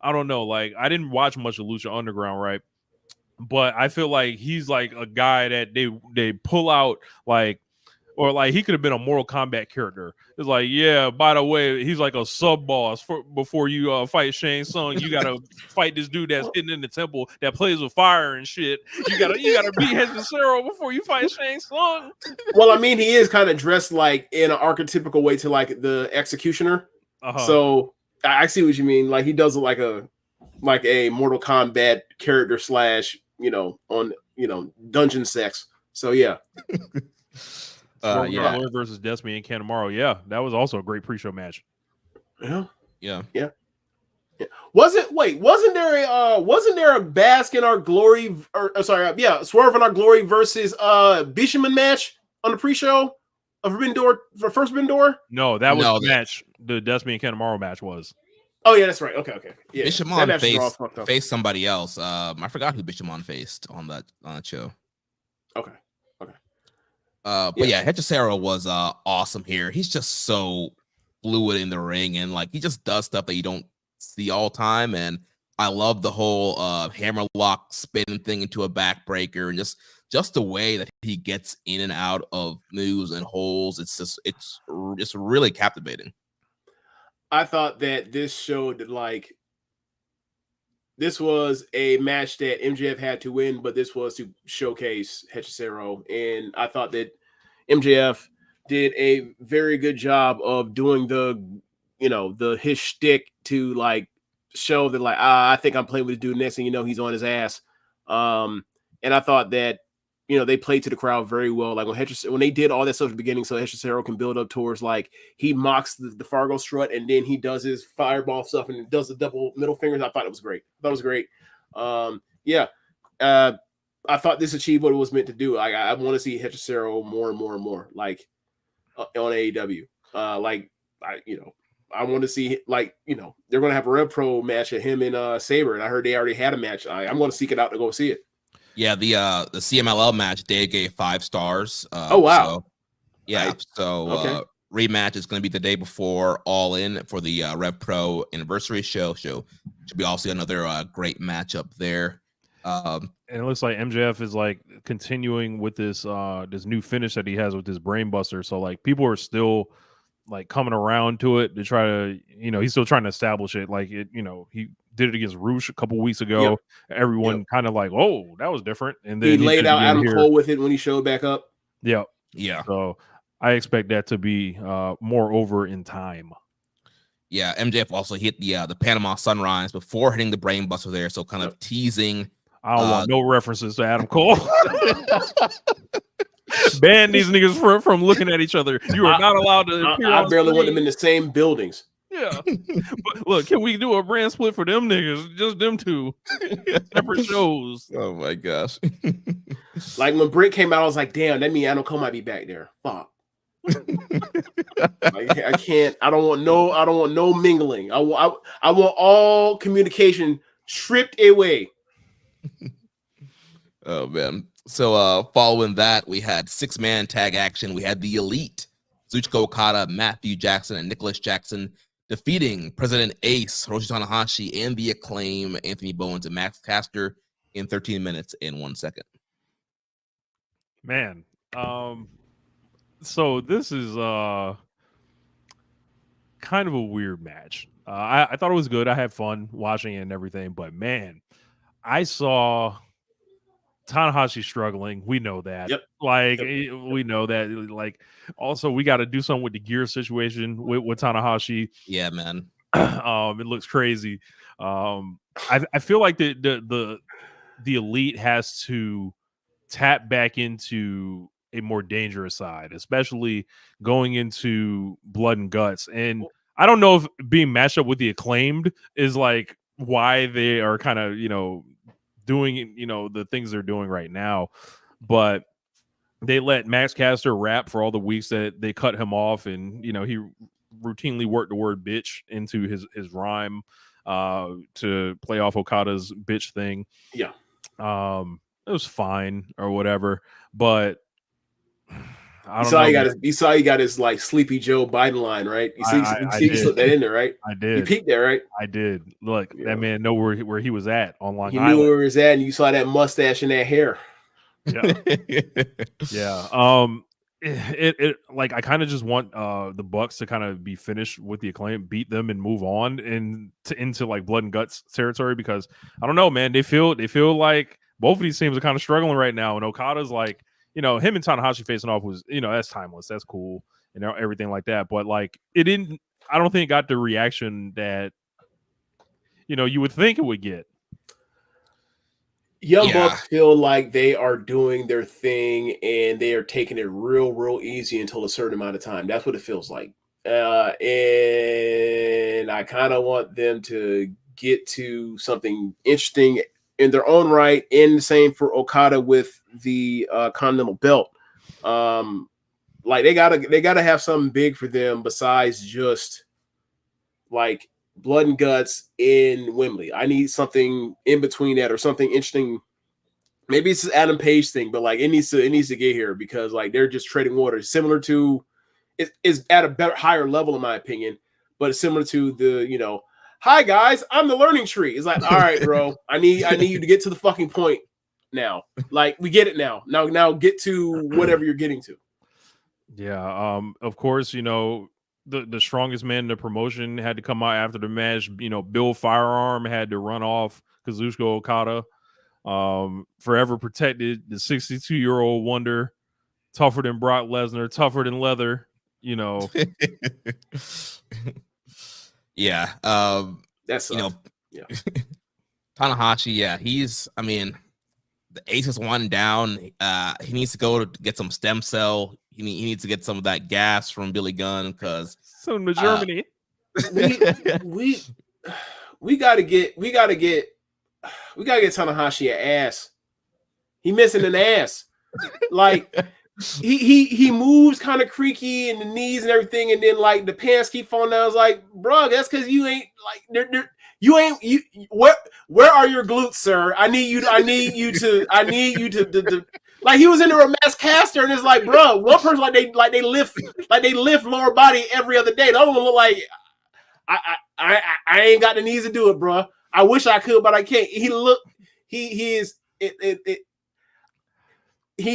I don't know, like I didn't watch much of Lucha Underground, right? But I feel like he's like a guy that they pull out like, or like he could have been a Mortal Kombat character. It's like, yeah, by the way, he's like a sub boss before you fight Shang Tsung. You gotta fight this dude that's hidden in the temple that plays with fire and shit. You gotta beat Hechicero before you fight Shang Tsung. Well, I mean, he is kind of dressed like in an archetypical way to like the Executioner. So I see what you mean. Like he does look like a Mortal Kombat character / on dungeon sex. So yeah. Glory versus Destiny and Kanemaru. Yeah, that was also a great pre-show match. Yeah. Wasn't there a Bask in Our Glory Swerve in Our Glory versus Bishamon match on the pre-show of Forbidden Door for first Forbidden Door? No, that was the match. The Destiny and Kanemaru match was. Oh yeah, that's right. Okay. Yeah. Bishamon faced somebody else. I forgot who Bishamon faced on that show. Okay. But yeah, Hechicero was awesome here. He's just so fluid in the ring, and like he just does stuff that you don't see all the time. And I love the whole hammerlock spin thing into a backbreaker, and just the way that he gets in and out of moves and holes. It's really captivating. I thought that this showed that like this was a match that MJF had to win, but this was to showcase Hechicero. And I thought that MJF did a very good job of doing his shtick to like show that like, I think I'm playing with this dude next thing you know, he's on his ass. And I thought that, they played to the crowd very well. Like when they did all that stuff at the beginning, so Hechicero can build up towards like he mocks the Fargo strut and then he does his fireball stuff and does the double middle fingers. I thought it was great. I thought this achieved what it was meant to do. I want to see Hechicero more and more and more, like on AEW. I want to see they're going to have a Rev Pro match of him and Saber, and I heard they already had a match. I'm going to seek it out to go see it. Yeah, the CMLL match, Dave gave 5 stars. Oh wow! Rematch is going to be the day before All In for the Rev Pro anniversary show. Should be also another great matchup there. And it looks like MJF is like continuing with this this new finish that he has with his brainbuster. So like people are still like coming around to it to try to, he's still trying to establish it. Like it, he did it against Roosh a couple weeks ago. Yep. Everyone kind of like, oh, that was different. And then he laid out Adam Cole with it when he showed back up. Yeah. Yeah. So I expect that to be more over in time. Yeah. MJF also hit the Panama Sunrise before hitting the brainbuster there. So kind of teasing. I don't want no references to Adam Cole. Ban these niggas from looking at each other. You are not allowed to. I barely want them in the same buildings. Yeah, but look, can we do a brand split for them niggas? Just them two separate shows. Oh my gosh! Like when Britt came out, I was like, "Damn, that means Adam Cole might be back there." Fuck. I can't. I don't want no mingling. I want all communication stripped away. Oh man. So following that, we had 6-man tag action. We had the Elite, Zuchika Okada, Matthew Jackson, and Nicholas Jackson defeating President Ace, Hiroshi Tanahashi, and the Acclaim, Anthony Bowens, and Max Caster in 13 minutes and 1 second. Man, so this is kind of a weird match. I thought it was good. I had fun watching it and everything, but man, I saw Tanahashi struggling. We know that. Yep. We know that. Like, also, we got to do something with the gear situation with Tanahashi. Yeah, man. It looks crazy. I feel like the Elite has to tap back into a more dangerous side, especially going into Blood and Guts. And I don't know if being matched up with the Acclaimed is like why they are kind of, doing, the things they're doing right now, but they let Max Caster rap for all the weeks that they cut him off, and he routinely worked the word bitch into his rhyme to play off Okada's bitch thing. Yeah. it was fine or whatever, but I don't saw know. you saw he got his like Sleepy Joe Biden line, right? You see, you slipped that in there, right? I did. You peeked there, right? I did. Look, that man know where he was at on Long He Island. knew where he was at, and you saw that mustache and that hair. Yeah. Yeah. It like I kind of just want the Bucks to kind of be finished with the Acclaim, beat them, and move on into like blood and guts territory, because I don't know, man. They feel like both of these teams are kind of struggling right now, and Okada's like, him and Tanahashi facing off was, that's timeless, that's cool, and everything like that. But like, it didn't. I don't think it got the reaction that you would think it would get. Young Bucks feel like they are doing their thing and they are taking it real easy until a certain amount of time. That's what it feels like. And I kind of want them to get to something interesting in their own right, and the same for Okada with the Continental Belt. Like they gotta have something big for them besides just like blood and guts in Wembley. I need something in between that, or something interesting. Maybe it's an Adam Page thing, but like it needs to get here, because like they're just trading water. Similar to, it is at a better, higher level in my opinion, but it's similar to the hi guys, I'm the learning tree. It's like, all right, bro, I need you to get to the fucking point now. Like we get it now. Now get to whatever you're getting to. Yeah. Of course, the strongest man in the promotion had to come out after the match. Bill Firearm had to run off Kazuchika Okada. Forever protected, the 62-year-old wonder, tougher than Brock Lesnar, tougher than leather. Yeah. That's yeah. Tanahashi, yeah, he's. I mean, the ace is one down. He needs to go to get some stem cell. He needs to get some of that gas from Billy Gunn, because some of Germany. We gotta get Tanahashi an ass. He missing an ass. Like he moves kind of creaky in the knees and everything, and then like the pants keep falling down. I was like, bro, that's because you ain't like where are your glutes, sir? I need you to like, he was in a mass caster, and it's like, bro, one person they lift lower body every other day. The other one look like I ain't got the knees to do it, bro. I wish I could, but I can't. He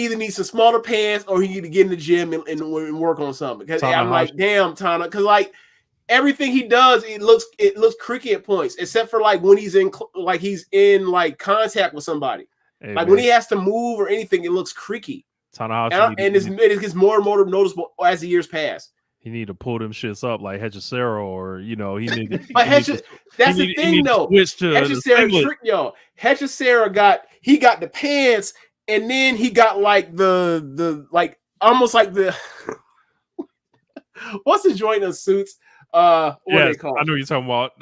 either needs some smaller pants, or he need to get in the gym and work on something. Because I'm like, damn, Tana, because like everything he does, it looks creaky at points, except for like when he's in contact with somebody. Hey, like man, when he has to move or anything, it looks creaky. Tanahashi and it gets more and more noticeable as the years pass. He need to pull them shits up like Hechicero, or he need. But that's the thing, though. Hechicero got the pants, and then he got like the almost like the what's the joint of suits? What are they called? I know what you're talking about.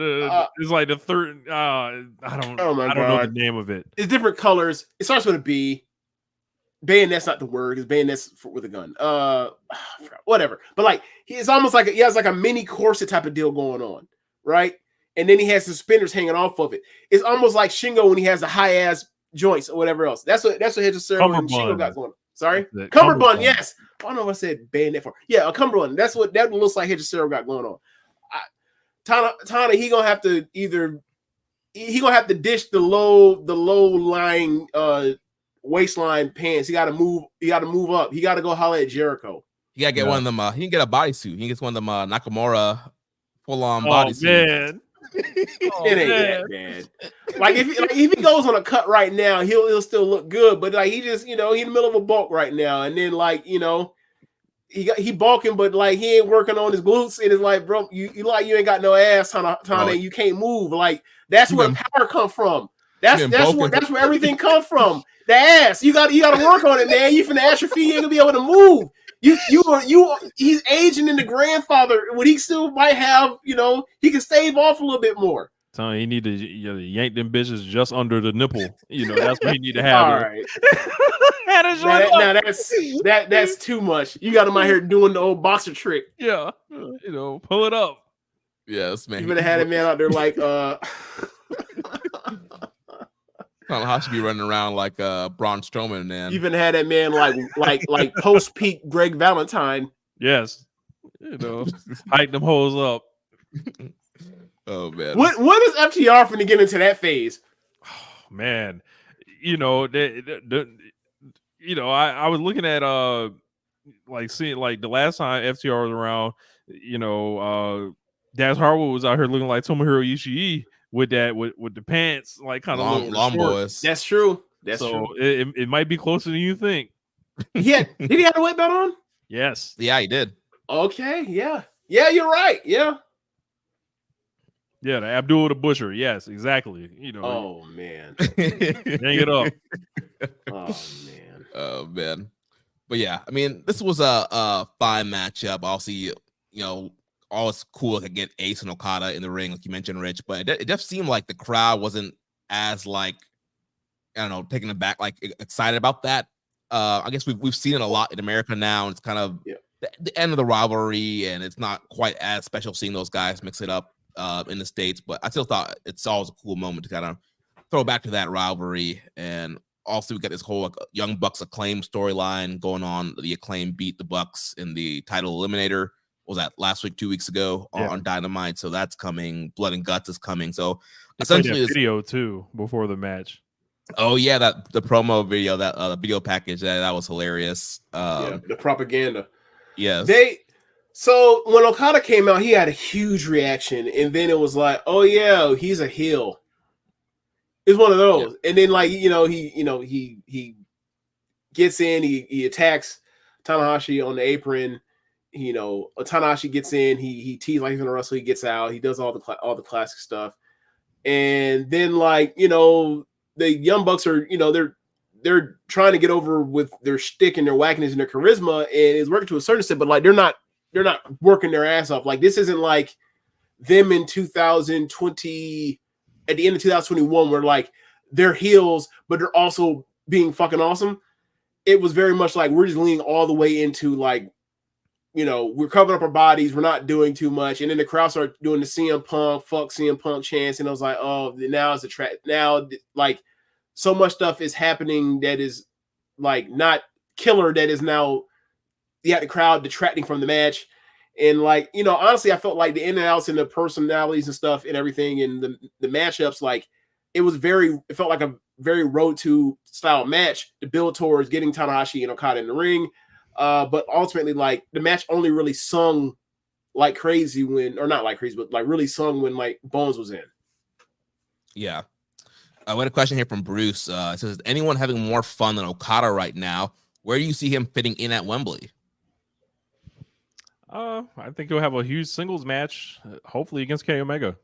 It's like the third. I don't know the name of it. It's different colors. It starts with a B. Bayonet's not the word, because bayonet's with a gun. Whatever. But like, it's almost like he has like a mini corset type of deal going on, right? And then he has suspenders hanging off of it. It's almost like Shingo when he has the high ass joints or whatever else. That's what Hechicero and Shingo got going on. Sorry, cummerbund. Yes, I don't know what I said bayonet for. Yeah, a cummerbund. That's what that looks like. Hechicero got going on. Tana, he gonna have to dish the low lying waistline pants. He got to move up. He got to go holler at Jericho. He got to get one of them. He can get a bodysuit. He gets one of them Nakamura full-on bodysuit. Man. It ain't that bad. Like if he goes on a cut right now, he'll still look good. But like he just he's in the middle of a bulk right now, and then like he bulking, but like he ain't working on his glutes, and it's like, bro, you ain't got no ass, Tana, you can't move. Like that's where power come from. That's where everything comes from. The ass. You got to work on it, man. You finna atrophy, you ain't gonna be able to move. He's aging into grandfather when he still might have, he can stave off a little bit more. So he need to yank them bitches just under the nipple. That's what he need to have. All right. That's too much. You got him out here doing the old boxer trick. Yeah. Pull it up. Yes, man. You would have had a man out there like Tanahashi be running around like Braun Strowman, man. Even had that man like post peak Greg Valentine. Yes, hype them hoes up. Oh man, what is FTR finna get into that phase? Oh, man, I was looking at seeing like the last time FTR was around, Dax Harwood was out here looking like Tomohiro Ishii with the pants like kind of long boys. That's true. It might be closer than you think. Did he have a weight belt on? Yes. Yeah, he did. Okay, yeah, you're right. Yeah, the Abdul the Butcher. Yes, exactly. Oh man, hang it up. Oh man. Oh man. But yeah, I mean, this was a fine matchup. Obviously, always cool to get Ace and Okada in the ring, like you mentioned, Rich. But it just seemed like the crowd wasn't as taken aback, like excited about that. I guess we've seen it a lot in America now, and it's kind of the end of the rivalry, and it's not quite as special seeing those guys mix it up in the States. But I still thought it's always a cool moment to kind of throw back to that rivalry. And also we got this whole Young Bucks Acclaim storyline going on. The Acclaim beat the Bucks in the title eliminator. What was that last week, 2 weeks ago on Dynamite? So that's coming. Blood and Guts is coming. So essentially, video too before the match. Oh yeah, the promo video, that video package that was hilarious. The propaganda. Yes. So when Okada came out, he had a huge reaction, and then it was like, oh yeah, he's a heel. It's one of those, and then he gets in, he attacks Tanahashi on the apron. Tanahashi gets in, he teases like he's gonna wrestle, he gets out, he does all the classic stuff, and then the Young Bucks are they're trying to get over with their shtick and their wackiness and their charisma, and it's working to a certain extent, but they're not working their ass off. Like this isn't like them in 2020. At the end of 2021, where they're heels, but they're also being fucking awesome. It was very much like we're just leaning all the way into we're covering up our bodies, we're not doing too much, and then the crowd started doing the CM Punk, fuck CM Punk chants, and I was like, oh, now it's a trap. Now so much stuff is happening that is not killer. That is now the crowd detracting from the match. And honestly, I felt like the in and outs and the personalities and stuff and everything and the matchups, it felt like a very Road to style match to build towards getting Tanahashi and Okada in the ring. But ultimately, the match only really sung like crazy but really sung when Bones was in. Yeah. I got a question here from Bruce. It says, anyone having more fun than Okada right now? Where do you see him fitting in at Wembley? I think he'll have a huge singles match, hopefully against Kenny Omega.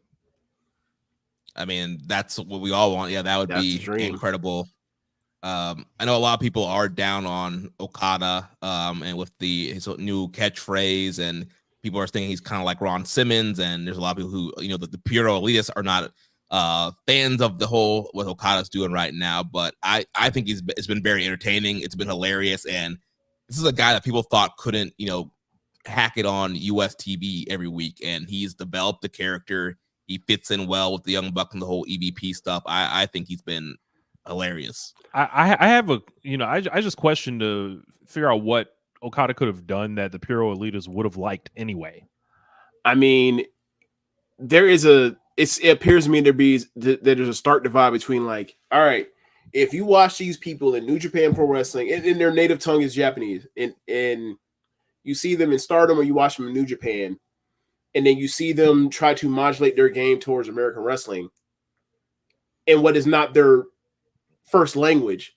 I mean, that's what we all want. Yeah, that would be incredible. I know a lot of people are down on Okada, and with his new catchphrase, and people are thinking he's kind of like Ron Simmons, and there's a lot of people who, the puro elitists are not fans of the whole what Okada's doing right now. But I think it's been very entertaining. It's been hilarious, and this is a guy that people thought couldn't, hack it on US TV every week, and he's developed the character. He fits in well with the Young Bucks and the whole EVP stuff. I think he's been hilarious. I have I just question to figure out what Okada could have done that the Puro Elites would have liked anyway. I mean, it appears to me there's a stark divide between all right, if you watch these people in New Japan Pro Wrestling and their native tongue is Japanese, and you see them in Stardom or you watch them in New Japan, and then you see them try to modulate their game towards American wrestling and what is not their first language,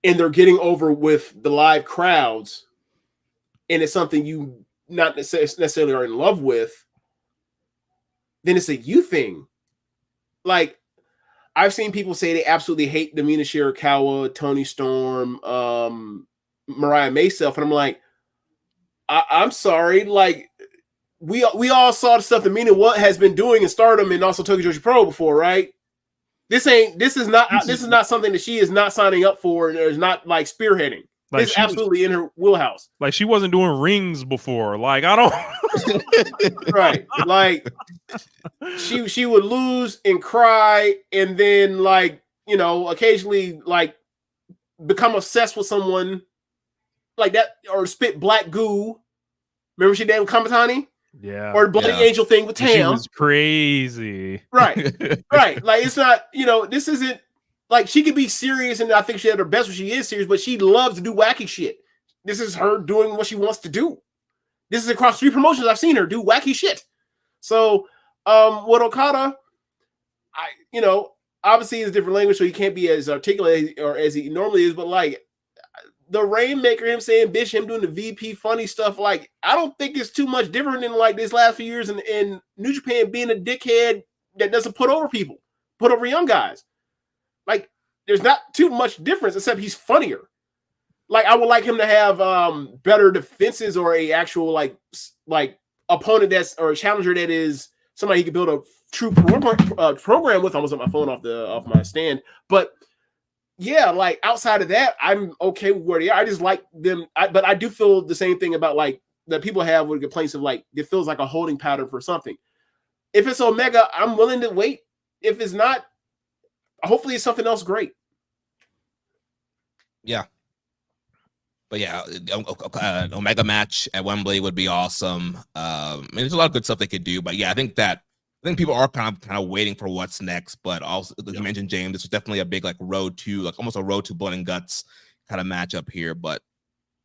and they're getting over with the live crowds, and it's something you not necessarily are in love with, then it's a you thing. I've seen people say they absolutely hate Mina Shirakawa, Tony Storm, Mariah May stuff, and I'm like, I'm sorry, we all saw the stuff that Mina has been doing in Stardom and also Tokyo Joshi Pro before, right? This is not something that she is not signing up for and is not spearheading. It's absolutely in her wheelhouse. She wasn't doing rings before. I don't right. She would lose and cry and then occasionally like become obsessed with someone like that, or spit black goo. Remember she did with Kamatani? Yeah. Or the Bloody Angel thing with Tam. She was crazy. Right. Right. Like, it's not, this isn't like, she could be serious, and I think she had her best when she is serious, but she loves to do wacky shit. This is her doing what she wants to do. This is across 3 promotions I've seen her do wacky shit. So, with Okada, obviously it's a different language, so he can't be as articulate or as he normally is, but like, the Rainmaker, him saying bitch, him doing the VP funny stuff, like, I don't think it's too much different than like this last few years in New Japan being a dickhead that doesn't put over people, put over young guys. Like, there's not too much difference, except he's funnier. Like, I would like him to have better defenses, or a actual like opponent or a challenger that is somebody he could build a true program with. I was on my phone off my stand, but yeah, like, outside of that, I'm okay with where they are. I just like them, but I do feel the same thing about like that people have with complaints of like it feels like a holding pattern for something. If it's Omega, I'm willing to wait. If it's not, hopefully it's something else great. Yeah. But yeah, Omega match at Wembley would be awesome. There's a lot of good stuff they could do, but yeah, I think people are kind of waiting for what's next. But also, like you mentioned, James, this was definitely a big like almost a road to blood and guts kind of matchup here. But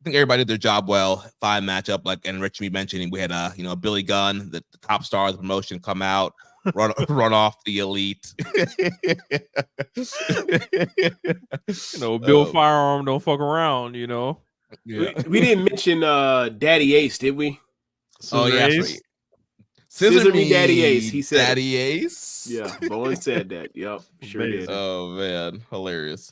I think everybody did their job well. 5 matchup, like, and Rich, we mentioned, we had Billy Gunn, the top star of the promotion, come out, run off the Elite. Bill Firearm don't fuck around. Yeah. We didn't mention Daddy Ace, did we? Yes. Scissor me, Daddy Ace. He said Daddy Ace. Yeah, Bowen said that. Yep, sure did. Oh man, hilarious.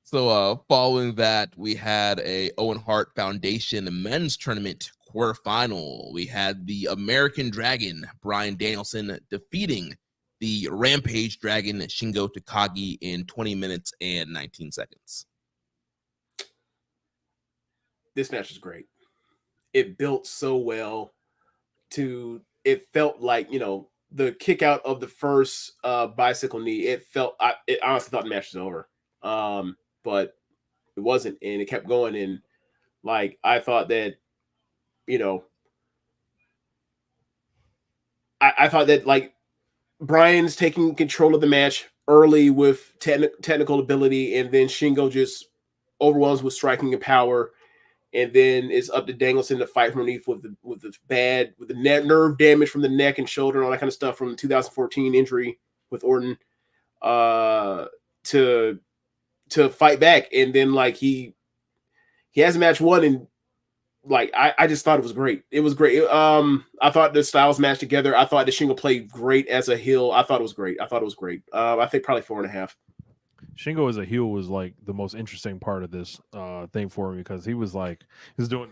So following that, we had a Owen Hart Foundation men's tournament quarterfinal. We had the American Dragon, Bryan Danielson, defeating the Rampage Dragon, Shingo Takagi, in 20 minutes and 19 seconds. This match is great. It built so well it felt like, the kick out of the first bicycle knee. I honestly thought the match was over. But it wasn't, and it kept going. And like, I thought that, I thought that like Bryan's taking control of the match early with technical ability, and then Shingo just overwhelms with striking and power. And then it's up to Danielson to fight from underneath with the nerve damage from the neck and shoulder and all that kind of stuff from the 2014 injury with Orton, to fight back. And then like he has match won, and like I just thought it was great. It was great. I thought the styles matched together. I thought the Shingo played great as a heel. I thought it was great. I think probably 4.5. Shingo as a heel was like the most interesting part of this thing for me, because he was doing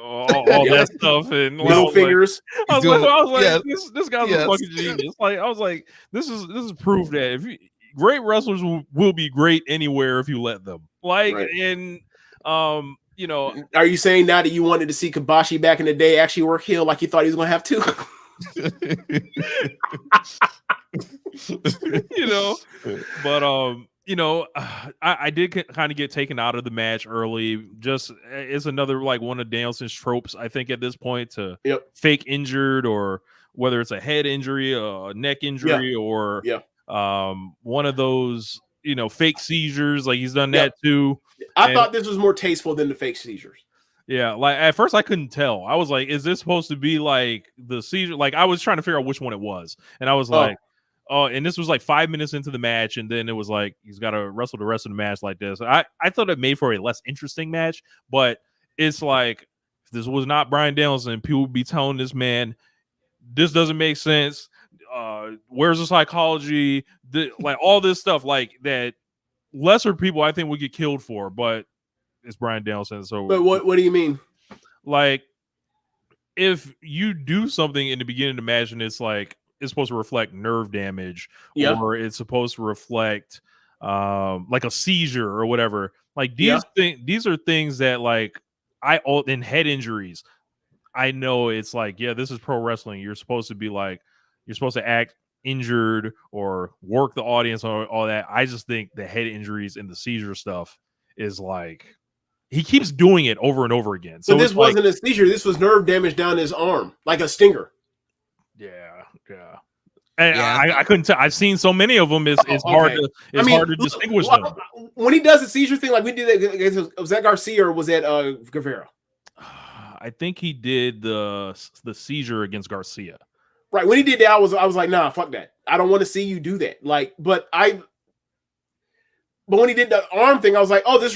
all that stuff and little fingers. I was like, this guy's a fucking genius. Like, I was like, this is proof that great wrestlers will be great anywhere if you let them. Like, right. And are you saying now that you wanted to see Kabashi back in the day actually work heel like you thought he was gonna have to? But I did kind of get taken out of the match early. Just it's another like one of Danielson's tropes, I think, at this point, to fake injured, or whether it's a head injury, a neck injury, or one of those fake seizures. Like, he's done that too. I thought this was more tasteful than the fake seizures. Yeah, like at first I couldn't tell. I was like, is this supposed to be like the seizure? Like, I was trying to figure out which one it was, and I was like, oh, and this was like 5 minutes into the match, and then it was like he's got to wrestle the rest of the match like this. I thought it made for a less interesting match, but it's like, if this was not Bryan Danielson, people would be telling this man, this doesn't make sense. Where's the psychology? Like all this stuff like that. Lesser people, I think, would get killed for, but it's Bryan Danielson. So, but what do you mean? Like, if you do something in the beginning of the match and it's like it's supposed to reflect nerve damage, or it's supposed to reflect like a seizure or whatever. Like these are things that like in head injuries, I know it's like, this is pro wrestling. You're supposed to be like, you're supposed to act injured or work the audience or all that. I just think the head injuries and the seizure stuff is like he keeps doing it over and over again. So but this wasn't a seizure. This was nerve damage down his arm, like a stinger. Yeah. And I couldn't tell. I've seen so many of them. It's hard to hard to distinguish them. When he does the seizure thing, like we did that, was that Garcia or was that Guevara? I think he did the seizure against Garcia. Right. When he did that, I was like, nah, fuck that. I don't want to see you do that. Like, but when he did the arm thing, I was like, oh, this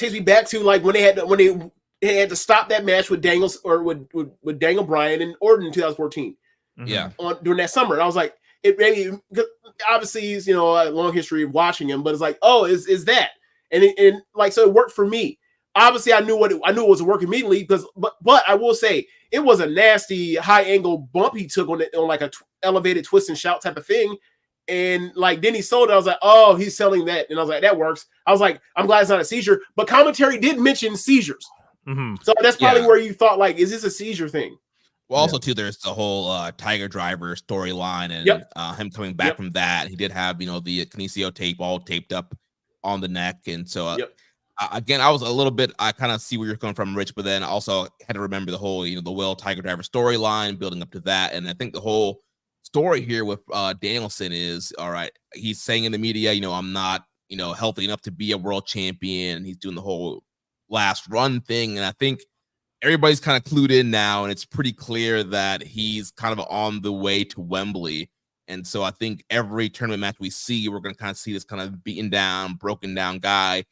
takes me back to like when they had to stop that match with Daniels or with Daniel Bryan and Orton in 2014. Yeah. During that summer. And I was like, it maybe obviously he's a long history of watching him, but it's like, oh, is that? And like so it worked for me. Obviously, I knew it was a work immediately because, but I will say it was a nasty high angle bump he took on like a elevated twist and shout type of thing, and like then he sold it. I was like, oh, he's selling that, and I was like, that works. I was like, I'm glad it's not a seizure, but commentary did mention seizures, so that's probably where you thought like, is this a seizure thing? Well, also too, there's the whole Tiger Driver storyline and him coming back from that. He did have the Kinesio tape all taped up on the neck, and so. Again, I was a little bit. I kind of see where you're coming from, Rich, but then also had to remember the whole, the Will Tiger Driver storyline building up to that, and I think the whole story here with Danielson is all right. He's saying in the media, I'm not, healthy enough to be a world champion, and he's doing the whole last run thing, and I think everybody's kind of clued in now, and it's pretty clear that he's kind of on the way to Wembley, and so I think every tournament match we see, we're going to kind of see this kind of beaten down, broken down guy.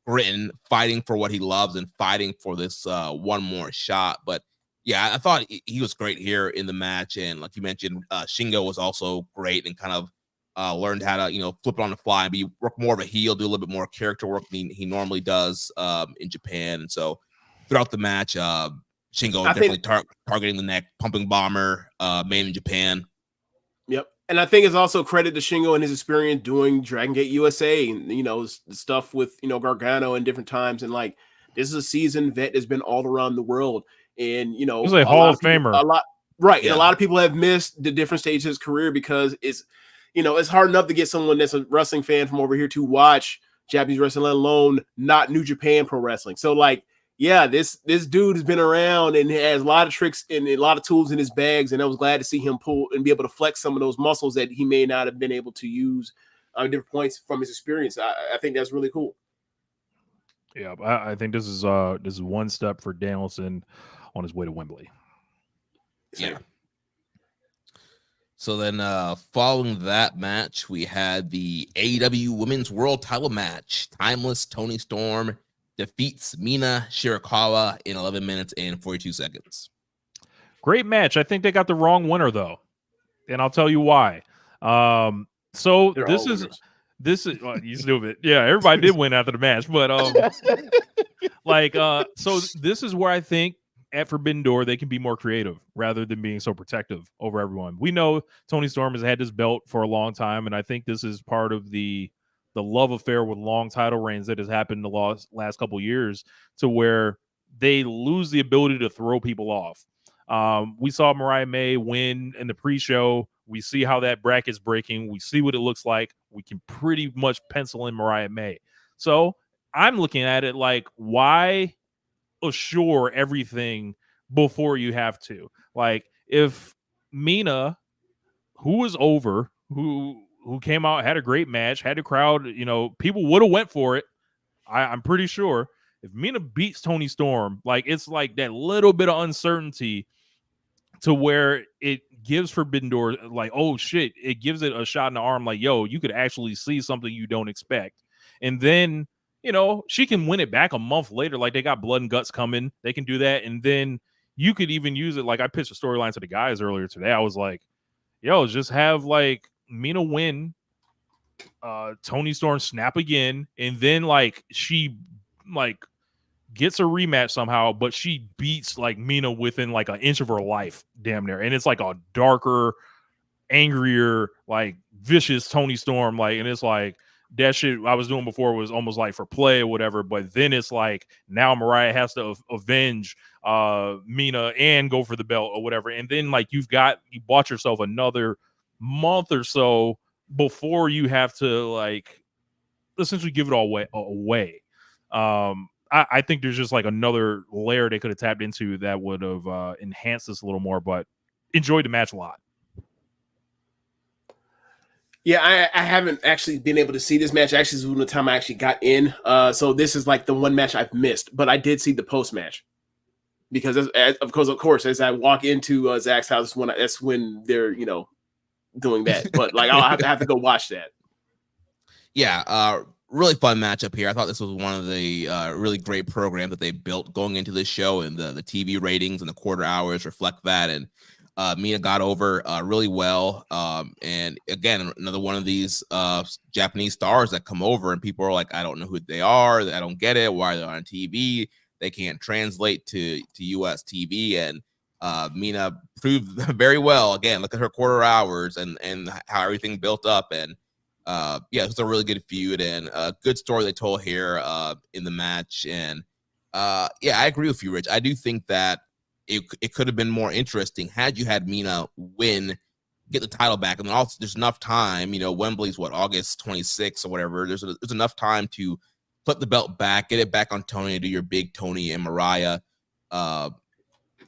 Britain fighting for what he loves and fighting for this one more shot. But yeah, I thought he was great here in the match, and like you mentioned, Shingo was also great and kind of learned how to flip it on the fly and be work more of a heel, do a little bit more character work than he normally does in Japan. And so throughout the match, Shingo definitely targeting the neck, pumping bomber, made in Japan. Yep. And I think it's also credit to Shingo and his experience doing Dragon Gate USA and, the stuff with, Gargano and different times. And like, this is a seasoned vet that's been all around the world. And, he's a Hall of Famer. Right. Yeah. And a lot of people have missed the different stages of his career because it's, it's hard enough to get someone that's a wrestling fan from over here to watch Japanese wrestling, let alone not New Japan Pro Wrestling. So like, yeah, this dude has been around and has a lot of tricks and a lot of tools in his bags, and I was glad to see him pull and be able to flex some of those muscles that he may not have been able to use at different points from his experience. I think that's really cool. Yeah, I think this is one step for Danielson on his way to Wembley. Yeah. So then following that match, we had the AEW Women's World Title match. Timeless Toni Storm defeats Mina Shirakawa in 11 minutes and 42 seconds. Great match. I think they got the wrong winner though, and I'll tell you why. So this is well, you stupid. Yeah, everybody did win after the match, but so this is where I think at Forbidden Door they can be more creative rather than being so protective over everyone. We know Toni Storm has had this belt for a long time, and I think this is part of the love affair with long title reigns that has happened in the last couple of years, to where they lose the ability to throw people off. We saw Mariah May win in the pre-show. We see how that bracket's breaking. We see what it looks like. We can pretty much pencil in Mariah May. So I'm looking at it like, why assure everything before you have to? Like, if Mina, who was over, who came out, had a great match, had the crowd, people would have went for it. I'm pretty sure if Mina beats Toni Storm, like, it's like that little bit of uncertainty to where it gives Forbidden Door, like, oh shit, it gives it a shot in the arm, like, yo, you could actually see something you don't expect. And then, she can win it back a month later. Like, they got Blood and Guts coming. They can do that. And then you could even use it. Like, I pitched a storyline to the guys earlier today. I was like, yo, just have like Mina win, Toni Storm snap again, and then like she like gets a rematch somehow, but she beats like Mina within like an inch of her life, damn near. And it's like a darker, angrier, like vicious Toni Storm, like, and it's like that shit I was doing before was almost like for play or whatever, but then it's like now Mariah has to avenge Mina and go for the belt or whatever, and then like you bought yourself another month or so before you have to like essentially give it all away. I think there's just like another layer they could have tapped into that would have enhanced this a little more, but enjoyed the match a lot. Yeah, I haven't actually been able to see this match. Actually, this was the time I actually got in. So this is like the one match I've missed, but I did see the post match because of course, as I walk into Zach's house, that's when they're doing that. But like I'll have to go watch that. Yeah, really fun matchup here. I thought this was one of the really great programs that they built going into this show, and the TV ratings and the quarter hours reflect that. And Mina got over really well. And again, another one of these Japanese stars that come over and people are like, I don't know who they are. I don't get it. Why are they on TV? They can't translate to US TV. And Mina proved very well. Again, look at her quarter hours and how everything built up. And yeah, it was a really good feud and a good story they told here in the match. And yeah, I agree with you, Rich. I do think that it could have been more interesting had you had Mina win, get the title back. I mean, also there's enough time. Wembley's August 26th or whatever. There's enough time to flip the belt back, get it back on Tony, do your big Tony and Mariah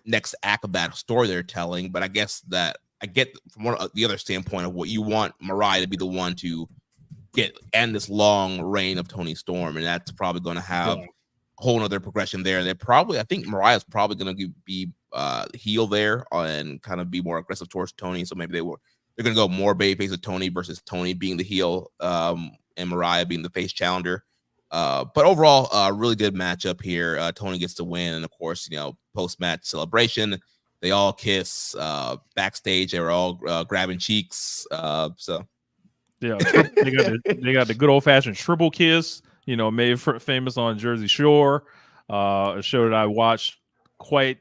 next act of that story they're telling. But I guess that I get from the other standpoint of what you want Mariah to be the one to end this long reign of Tony Storm, and that's probably going to have a whole nother progression there. I think Mariah's probably going to be heel there and kind of be more aggressive towards Tony. So maybe they're going to go more babyface with Tony versus Tony being the heel and Mariah being the face challenger. But overall, really good matchup here. Tony gets to win, and of course, post-match celebration. They all kiss backstage. They were all grabbing cheeks. So yeah, they got the good old fashioned triple kiss. Made famous on Jersey Shore, a show that I watched quite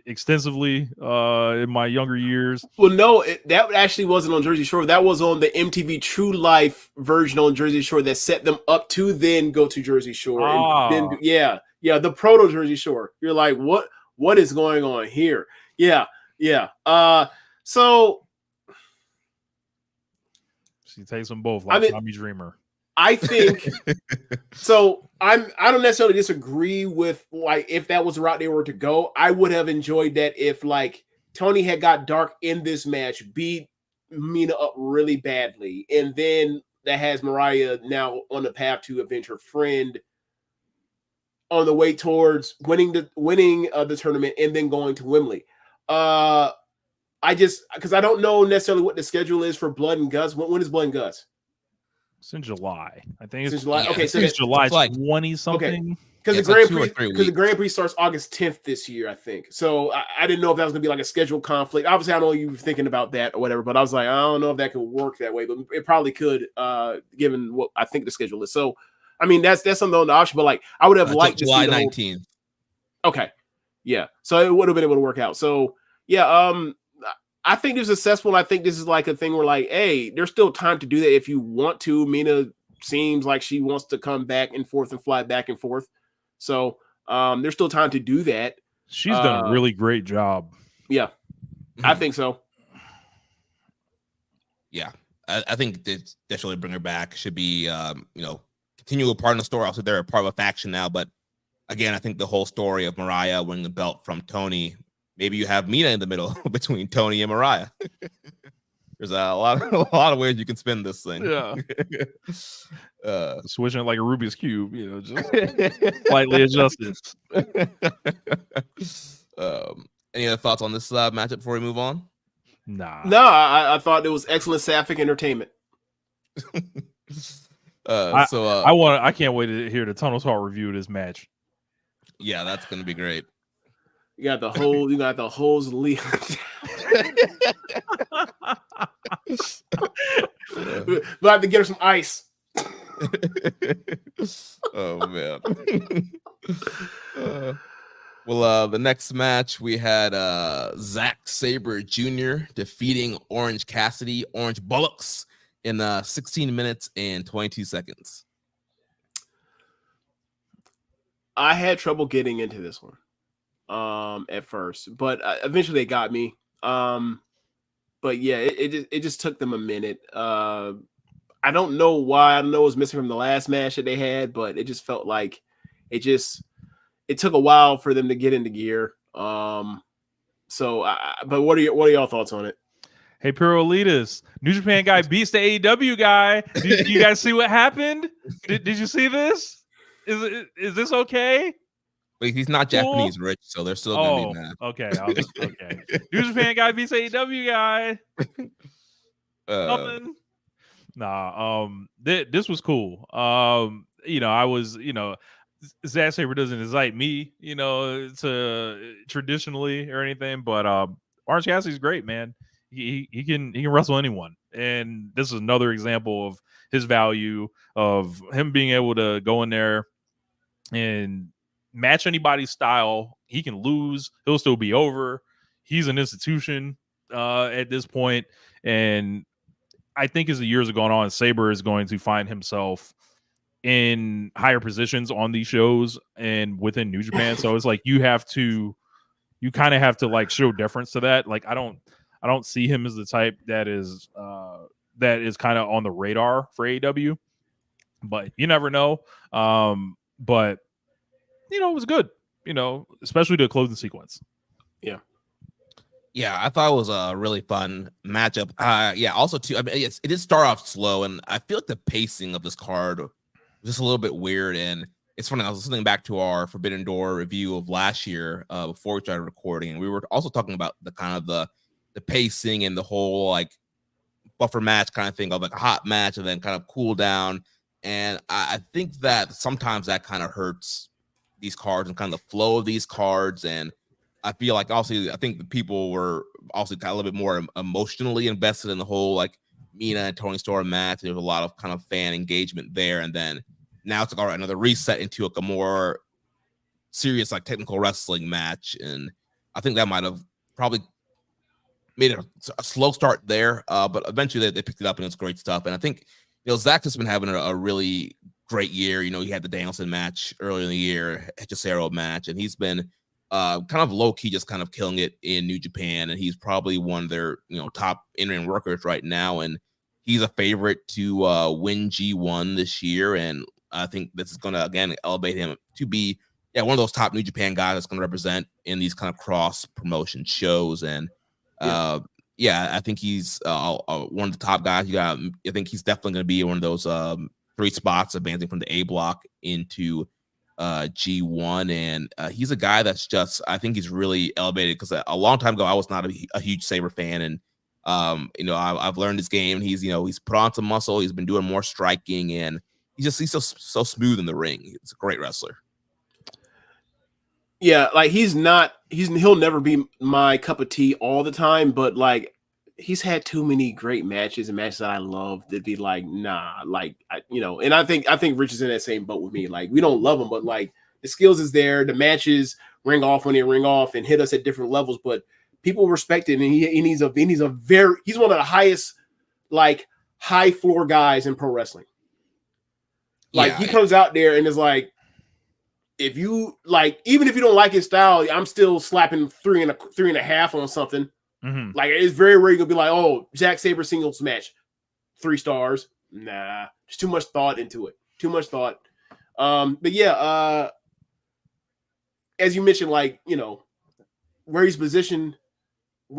extensively in my younger years. Well, no, that actually wasn't on Jersey Shore. That was on the MTV True Life version on Jersey Shore that set them up to then go to Jersey Shore. And then, yeah, the proto Jersey Shore. You're like, what is going on here? Yeah. So she takes them both like Tommy Dreamer. I think so. I don't necessarily disagree with like if that was the route they were to go. I would have enjoyed that if like Tony had got dark in this match, beat Mina up really badly, and then that has Mariah now on the path to avenge her friend on the way towards winning the tournament and then going to Wembley. Because I don't know necessarily what the schedule is for Blood and Guts. When is Blood and Guts? It's in July. I think it's July. Okay, so it's July 20 something. Because the Grand Prix starts August 10th this year, I think. So I didn't know if that was going to be like a scheduled conflict. Obviously, I know you were thinking about that or whatever, but I was like, I don't know if that could work that way, but it probably could, given what I think the schedule is. So, I mean, that's something on the option, but like I would have liked July 19th. Okay, yeah. So it would have been able to work out. So yeah, I think they're successful. I think this is like a thing where like, hey, there's still time to do that if you want to. Mina seems like she wants to come back and forth and fly back and forth. So there's still time to do that. She's done a really great job. Yeah, I think so. Yeah, I think they definitely bring her back. Should be, continue a part of the story. Also, they're a part of a faction now. But again, I think the whole story of Mariah winning the belt from Tony, maybe you have Mina in the middle between Tony and Mariah. There's a lot of ways you can spin this thing. Yeah. Switching it like a Rubik's Cube, just slightly adjusted. Any other thoughts on this matchup before we move on? Nah. No, I thought it was excellent sapphic entertainment. I can't wait to hear the Tunnel Talk review of this match. Yeah, that's gonna be great. You got the hose lead. We'll have to get her some ice. Oh man. Well, the next match we had Zack Sabre Jr. defeating Orange Cassidy, Orange Bullocks, in 16 minutes and 22 seconds. I had trouble getting into this one at first, but eventually they got me. but yeah, it just took them a minute. I don't know why. I don't know what was missing from the last match that they had, but it just felt like it took a while for them to get into gear. So, but what are y'all thoughts on it? Hey, Pirolitas, New Japan guy beats the AEW guy. Did you guys see what happened? Did you see this? Is this okay? But he's not Cool. Japanese, Rich, so they're still gonna be mad. Okay. Okay. New Japan guy beats AEW guy. Nothing. Nah. This was cool. I was, Zack Sabre doesn't excite me, to traditionally or anything, but Orange Cassidy's great, man. He can wrestle anyone, and this is another example of his value, of him being able to go in there and match anybody's style. He can lose, he'll still be over. He's an institution at this point, and I think as the years have gone on, Sabre is going to find himself in higher positions on these shows and within New Japan. So it's like you kind of have to like show deference to that. Like I don't see him as the type that is kind of on the radar for AEW, but you never know. But it was good, especially the closing sequence. Yeah. Yeah, I thought it was a really fun matchup. Also too, I mean, it did start off slow, and I feel like the pacing of this card was just a little bit weird. And it's funny, I was listening back to our Forbidden Door review of last year before we started recording, and we were also talking about the kind of the pacing and the whole like buffer match kind of thing of like a hot match and then kind of cool down. And I think that sometimes that kind of hurts these cards and kind of the flow of these cards. And I feel like I think the people were also kind of a little bit more emotionally invested in the whole like Mina and Tony Storm match. There was a lot of kind of fan engagement there, and then now it's like all right, another reset into like a more serious like technical wrestling match, and I think that might have probably made it a slow start there, but eventually they picked it up and it's great stuff. And I think Zach has been having a really great year. He had the Danielson match earlier in the year, Hechicero match, and he's been kind of low key, just kind of killing it in New Japan, and he's probably one of their top in-ring workers right now, and he's a favorite to win G1 this year, and I think this is going to again elevate him to be one of those top New Japan guys that's going to represent in these kind of cross promotion shows. And I think he's one of the top guys. I think he's definitely going to be one of those 3 spots advancing from the A block into G1, and he's a guy that's just, I think he's really elevated, because a long time ago I was not a huge Sabre fan, and I've learned his game. He's put on some muscle, he's been doing more striking, and he's so smooth in the ring. He's a great wrestler. Yeah, like he'll never be my cup of tea all the time, but like he's had too many great matches and matches that I love that'd be like, nah, like, and I think Rich is in that same boat with me. Like, we don't love him, but like the skills is there. The matches ring off when they ring off and hit us at different levels, but people respect it. And he's one of the highest, like, high floor guys in pro wrestling. Like, he comes out there and is like, if you like, even if you don't like his style, I'm still slapping 3.5 on something. Mm-hmm. Like, it's very rare you're gonna be like, oh, Zack Sabre singles match, 3 stars. Nah, there's too much thought into it. Too much thought. But yeah, as you mentioned, like, where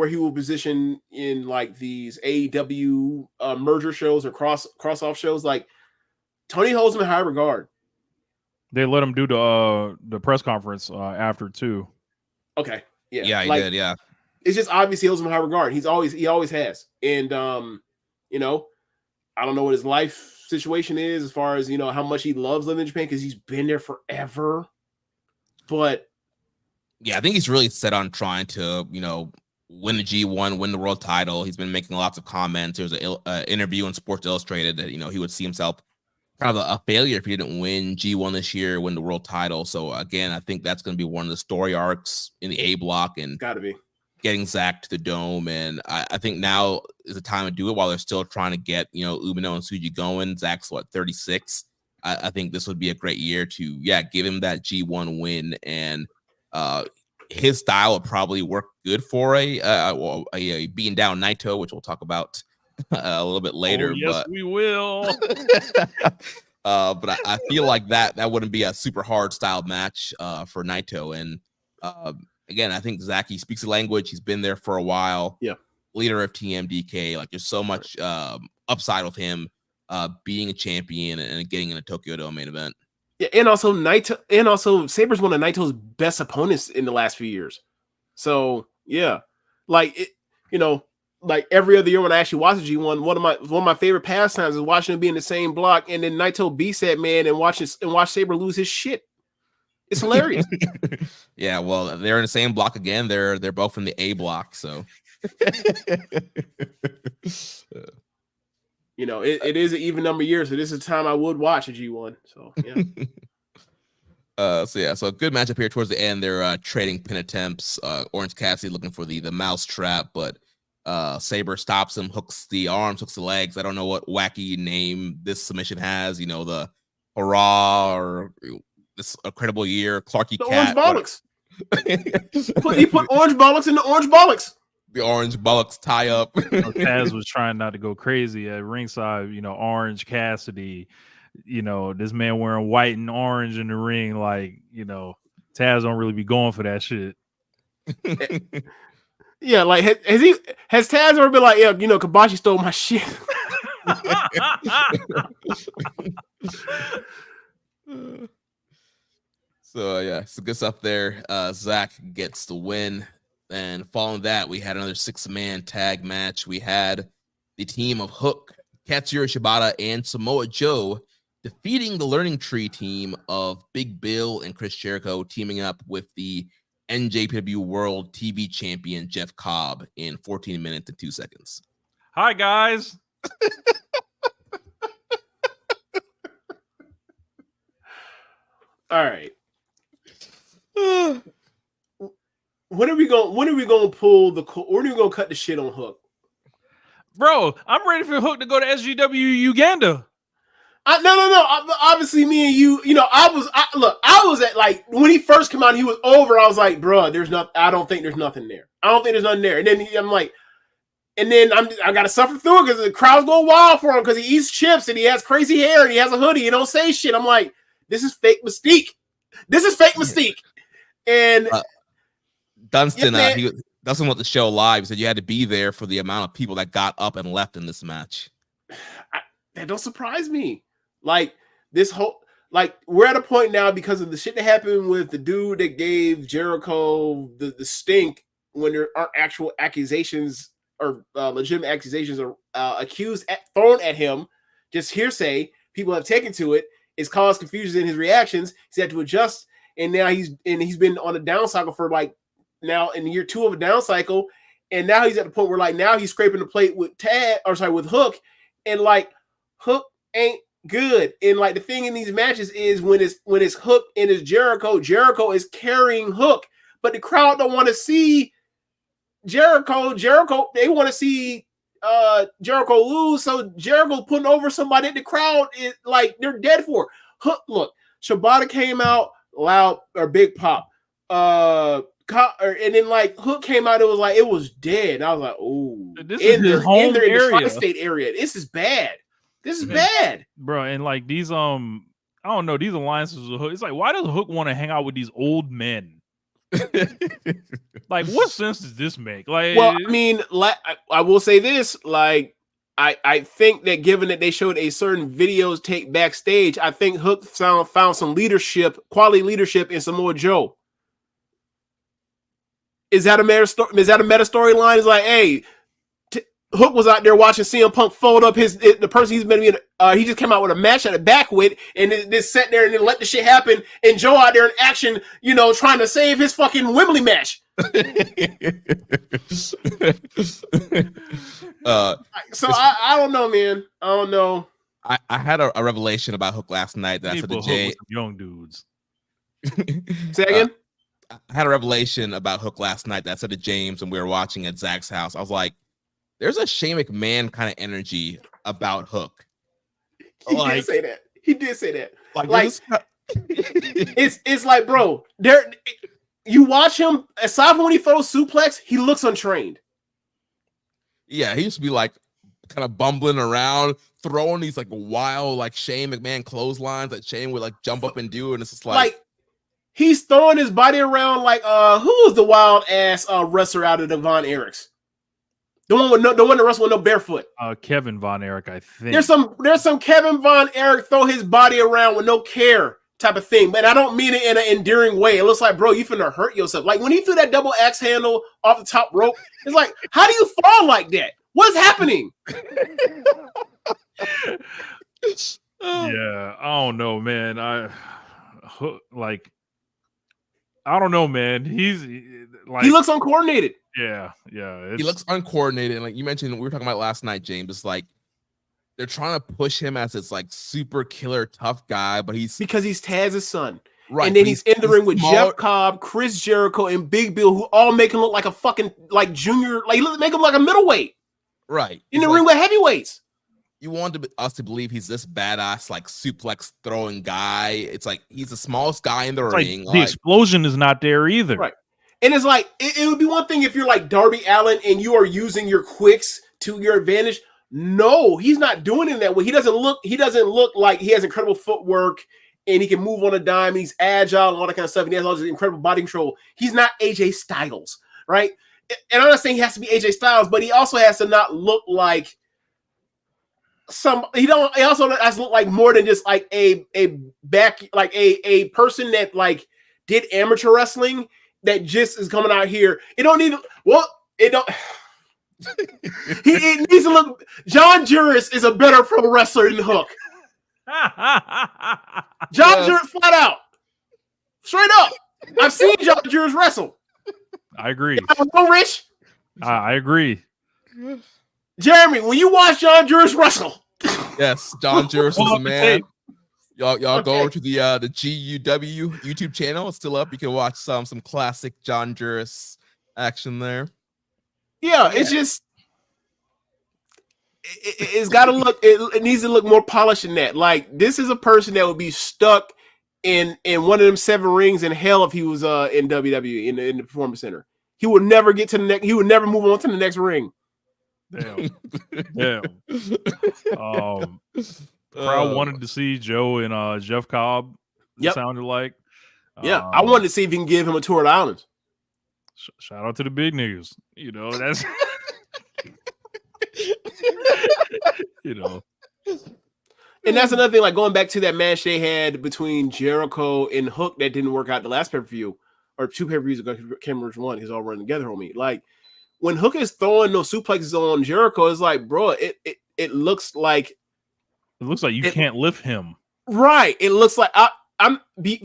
he will position in like these AEW merger shows or cross off shows, like Tony holds him in high regard. They let him do the press conference after too. Okay. Yeah. Yeah, he did. Yeah. It's just obvious he holds him in high regard. He always has. And I don't know what his life situation is as far as how much he loves living in Japan, because he's been there forever. But yeah, I think he's really set on trying to win the G1, win the world title. He's been making lots of comments. There's an interview in Sports Illustrated that he would see himself kind of a failure if he didn't win G1 this year, win the world title. So again, I think that's going to be one of the story arcs in the A block, and gotta be getting Zach to the Dome. And I think now is the time to do it while they're still trying to get, Umino and Tsuji going. Zach's 36. I think this would be a great year to, give him that G1 win. And his style would probably work good for a beating down Naito, which we'll talk about a little bit later. Yes, we will. But I feel like that wouldn't be a super hard style match for Naito. And again, I think Zach, he speaks the language. He's been there for a while. Yeah. Leader of TMDK. Like there's so much upside with him being a champion and getting in a Tokyo Dome main event. Yeah, and also Naito, and also Saber's one of Naito's best opponents in the last few years. So yeah, like it, like every other year when I actually watch the G1, one of my favorite pastimes is watching him be in the same block, and then Naito beats that man and watch Saber lose his shit. It's hilarious. Yeah, well, they're in the same block again. They're both in the A block, so it is an even number of years, so this is the time I would watch a G1. So yeah. So a good matchup here towards the end. They're trading pin attempts. Orange Cassidy looking for the mouse trap, but Saber stops him, hooks the arms, hooks the legs. I don't know what wacky name this submission has. The hurrah or this incredible year. Clarky the Cat. Orange bollocks. He put orange bollocks in the orange bollocks. The orange bollocks tie up. Taz was trying not to go crazy at ringside. Orange Cassidy. This man wearing white and orange in the ring. Like, Taz don't really be going for that shit. Yeah, like has Taz ever been like, yeah, Kabashi stole my shit? So yeah, some good stuff there. Zach gets the win. And following that, we had another 6-man tag match. We had the team of Hook, Katsuyori Shibata, and Samoa Joe defeating the Learning Tree team of Big Bill and Chris Jericho, teaming up with the NJPW World TV Champion Jeff Cobb in 14 minutes and 2 seconds. Hi, guys. All right. When are we going to pull the? When are we going to cut the shit on Hook? Bro, I'm ready for Hook to go to SGW Uganda. No. Obviously, me and you, I was at, like, when he first came out, he was over. I was like, bro, I don't think there's nothing there. I don't think there's nothing there. And then I'm like, I got to suffer through it because the crowd's going wild for him because he eats chips and he has crazy hair and he has a hoodie and don't say shit. I'm like, this is fake Mystique. And Dunstan, Dunstan went to show live. He said you had to be there for the amount of people that got up and left in this match. That don't surprise me. Like this whole, like we're at a point now because of the shit that happened with the dude that gave Jericho the stink when there aren't actual accusations or legitimate accusations or thrown at him, just hearsay. People have taken to it. It's caused confusion in his reactions. He's had to adjust, and now he's been on a down cycle for like now in year 2 of a down cycle, and now he's at the point where like now he's scraping the plate with with Hook, and like Hook ain't good. And like the thing in these matches is when it's Hook and it's Jericho is carrying Hook, but the crowd don't want to see Jericho, they want to see Jericho lose, so Jericho putting over somebody. The crowd is like they're dead for. Hook, look, Shibata came out loud or big pop, and then like Hook came out, it was dead. And I was like, oh, this is his home area, in the tri-state area. This is bad. This is bad, bro. And like these, I don't know, these alliances with Hook. It's like, why does Hook want to hang out with these old men? Like, what sense does this make? Like, well, I mean, I will say this, like, I think that given that they showed a certain videos take backstage, I think Hook found some quality leadership in Samoa Joe. Is that a meta storyline? It's like, hey, Hook was out there watching CM Punk fold up the person he's been he just came out with a match at the back with, and then sat there and then let the shit happen, and Joe out there in action, trying to save his fucking Wembley match. So I don't know, man. I don't know. I had a revelation about Hook last night that I said to Jay. Young dudes. Say again? I had a revelation about Hook last night that I said to James when we were watching at Zach's house. I was like, there's a Shane McMahon kind of energy about Hook. He did say that. He did say that. Like it's like, bro, you watch him, aside from when he throws suplex, he looks untrained. Yeah, he used to be like kind of bumbling around, throwing these like wild, like Shane McMahon clotheslines that Shane would like jump up and do, and it's just like he's throwing his body around like who was the wild ass wrestler out of the Von Erichs? The one that wrestled with no barefoot. Kevin Von Erich, I think. There's some Kevin Von Erich throw his body around with no care type of thing, but I don't mean it in an endearing way. It looks like, bro, you finna hurt yourself. Like when he threw that double axe handle off the top rope, it's like, how do you fall like that? What's happening? Yeah, I don't know, man. I don't know, man. He's like, he looks uncoordinated. Yeah. He looks uncoordinated. Like you mentioned, we were talking about last night, James. It's like they're trying to push him as this like super killer tough guy, but because he's Taz's son. Right. And then he's in the ring with Jeff Cobb, Chris Jericho, and Big Bill, who all make him look like a fucking like junior, like make him like a middleweight. Right. In the ring with heavyweights. You want us to believe he's this badass, like suplex throwing guy. It's like he's the smallest guy in the ring. Like, the explosion is not there either. Right. And it's like it would be one thing if you're like Darby Allin and you are using your quicks to your advantage. No, he's not doing it that way. He doesn't look like he has incredible footwork and he can move on a dime. He's agile and all that kind of stuff. And he has all this incredible body control. He's not AJ Styles, right? And I'm not saying he has to be AJ Styles, but he also has to not look like he also has to look like more than just like a person that like did amateur wrestling that just is coming out here. It don't need it needs to look. John Juris is a better pro wrestler than Hook. John Juris, flat out, straight up. I've seen John Juris wrestle. I agree. Rich. I agree. Jeremy, when you watch John Juris wrestle, yes, John Juris is a man. Y'all go over to the GUW YouTube channel. It's still up. You can watch some classic John Juris action there. Yeah, it's just it's got to look. It needs to look more polished than that. Like this is a person that would be stuck in one of them 7 rings in hell if he was in WWE in the Performance Center. He would never get to the next. He would never move on to the next ring. Damn. Crowd wanted to see Joe and Jeff Cobb. It sounded like. Yeah, I wanted to see if he can give him a tour of the islands. Shout out to the big niggas. You know that's. You know. And that's another thing. Like going back to that match they had between Jericho and Hook that didn't work out the last pay-per-view or 2 pay-per-views ago. Can't remember which one. He's all running together on me. Like when Hook is throwing those suplexes on Jericho, it's like, bro, it looks like. It looks like you can't lift him. Right. It looks like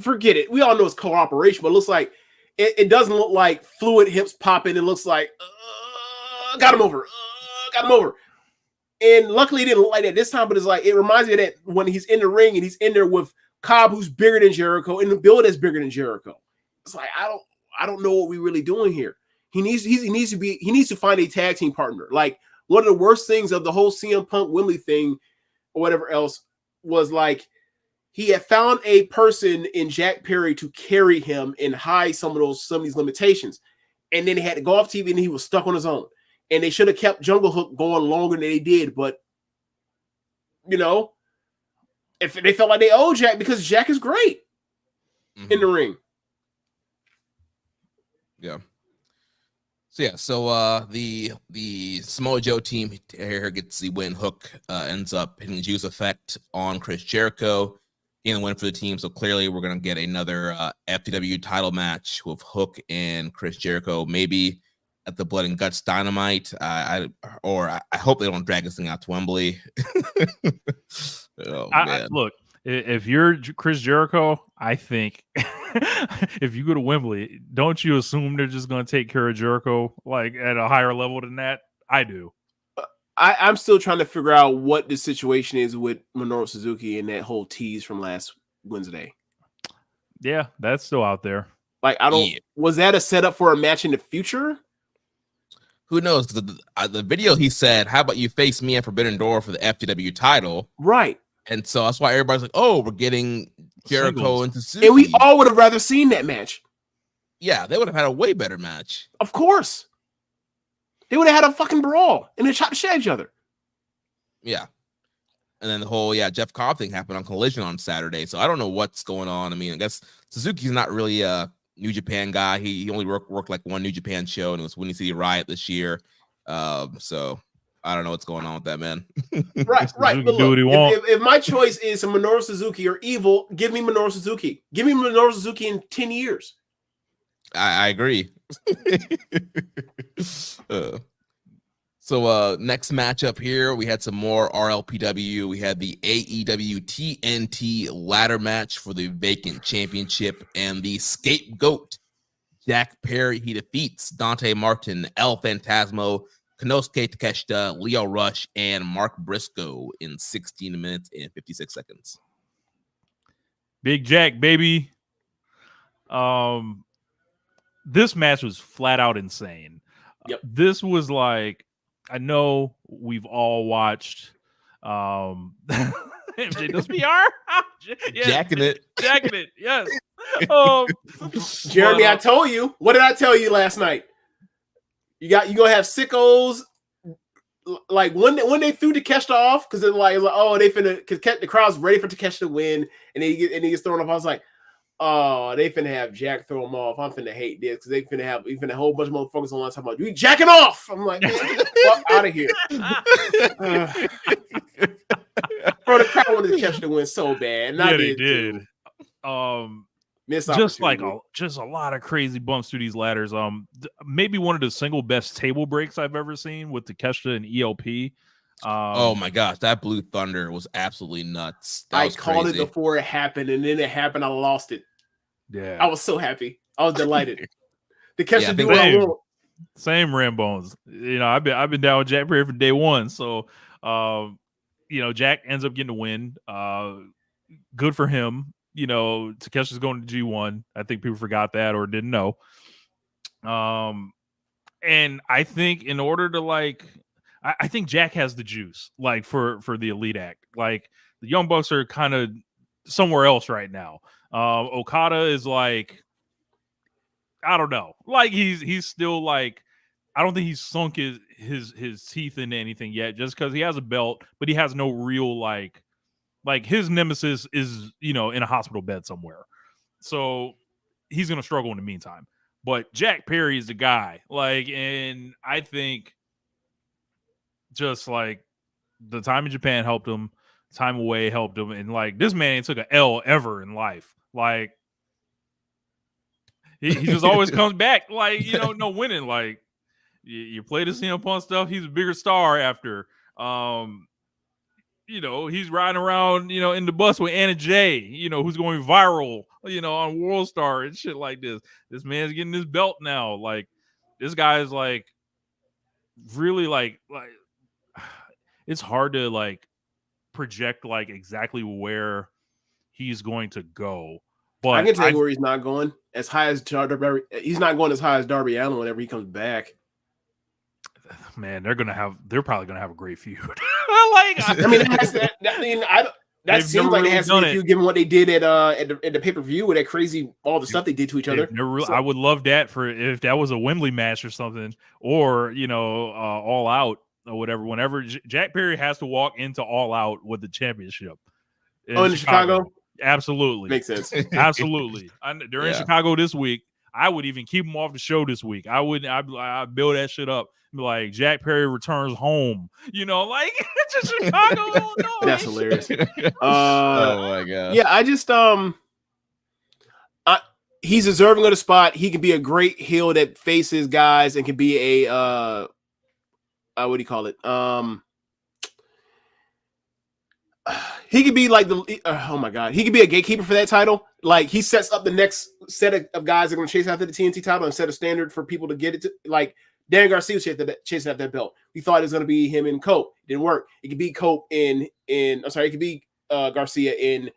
forget it. We all know it's cooperation, but it looks like it doesn't look like fluid hips popping. It looks like got him over. Got him over. And luckily it didn't look like that this time, but it's like it reminds me of that when he's in the ring and he's in there with Cobb, who's bigger than Jericho, and the Bill that's bigger than Jericho. It's like I don't know what we're really doing here. He needs to find a tag team partner. Like one of the worst things of the whole CM Punk Wembley thing or whatever else was like he had found a person in Jack Perry to carry him and hide some of these limitations. And then he had to go off TV and he was stuck on his own. And they should have kept Jungle Hook going longer than they did. But, you know, if they felt like they owe Jack because Jack is great in the ring. Yeah. So the Samoa Joe team here gets the win. Hook ends up hitting the Juice Effect on Chris Jericho. Getting the win for the team. So clearly we're going to get another FTW title match with Hook and Chris Jericho. Maybe at the Blood and Guts Dynamite. I hope they don't drag this thing out to Wembley. Look, if you're Chris Jericho, I think if you go to Wembley, don't you assume they're just going to take care of Jericho like at a higher level than that? I do. I'm still trying to figure out what the situation is with Minoru Suzuki and that whole tease from last Wednesday. Yeah, that's still out there. Like, was that a setup for a match in the future? Who knows? The video he said, "How about you face me at Forbidden Door for the FTW title?" Right. And so that's why everybody's like, "Oh, we're getting Jericho into Suzuki." And we all would have rather seen that match. Yeah, they would have had a way better match. Of course. They would have had a fucking brawl and then chop shit at each other. Yeah. And then the whole Jeff Cobb thing happened on Collision on Saturday. So I don't know what's going on. I mean, I guess Suzuki's not really a New Japan guy. He only worked like one New Japan show, and it was Windy City Riot this year. So I don't know what's going on with that man. Right. Suzuki But do what he want. if my choice is Minoru Suzuki or Evil, give me Minoru Suzuki. Give me Minoru Suzuki in 10 years. I agree. So next matchup here, we had some more RLPW. We had the AEW TNT ladder match for the vacant championship, and the scapegoat, Jack Perry, he defeats Dante Martin, El Phantasmo, Konosuke Takeshita, Leo Rush, and Mark Briscoe in 16 minutes and 56 seconds. Big Jack, baby. This match was flat out insane. Yep. This was like, I know we've all watched MJ does PR. Yes. Jacking it. Yes. Jeremy, I told you. What did I tell you last night? You gonna have sickos. Like when they threw Takeshita off, because they're like, oh, they finna, because the crowd's ready for Takeshita to win, and he gets thrown off. I was like, oh, they finna have Jack throw him off. I'm finna hate this, because they finna have a whole bunch of motherfuckers online talking about you jacking off. I'm like, man, get the fuck out of here. Bro, the crowd wanted Takeshita to win so bad, and I they did. Too. Missed Just like opportunity. a lot of crazy bumps through these ladders. Maybe one of the single best table breaks I've ever seen with Takeshita and ELP. Oh my gosh, that Blue Thunder was absolutely nuts. That I was called crazy. it before it happened, and then it happened. I lost it. Yeah, I was so happy. I was delighted. Takeshita Yeah, I do think what I same. want. Same Rambones. You know, I've been down with Jack Perry from day one. So, Jack ends up getting a win. Good for him. You know, Takeshi's going to G1. I think people forgot that or didn't know. And I think in order to I think Jack has the juice, like for the Elite Act. Like the Young Bucks are kind of somewhere else right now. Okada is like, I don't know. Like he's still like, I don't think he's sunk his teeth into anything yet, just because he has a belt, but he has no real like his nemesis is, in a hospital bed somewhere. So he's going to struggle in the meantime. But Jack Perry is the guy. And I think just like the time in Japan helped him, time away helped him. And this man ain't took an L ever in life. He just always comes back. No winning. You play the CM Punk stuff. He's a bigger star after. He's riding around, in the bus with Anna Jay, who's going viral, on World Star and shit like this. This man's getting his belt now. This guy is really it's hard to project exactly where he's going to go. But I can tell you where he's not going. As high as Darby, he's not going as high as Darby Allin whenever he comes back. Man, they're probably gonna have a great feud. That seems like it has to be a feud given what they did at the pay-per-view with that crazy all the stuff they did to each other. I would love that if that was a Wembley match or something, or All Out or whatever. Whenever Jack Perry has to walk into All Out with the championship in Chicago, absolutely makes sense. Absolutely, they're in Chicago this week. I would even keep him off the show this week. I'd build that shit up. Like Jack Perry returns home, to Chicago. Illinois. That's hilarious. Oh my god. Yeah, I just he's deserving of the spot. He can be a great heel that faces guys and can be a what do you call it? He could be like oh my god, he could be a gatekeeper for that title. Like he sets up the next set of guys that are going to chase after the TNT title and set a standard for people to get it to Dan Garcia was chasing after that belt. We thought it was going to be him and Cope. It didn't work. It could be Cope it could be Garcia in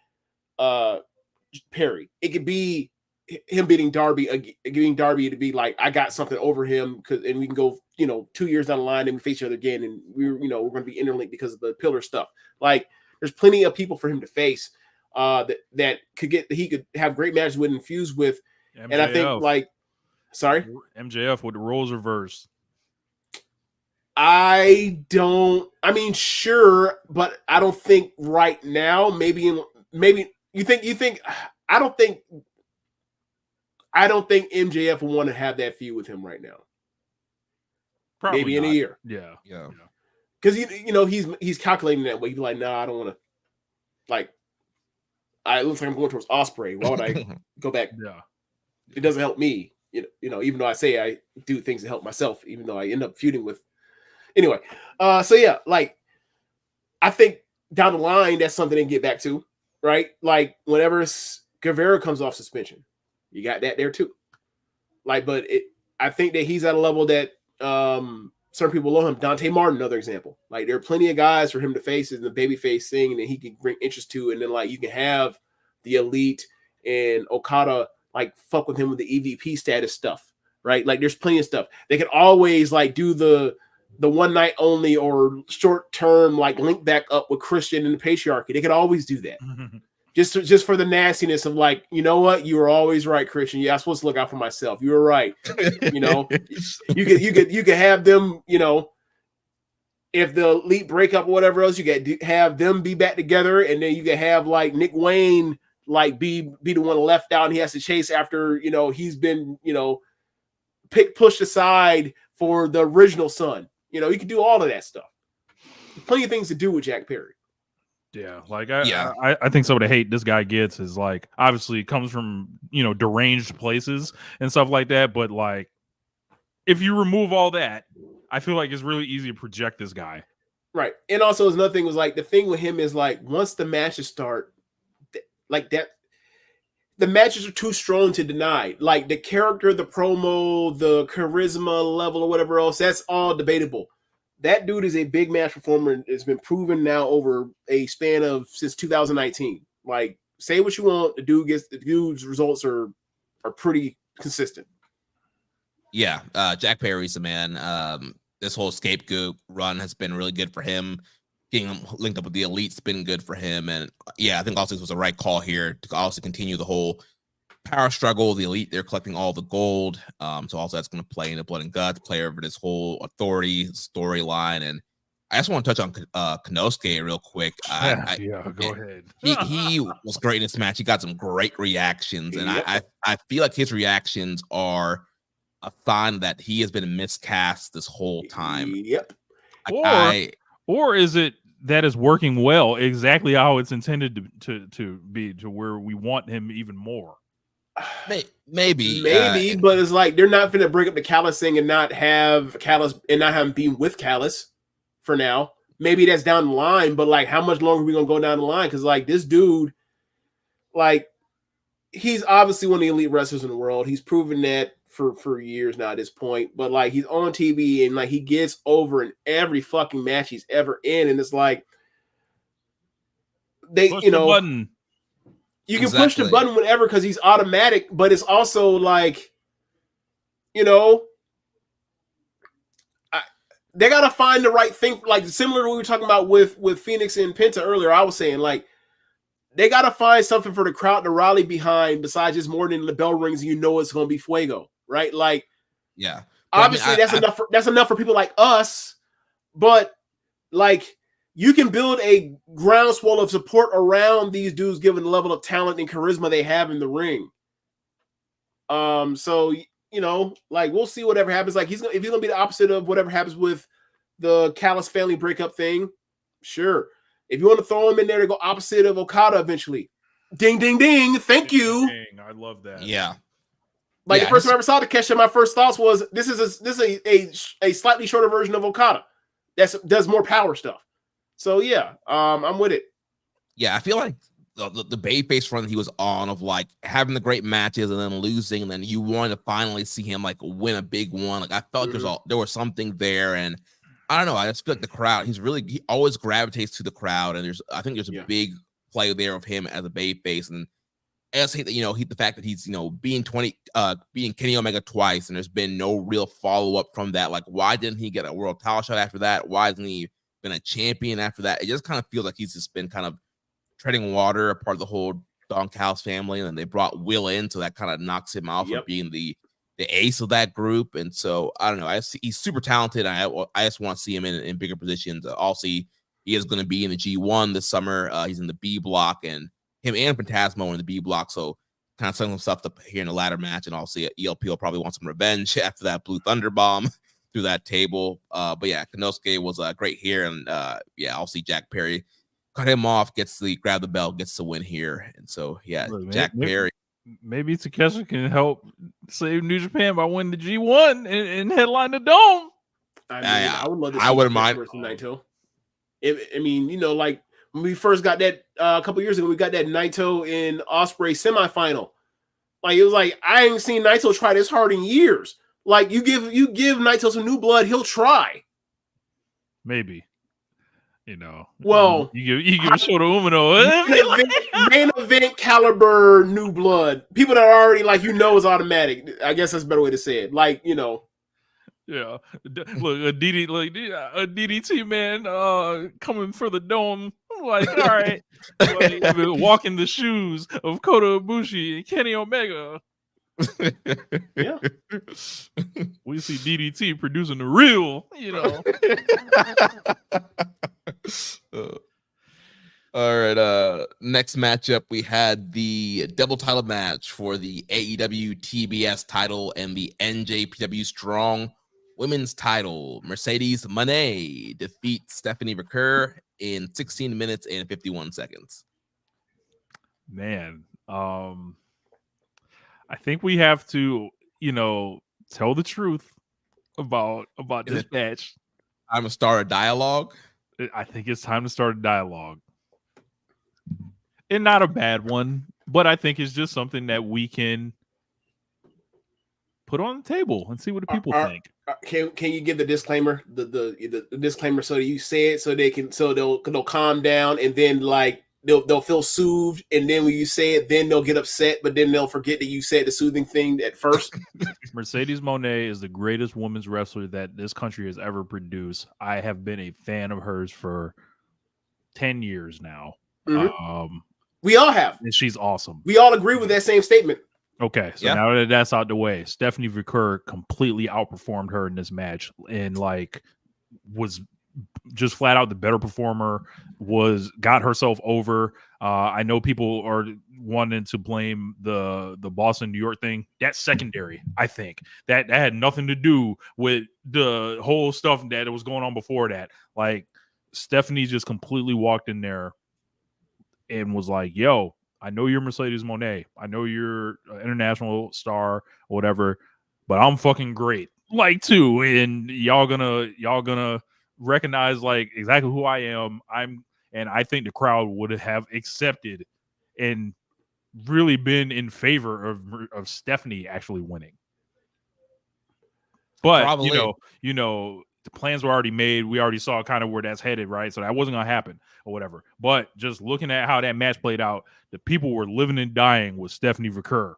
Perry. It could be him beating Darby, getting Darby to be like, I got something over him, and we can go, 2 years down the line and we face each other again, and we're going to be interlinked because of the pillar stuff. There's plenty of people for him to face that he could have great matches with and fuse with. MJF. And I think Sorry, MJF with the roles reversed. I mean, sure, but I don't think right now. Maybe you think. I don't think MJF will want to have that feud with him right now. Probably maybe in not. a year. Yeah. Because he's calculating that way. He'd be like, nah, I don't want to. Like, it looks like I'm going towards Ospreay. Why would I go back? Yeah. It doesn't help me. Even though I say I do things to help myself, even though I end up feuding with. Anyway, so yeah, like I think down the line that's something they can get back to, right? Like whenever Guevara comes off suspension, you got that there too. Like, but I think that he's at a level that certain people below him. Dante Martin, another example. Like there are plenty of guys for him to face in the babyface thing, and then he can bring interest to, and then like you can have the Elite and Okada like fuck with him with the EVP status stuff, right? Like there's plenty of stuff. They can always like do the one night only or short term like link back up with Christian and the patriarchy. They could always do that. Just for the nastiness of like, you know what, you were always right, Christian. Yeah, I'm supposed to look out for myself. You were right. You could have them, if the Elite break up or whatever else, you could have them be back together, and then you could have like Nick Wayne like be the one left out and he has to chase after, he's been, pushed aside for the original son. You can do all of that stuff. There's plenty of things to do with Jack Perry. Yeah, like I think some of the hate this guy gets is like obviously comes from deranged places and stuff like that. But like, if you remove all that, I feel like it's really easy to project this guy. Right, and also another thing was like the thing with him is like once the matches start, like that, the matches are too strong to deny. Like the character, the promo, the charisma level, or whatever else, that's all debatable. That dude is a big match performer and it's been proven now over a span of since 2019. Like, say what you want, the dude's results are pretty consistent. Yeah, Jack Perry's the man. This whole scapegoat run has been really good for him. Getting him linked up with the Elite's been good for him. And yeah, I think also this was the right call here to also continue the whole power struggle. The Elite, they're collecting all the gold. So also that's going to play in the blood and guts, play over this whole authority storyline. And I just want to touch on Konosuke real quick. Go ahead. He was great in this match. He got some great reactions. And I feel like his reactions are a sign that he has been miscast this whole time. Yep. Or is it that is working well, exactly how it's intended to be, to where we want him even more? Maybe, but it's like they're not going to break up the Callis thing and not have Callis and not have him being with Callis for now. Maybe that's down the line, but like, how much longer are we going to go down the line? Because like this dude, like he's obviously one of the elite wrestlers in the world. He's proven that for years now at this point. But like he's on TV and like he gets over in every fucking match he's ever in, and it's like they, push the button. You can push the button whenever because he's automatic, but it's also like, they got to find the right thing. Like similar to what we were talking about with Phoenix and Penta earlier, I was saying like they got to find something for the crowd to rally behind besides just more than the bell rings and it's going to be Fuego, right? Like, yeah, obviously that's enough for people like us, but like, you can build a groundswell of support around these dudes given the level of talent and charisma they have in the ring. So, like we'll see whatever happens. Like if he's gonna be the opposite of whatever happens with the Callis family breakup thing, sure. If you want to throw him in there to go opposite of Okada eventually, ding, ding, ding. Thank you. Ding, I love that. Yeah. Like the first time I ever saw Takesha, my first thoughts was this is a slightly shorter version of Okada that does more power stuff. So yeah, I'm with it. Yeah, I feel like the babyface run that he was on of like having the great matches and then losing, and then you want to finally see him like win a big one. Like I felt like there was something there, and I don't know. I just feel like the crowd. He always gravitates to the crowd, and I think there's a big play there of him as a babyface, and I just hate that the fact that he's being Kenny Omega twice, and there's been no real follow up from that. Like why didn't he get a world title shot after that? Why isn't he been a champion after that? It just kind of feels like he's just been kind of treading water, a part of the whole Don Callis family, and then they brought Will in, so that kind of knocks him off of being the ace of that group. And so I don't know. He's super talented. I just want to see him in bigger positions. Also, he is going to be in the G1 this summer. He's in the B block, and him and Phantasmo are in the B block. So kind of setting himself up here in the ladder match. And also ELP will probably want some revenge after that Blue Thunder bomb through that table. But yeah, Konosuke was great here. And yeah, I'll see Jack Perry cut him off, grab the belt, gets the win here. And so yeah, Look, Jack Perry. Maybe Takeshi can help save New Japan by winning the G1 and headline the Dome. I mean, I would love to see wouldn't mind versus Naito. I mean, you know, like when we first got that a couple years ago, we got that Naito and Ospreay semifinal. Like it was like I ain't seen Naito try this hard in years. Like you give Naito some new blood, he'll try. Maybe. You know, well, you give a show to Umino. Main event caliber new blood. People that are already like is automatic. I guess that's a better way to say it. Like yeah. Look, a DDT man coming for the Dome. Like, all right, like, walking the shoes of Kota Ibushi and Kenny Omega. Yeah, we see DDT producing the real, All right. Next matchup, we had the double title match for the AEW TBS title and the NJPW Strong Women's title. Mercedes Moné defeats Stephanie Recur in 16 minutes and 51 seconds. Man, I think we have to, tell the truth about this match. I'm gonna start a dialogue. I think it's time to start a dialogue. And not a bad one, but I think it's just something that we can put on the table and see what the people think. Can you give the disclaimer, the disclaimer, so that you say it so they'll calm down, and then like they'll feel soothed, and then when you say it, then they'll get upset, but then they'll forget that you said the soothing thing at first. Mercedes Moné is the greatest women's wrestler that this country has ever produced. I have been a fan of hers for 10 years now. Mm-hmm. We all have. And she's awesome. We all agree with that same statement. Okay, so now that that's out the way, Stephanie Recur completely outperformed her in this match and was just flat out the better performer, got herself over. I know people are wanting to blame the Boston, New York thing. That's secondary. I think that had nothing to do with the whole stuff that was going on before that. Like Stephanie just completely walked in there and was like, yo, I know you're Mercedes Moné. I know you're an international star or whatever, but I'm fucking great. Too. And y'all gonna recognize exactly who I am. And I think the crowd would have accepted and really been in favor of Stephanie actually winning. But probably. The plans were already made. We already saw kind of where that's headed, right? So that wasn't going to happen or whatever. But just looking at how that match played out, the people were living and dying with Stephanie Recur.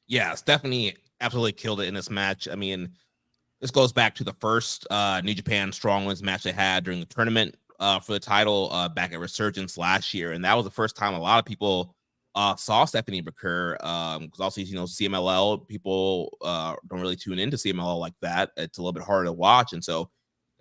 Yeah, Stephanie absolutely killed it in this match. I mean, this goes back to the first New Japan Strong Women's match they had during the tournament for the title back at Resurgence last year. And that was the first time a lot of people saw Stephanie Recur, because also, CMLL people don't really tune into CMLL like that. It's a little bit harder to watch. And so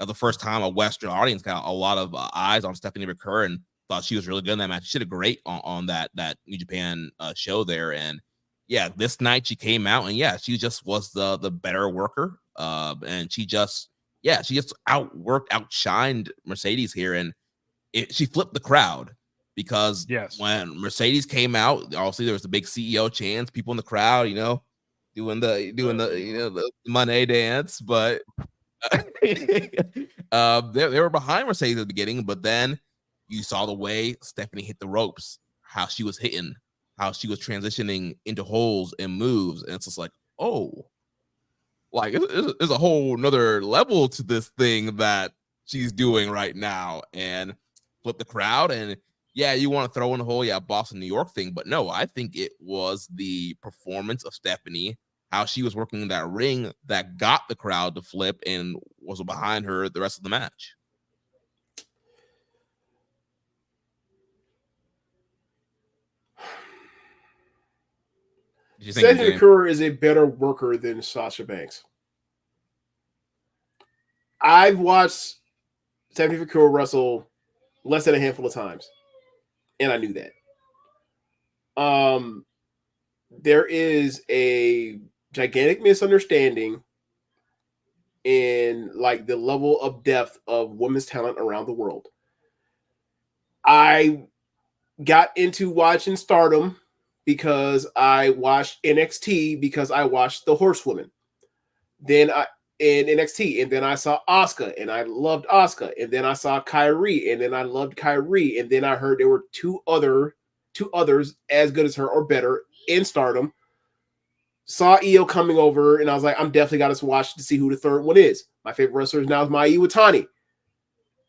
the first time a Western audience got a lot of eyes on Stephanie Recur and thought she was really good in that match. She did great on that New Japan show there. And yeah, this night she came out and she just was the better worker. And she just outshined Mercedes here. And she flipped the crowd. Because when Mercedes came out, obviously there was the big CEO chants, people in the crowd, doing the Moné dance, but they were behind Mercedes at the beginning. But then you saw the way Stephanie hit the ropes, how she was hitting, how she was transitioning into holds and moves, and it's just like, oh, there's a whole nother level to this thing that she's doing right now, and flip the crowd. And you want to throw in the whole Boston, New York thing, but no, I think it was the performance of Stephanie, how she was working in that ring that got the crowd to flip and was behind her the rest of the match. Did you think, Stephanie McClure is a better worker than Sasha Banks. I've watched Stephanie McClure wrestle less than a handful of times, and I knew that. There is a gigantic misunderstanding in like the level of depth of women's talent around the world. I got into watching Stardom because I watched NXT because I watched the Horsewomen. Then I in NXT, and then I saw Asuka, and I loved Asuka, and then I saw Kyrie, and then I loved Kyrie, and then I heard there were two others as good as her or better in Stardom. Saw Io coming over, and I was like, I'm definitely got to watch to see who the third one is. My favorite wrestler now is Mai Iwatani.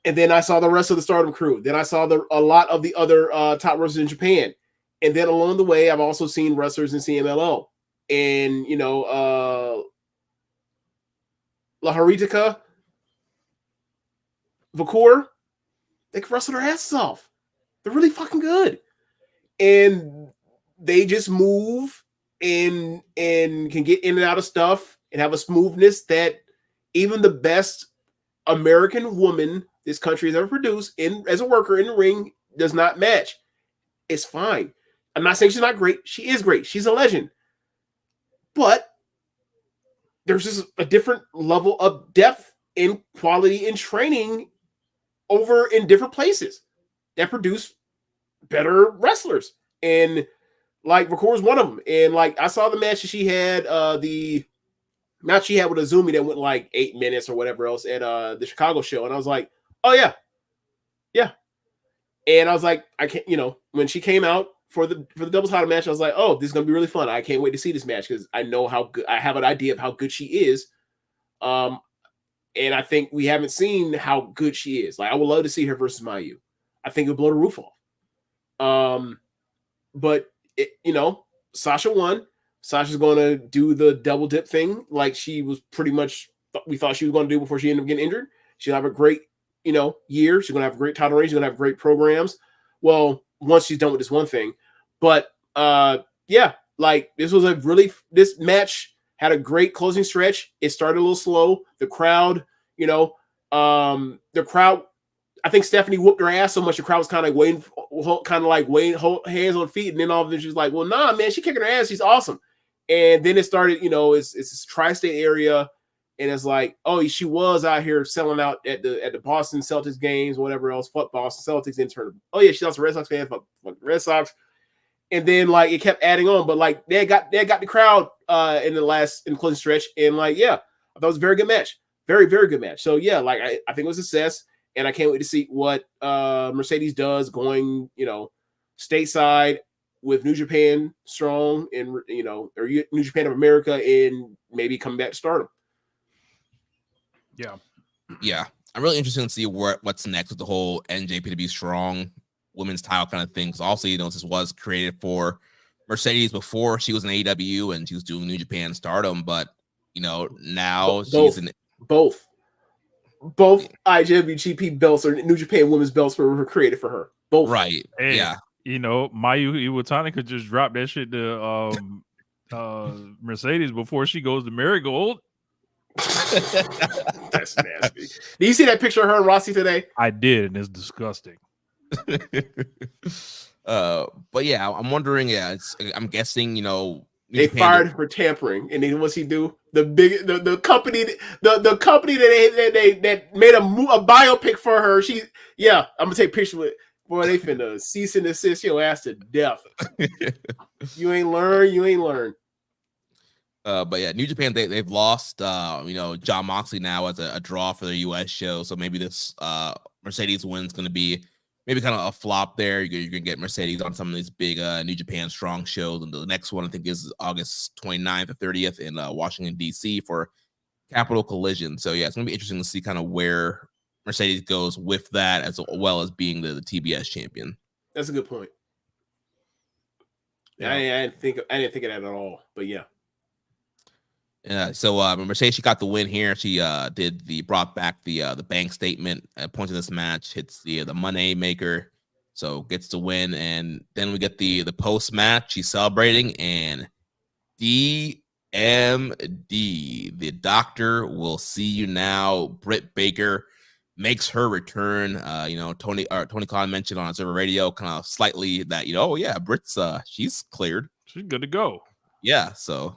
And then I saw the rest of the Stardom crew. Then I saw a lot of the other top wrestlers in Japan. And then along the way, I've also seen wrestlers in CMLL. And, La Haritica, Vakur, they can wrestle their asses off. They're really fucking good. And they just move and can get in and out of stuff and have a smoothness that even the best American woman this country has ever produced as a worker in the ring does not match. It's fine. I'm not saying she's not great. She is great. She's a legend. But there's just a different level of depth and quality and training over in different places that produce better wrestlers. And like Vakur is one of them. And like I saw the match that she had, the match she had with Azumi that went like 8 minutes or whatever else at the Chicago show. And I was like, oh yeah. Yeah. And I was like, I can't, when she came out for the double title match, I was like, oh, this is gonna be really fun. I can't wait to see this match because I know how good, I have an idea of how good she is. And I think we haven't seen how good she is. Like I would love to see her versus Mayu. I think it would blow the roof off. But Sasha won. Sasha's going to do the double dip thing like she was pretty much we thought she was going to do before she ended up getting injured. She'll have a great, year. She's going to have a great title reign. She's going to have great programs. Well, once she's done with this one thing. But yeah, like this match had a great closing stretch. It started a little slow. The crowd, I think Stephanie whooped her ass so much the crowd was kind of waiting, hands on feet, and then all of them she was like, "Well, nah, man, she's kicking her ass. She's awesome." And then it started, it's this tri-state area, and it's like, oh, she was out here selling out at the Boston Celtics games, whatever else. Fuck Boston Celtics in turn. Oh yeah, she's also a Red Sox fan. Fuck Red Sox. And then like it kept adding on, but like they got the crowd in the closing stretch, and like yeah, I thought it was a very good match, very very good match. So yeah, like I think it was a success. And I can't wait to see what Mercedes does going, stateside with New Japan Strong and, or New Japan of America and maybe come back to Stardom. Yeah. Yeah. I'm really interested to see what's next with the whole NJPW Strong women's title kind of thing. Because also, this was created for Mercedes before she was in AEW and she was doing New Japan Stardom. But, now she's in both IWGP belts or New Japan women's belts were created for her. Both. Right. And, yeah. Mayu Iwatani could just drop that shit to Mercedes before she goes to Marigold. That's nasty. Did you see that picture of her and Rossi today? I did, and it's disgusting. But yeah, I'm wondering, I'm guessing, they fired him for tampering, and then what's he do? The company that made a biopic for her. I'm gonna take pictures with. Boy, they finna cease and desist your ass to death. You ain't learn. But yeah, New Japan they've lost. John Moxley now as a draw for their US show. So maybe this Mercedes win's gonna be maybe kind of a flop there. You're gonna get Mercedes on some of these big New Japan Strong shows, and the next one I think is August 29th or 30th in Washington DC for Capital Collision. So yeah, it's gonna be interesting to see kind of where Mercedes goes with that, as well as being the TBS champion. That's a good point. Yeah. I didn't think of that at all, but yeah. So Mercedes, she got the win here. She brought back the bank statement at point of this match, hits the money maker, so gets the win. And then we get the post match. She's celebrating, and DMD, the doctor will see you now. Britt Baker makes her return. Tony Khan mentioned on Observer Radio kind of slightly that, Britt's she's cleared. She's good to go. Yeah, so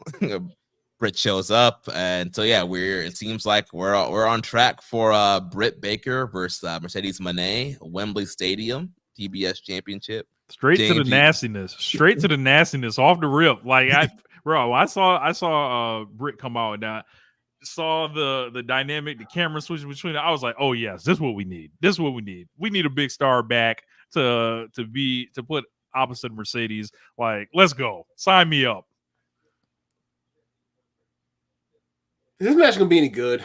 Britt shows up, and so it seems like we're on track for Britt Baker versus Mercedes Moné, Wembley Stadium, TBS Championship. Straight to the nastiness off the rip. Like I saw Britt come out and I saw the dynamic, the camera switching between it. I was like, oh yes, this is what we need. We need a big star back to put opposite Mercedes. Like, let's go. Sign me up. Is this match gonna be any good?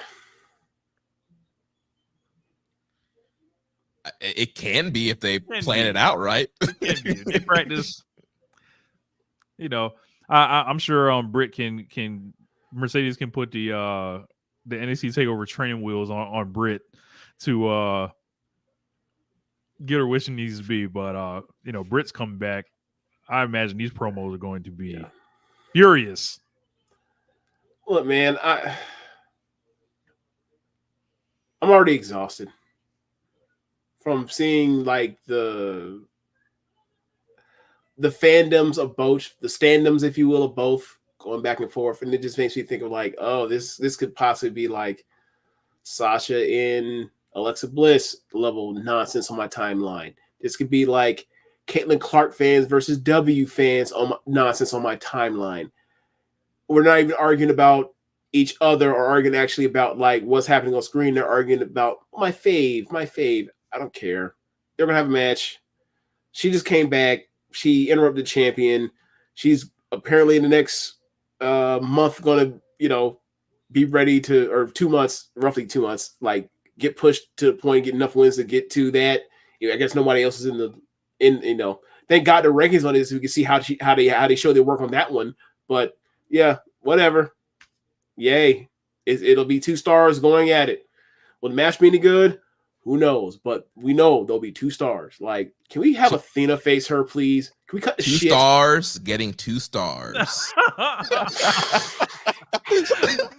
It can be if they plan it out right. It can be. They practice. I'm sure Britt can Mercedes can put the NXT TakeOver training wheels on Britt to get her where she needs to be. But Britt's coming back. I imagine these promos are going to be furious. Look, man, I'm already exhausted from seeing like the fandoms of both, the standoms, if you will, of both going back and forth, and it just makes me think of like, oh, this could possibly be like Sasha and Alexa Bliss level nonsense on my timeline. This could be like Caitlin Clark fans versus W fans nonsense on my timeline. We're not even arguing about each other or arguing actually about like what's happening on screen. They're arguing about my fave. I don't care. They're going to have a match. She just came back. She interrupted the champion. She's apparently in the next month going to, be ready to, or 2 months, roughly 2 months, like get pushed to the point, get enough wins to get to that. I guess nobody else is thank God the rankings on this so we can see how they show their work on that one. But yeah, whatever. Yay. It'll be 2 stars going at it. Will the match be any good? Who knows? But we know there'll be 2 stars. Like, can we have Athena face her, please? Can we cut the 2 shit? stars getting 2 stars.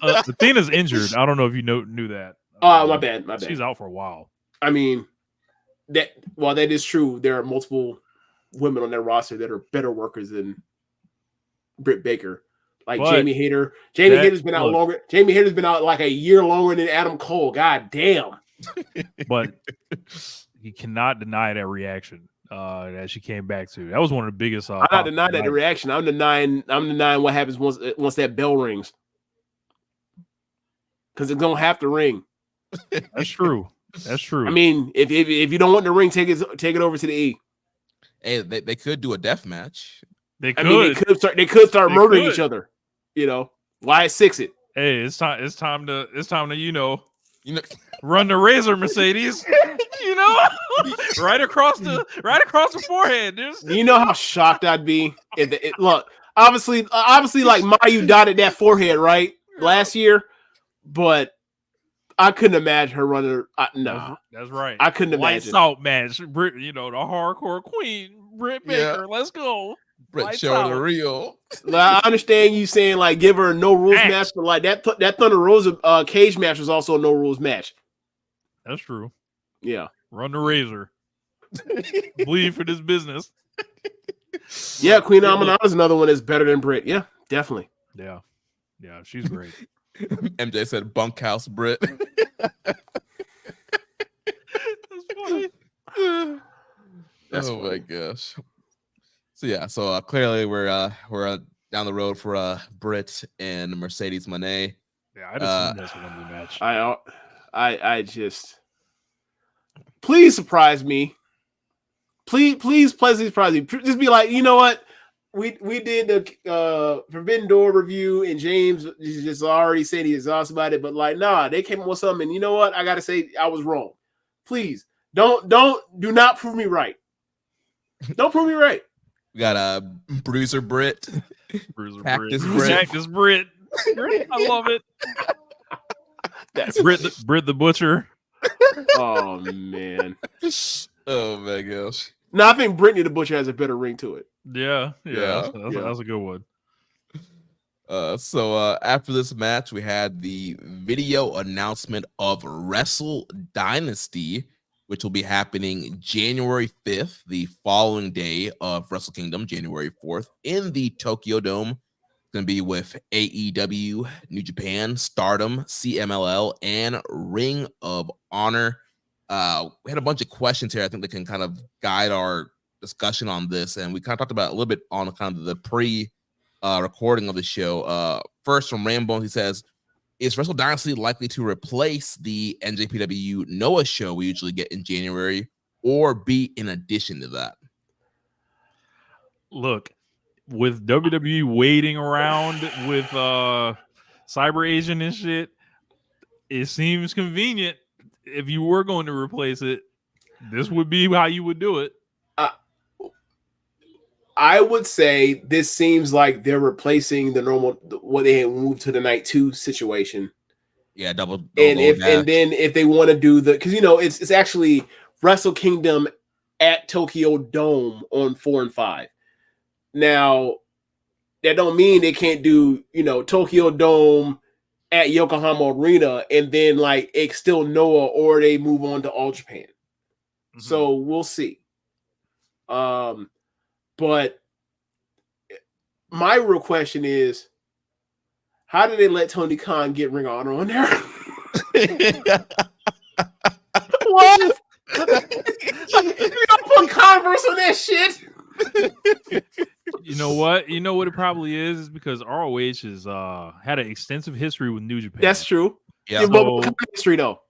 Athena's injured. I don't know if you knew that. Oh, my bad. She's out for a while. I mean, that is true. There are multiple women on their roster that are better workers than Britt Baker. Like Jamie Hayter. Hayter's been out longer. Jamie Hayter's been out like a year longer than Adam Cole. God damn. But you cannot deny that reaction that she came back to. That was one of the biggest. I'm not denying that reaction. I'm denying what happens once that bell rings. Because it's gonna have to ring. That's true. I mean, if you don't want the ring, take it over to the E. Hey, they could do a death match. They could start murdering each other. Why 6 it? Hey, it's time to run the razor, Mercedes. right across the forehead. You know how shocked I'd be look. Obviously, like Mayu dotted that forehead right last year, but I couldn't imagine her running. No, that's right. I couldn't imagine. Lights out match. Britt, the hardcore queen, Britt Baker. Let's go. Britt showing the real. I understand you saying like give her a no rules match, but like that Thunder Rosa cage match was also a no rules match. That's true. Yeah, run the razor. Bleed for this business. Yeah, Queen Amanada is another one that's better than Britt. Yeah, definitely. Yeah, she's great. MJ said bunkhouse Britt. That's funny. That's my gosh. So clearly we're down the road for Britt and Mercedes Moné. Yeah, I just think that's a Wembley match. I just please surprise me. Please pleasantly surprise me. Just be like, you know what? We did the Forbidden Door review, and James just already said he's exhausted about it. But like, nah, they came up with something. And you know what? I gotta say I was wrong. Please do not prove me right. Don't prove me right. We got a Bruiser Britt. Cactus Britt. I love it. That's Britt the Butcher. Oh man. Oh my gosh. No, I think Brittany the Butcher has a better ring to it. Yeah. That's a good one. So after this match, we had the video announcement of Wrestle Dynasty, which will be happening January 5th, the following day of Wrestle Kingdom, January 4th, in the Tokyo Dome. It's going to be with AEW, New Japan, Stardom, CMLL, and Ring of Honor. We had a bunch of questions here. I think they can kind of guide our discussion on this, and we kind of talked about a little bit on kind of the recording of the show. First from Rambo, he says, is Wrestle Dynasty likely to replace the NJPW Noah show we usually get in January, or be in addition to that? Look, with WWE waiting around with Cyber Asian and shit, it seems convenient. If you were going to replace it, this would be how you would do it. I would say this seems like they're replacing the normal what they had moved to the night 2 situation. Yeah, double and then if they want to do because it's actually Wrestle Kingdom at Tokyo Dome on 4 and 5. Now that don't mean they can't do Tokyo Dome at Yokohama Arena and then like it's still Noah, or they move on to All Japan. Mm-hmm. So we'll see. But my real question is, how did they let Tony Khan get Ring of Honor on there? What? You don't put Converse on that shit. You know what? You know what it probably is because ROH has had an extensive history with New Japan. That's true. Yeah, but what kind of history though?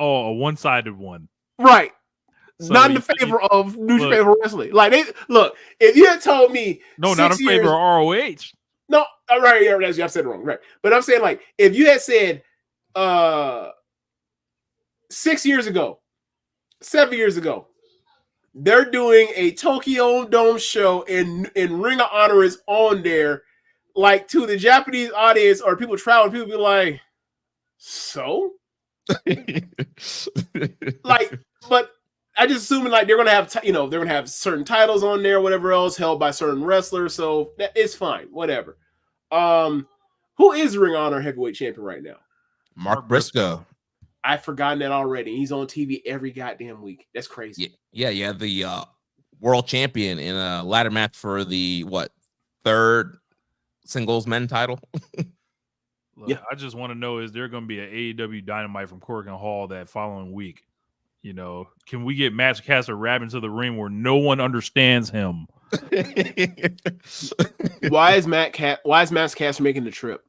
Oh, a one-sided one. Right. So not in the favor of New Japan Pro Wrestling. Like if you had told me not in favor of ROH. No, right, yeah, I said it wrong, right? But I'm saying like if you had said 6 years ago, 7 years ago, they're doing a Tokyo Dome show and Ring of Honor is on there, like to the Japanese audience or people traveling, people be like, so like, but I just assuming like they're gonna have they're gonna have certain titles on there, whatever else held by certain wrestlers, so that it's fine, whatever. Who is Ring of Honor heavyweight champion right now? Mark Briscoe. I've forgotten that already. He's on TV every goddamn week. That's crazy. Yeah. The world champion in a ladder match for the third singles men title. Look, yeah, I just want to know: is there going to be an AEW Dynamite from Corkin Hall that following week? Can we get Matchcaster Rab into the ring where no one understands him? Why is Matchcaster making the trip?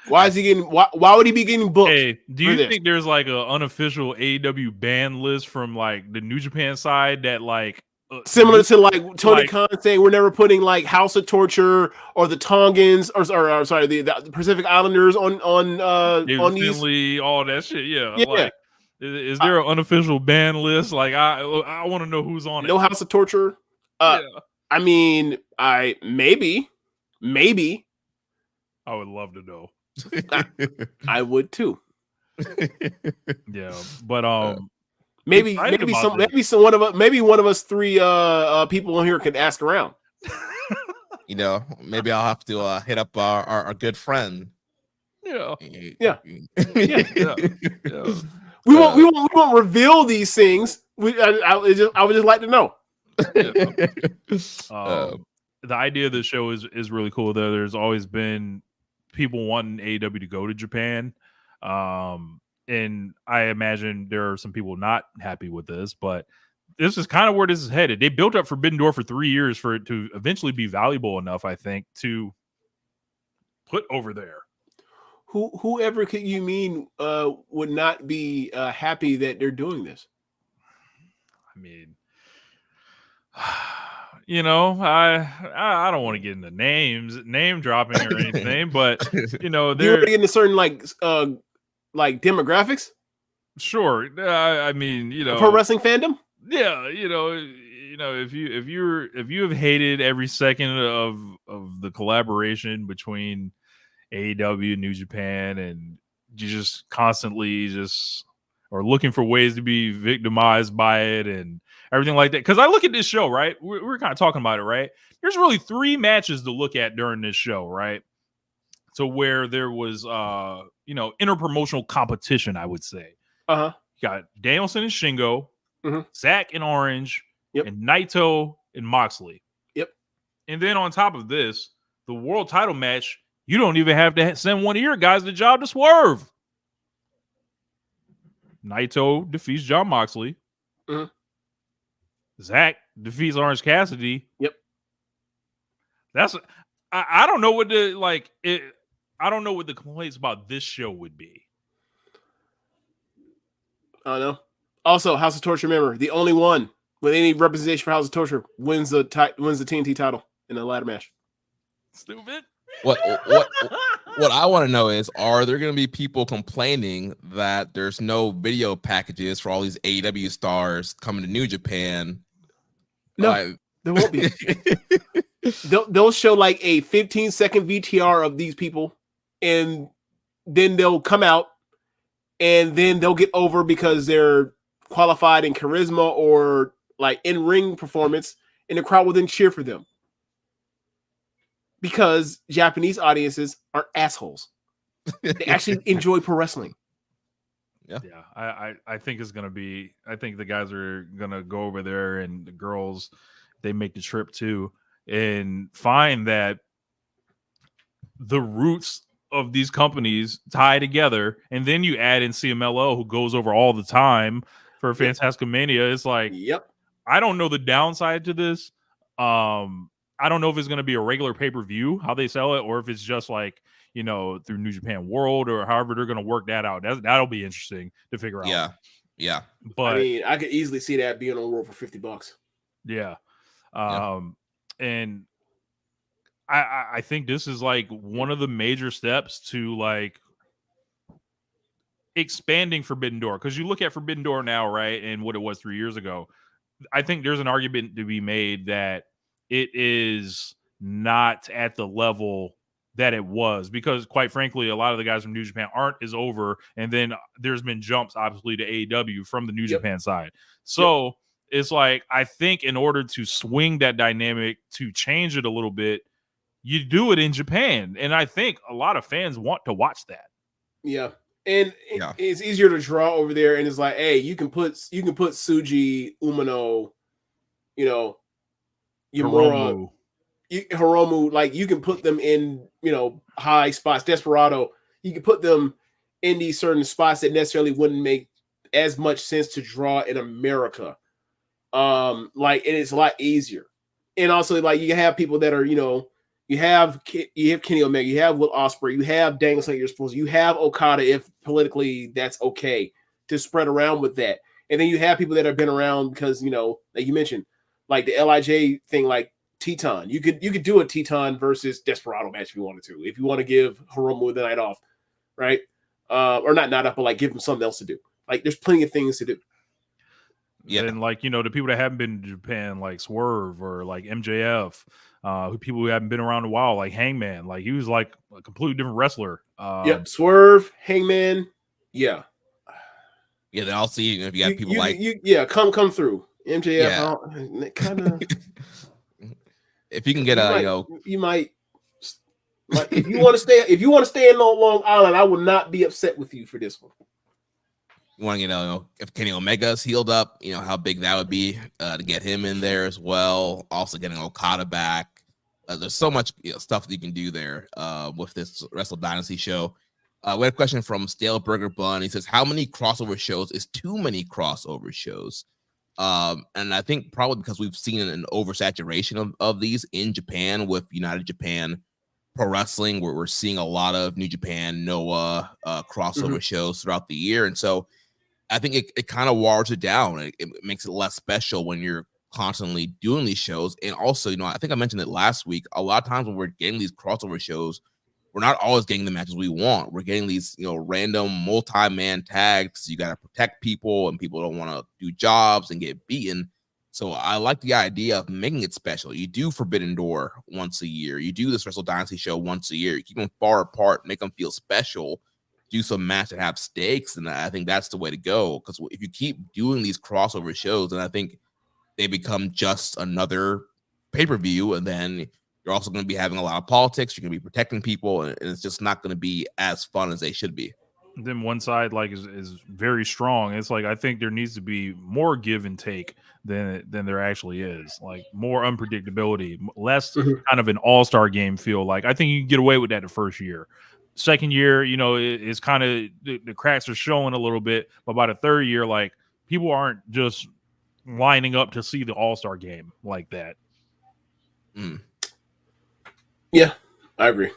Why is he getting? Why would he be getting booked? Hey, do you think there's like an unofficial AEW ban list from like the New Japan side that like similar to like Tony Khan saying we're never putting like House of Torture or the Tongans or sorry the Pacific Islanders on these all that shit? Yeah. Like, is there an unofficial ban list? Like I want to know who's on it. No House of Torture. I mean, maybe. I would love to know. I would too. Yeah, but maybe one of us three people on here could ask around. Maybe I'll have to hit up our good friend. Yeah. We won't reveal these things. I would just like to know. The idea of the show is really cool. Though there's always been people wanting AEW to go to Japan, and I imagine there are some people not happy with this, but this is kind of where this is headed. They built up Forbidden Door for 3 years for it to eventually be valuable enough, I think, to put over there. Whoever could you mean would not be happy that they're doing this? I mean, I don't want to get into name dropping or anything, but they're getting a certain like demographics. Sure, I mean, pro wrestling fandom. Yeah, if you have hated every second of the collaboration between AEW and New Japan, and you just constantly or looking for ways to be victimized by it and everything like that. Because I look at this show, right? We're kind of talking about it, right? There's really 3 matches to look at during this show, right? So where there was, interpromotional competition, I would say. Uh-huh. You got Danielson and Shingo, Zack and Orange, and Naito and Moxley. Yep. And then on top of this, the world title match, you don't even have to send one of your guys the job to Swerve. Naito defeats Jon Moxley. Zack defeats Orange Cassidy. Yep. That's I don't know what the I don't know what the complaints about this show would be. I don't know. Also, House of Torture member, the only one with any representation for House of Torture wins the TNT title in a ladder match. Stupid. What I want to know is, are there going to be people complaining that there's no video packages for all these AEW stars coming to New Japan? No, there won't be. They'll show like a 15-second VTR of these people, and then they'll come out, and then they'll get over because they're qualified in charisma or like in-ring performance, and the crowd will then cheer for them. Because Japanese audiences are assholes. They actually enjoy pro wrestling. Yeah. I think it's gonna be. I think the guys are gonna go over there, and the girls, they make the trip too, and find that the roots of these companies tie together, and then you add in CMLL, who goes over all the time for Fantasticmania. It's like, I don't know the downside to this. I don't know if it's going to be a regular pay-per-view, how they sell it, or if it's just like, through New Japan World, or however they're going to work that out. That'll be interesting to figure out. Yeah. But I mean, I could easily see that being on World for $50. Yeah. And I think this is like one of the major steps to like expanding Forbidden Door. Because you look at Forbidden Door now, right, and what it was 3 years ago. I think there's an argument to be made that it is not at the level that it was, because quite frankly, a lot of the guys from New Japan aren't as over. And then there's been jumps, obviously, to AEW from the New Japan side. So it's like, I think in order to swing that dynamic, to change it a little bit, you do it in Japan. And I think a lot of fans want to watch that. Yeah. And it's easier to draw over there. And it's like, hey, you can put Tsuji, Umino, Yamura, Hiromu, like you can put them in, high spots. Desperado, you can put them in these certain spots that necessarily wouldn't make as much sense to draw in America. And it's a lot easier. And also, like, you have people that are, you have Kenny Omega, you have Will Ospreay, you have Danielson, you have Okada, if politically that's okay to spread around with that. And then you have people that have been around because, like you mentioned, like the LIJ thing, like Teton. You could do a Teton versus Desperado match if you wanted to. If you want to give Hiromu the night off, right? Or not off, but like give him something else to do. Like there's plenty of things to do. Yeah, and like the people that haven't been to Japan, like Swerve or like MJF, people who haven't been around a while, like Hangman, like he was like a completely different wrestler. Swerve, Hangman, yeah. Then I'll see if you got people come through. MJF, kind of. If you can get you might. If you want to stay in Long Island, I would not be upset with you for this one. You want to if Kenny Omega's healed up, how big that would be to get him in there as well. Also getting Okada back. There's so much stuff that you can do there with this Wrestle Dynasty show. We had a question from Stale Burger Bun. He says, "How many crossover shows is too many crossover shows?" And I think probably because we've seen an oversaturation of these in Japan with United Japan Pro Wrestling, where we're seeing a lot of New Japan, Noah crossover shows throughout the year. And so I think it kind of waters it down. It makes it less special when you're constantly doing these shows. And also, I think I mentioned it last week, a lot of times when we're getting these crossover shows, we're not always getting the matches we want. We're getting these, random multi-man tags. You got to protect people, and people don't want to do jobs and get beaten. So I like the idea of making it special. You do Forbidden Door once a year. You do this Wrestle Dynasty show once a year. You keep them far apart, make them feel special. do some match that have stakes, and I think that's the way to go. Because if you keep doing these crossover shows, then I think they become just another pay-per-view, and then you're also going to be having a lot of politics. You're going to be protecting people, and it's just not going to be as fun as they should be. Then one side like is very strong. It's like I think there needs to be more give and take than there actually is. Like more unpredictability, less kind of an all-star game feel. Like I think you can get away with that the first year. Second year, you know, it's kind of the cracks are showing a little bit, but by the third year, like people aren't just lining up to see the all-star game like that. Yeah, I agree.